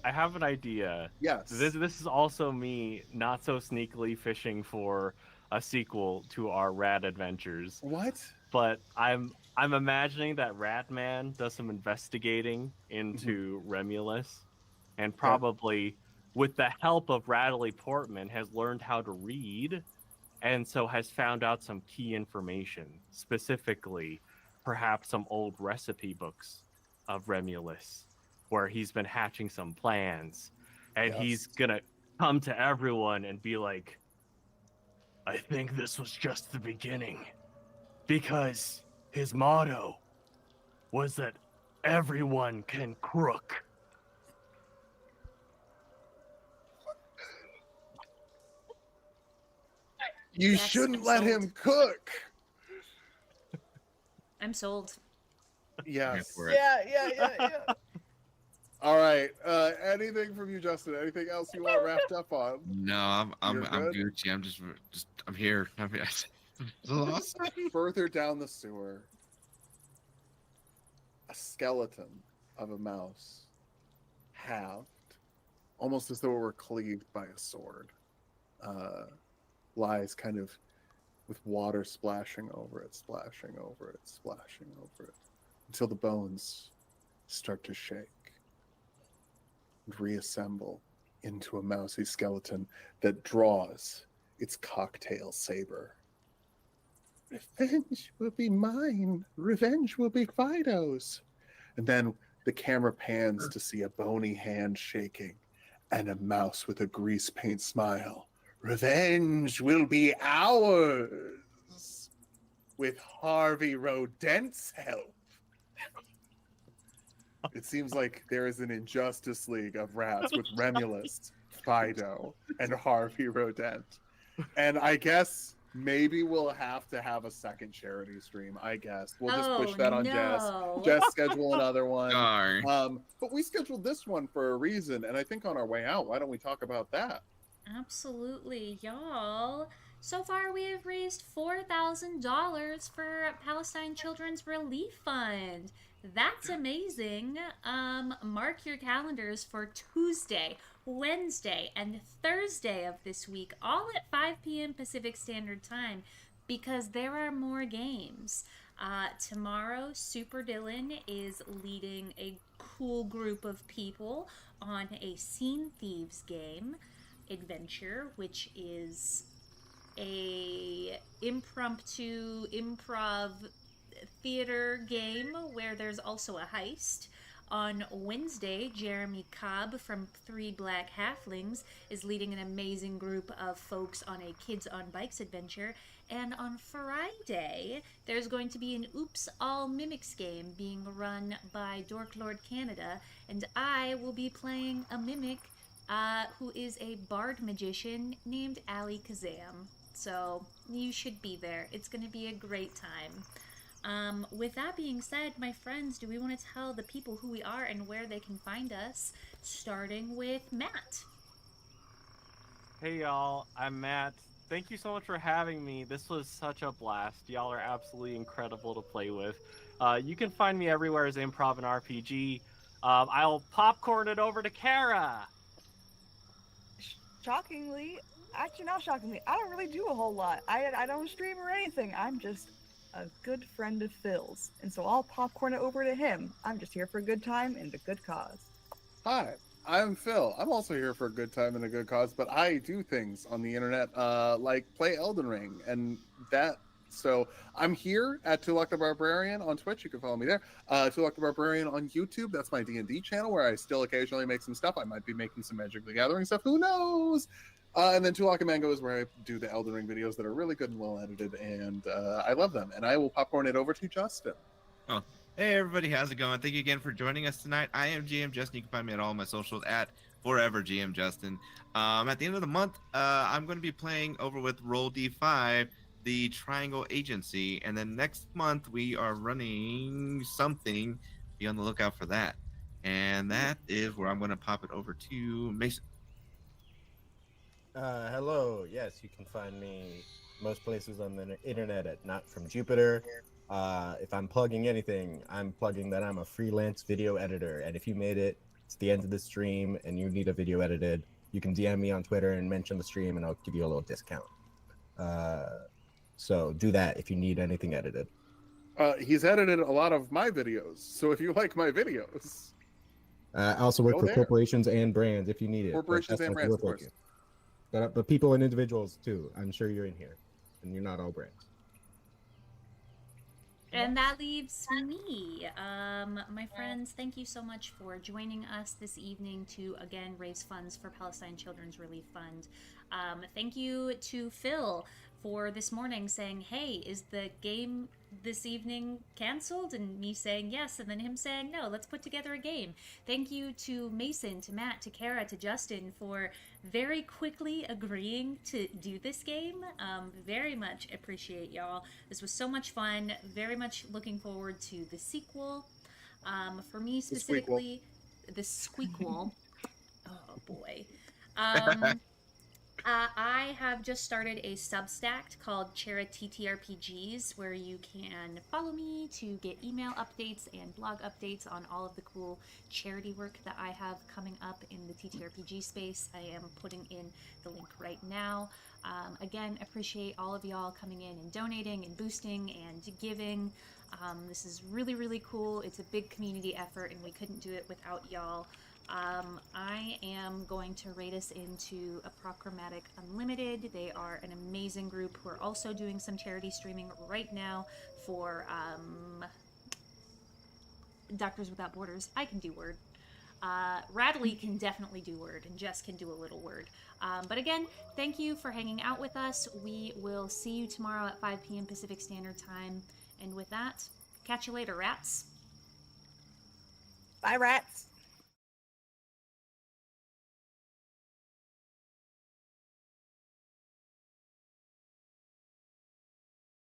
have an idea. Yes. This is also me not so sneakily fishing for a sequel to our Rad Adventures. What? But I'm imagining that Ratman does some investigating into Remulus, and probably with the help of Radley Portman has learned how to read, and so has found out some key information, specifically perhaps some old recipe books of Remulus, where he's been hatching some plans, and he's gonna come to everyone and be like, I think this was just the beginning. Because his motto was that everyone can crook. You Yes, shouldn't I'm let sold. him cook. I'm sold. Yes. For it. Yeah. All right. Anything from you, Justin? Anything else you want wrapped up on? No, I'm You're good? Gucci. I'm here. I'm here. It's awesome. Further down the sewer, a skeleton of a mouse, halved, almost as though it were cleaved by a sword, lies kind of with water splashing over it, splashing over it, splashing over it, until the bones start to shake and reassemble into a mousy skeleton that draws its cocktail saber. Revenge will be mine. Revenge will be Fido's. And then the camera pans to see a bony hand shaking and a mouse with a grease paint smile. Revenge will be ours with Harvey Rodent's help. It seems like there is an Injustice League of rats with Remulus, Fido, and Harvey Rodent. And I guess maybe we'll have to have a second charity stream. I guess we'll just push that on Jess. Jess, schedule another one. Darn. But we scheduled this one for a reason, and I think on our way out, why don't we talk about that? Absolutely, y'all. So far, we have raised $4,000 for Palestine Children's Relief Fund. That's amazing. Mark your calendars for Tuesday, Wednesday, and Thursday of this week, all at 5 p.m. Pacific Standard Time, because there are more games. Tomorrow, Super Dylan is leading a cool group of people on a Scene Thieves game adventure, which is a impromptu improv theater game where there's also a heist. On Wednesday, Jeremy Cobb from Three Black Halflings is leading an amazing group of folks on a Kids on Bikes adventure. And on Friday, there's going to be an Oops All Mimics game being run by Dork Lord Canada, and I will be playing a mimic who is a bard magician named Ali Kazam. So you should be there. It's going to be a great time. With that being said, my friends, do we want to tell the people who we are and where they can find us, starting with Matt? Hey y'all, I'm Matt. Thank you so much for having me. This was such a blast. Y'all are absolutely incredible to play with. You can find me everywhere as Improv and RPG. I'll popcorn it over to Kara. Shockingly, actually not shockingly, I don't really do a whole lot. I don't stream or anything. I'm just a good friend of Phil's, and so I'll popcorn it over to him. I'm just here for a good time and a good cause. Hi, I'm Phil. I'm also here for a good time and a good cause, but I do things on the internet like play Elden Ring and that. So I'm here at Tulak the Barbarian on Twitch. You can follow me there. Tulak the Barbarian on YouTube. That's my D&D channel where I still occasionally make some stuff. I might be making some Magic the Gathering stuff. Who knows? And then Tulak and Mango is where I do the Elden Ring videos that are really good and well edited, and I love them. And I will popcorn it over to Justin. Oh, hey everybody, how's it going? Thank you again for joining us tonight. I am GM Justin. You can find me at all my socials at Forever GM Justin. At the end of the month, I'm going to be playing over with Roll D5, the Triangle Agency, and then next month we are running something. Be on the lookout for that. And that is where I'm going to pop it over to Mason. Hello. Yes, you can find me most places on the internet at Not From Jupiter. If I'm plugging anything, I'm plugging that I'm a freelance video editor. And if you made it to the end of the stream and you need a video edited, you can DM me on Twitter and mention the stream, and I'll give you a little discount. So do that if you need anything edited. He's edited a lot of my videos, so if you like my videos, I also work Go for there. corporations and brands if you need it. but Corporations that's and not brands, your of course. focus. But people and individuals too. I'm sure you're in here, and you're not all brands. And that leaves me. My friends, thank you so much for joining us this evening to again raise funds for Palestine Children's Relief Fund. Thank you to Phil for this morning saying, hey, is the game this evening canceled? And me saying yes, and then him saying no, let's put together a game. Thank you to Mason, to Matt, to Kara, to Justin for very quickly agreeing to do this game. Very much appreciate y'all. This was so much fun. Very much looking forward to the sequel. For me specifically, the squeakquel. Oh boy. I have just started a Substack called Chera TTRPGs, where you can follow me to get email updates and blog updates on all of the cool charity work that I have coming up in the TTRPG space. I am putting in the link right now. Again, appreciate all of y'all coming in and donating and boosting and giving. This is really, really cool. It's a big community effort, and we couldn't do it without y'all. I am going to rate us into Apochromatic Unlimited. They are an amazing group who are also doing some charity streaming right now for Doctors Without Borders. I can do Word. Radley can definitely do Word, and Jess can do a little Word. But again, thank you for hanging out with us. We will see you tomorrow at 5 p.m. Pacific Standard Time. And with that, catch you later, rats. Bye, rats.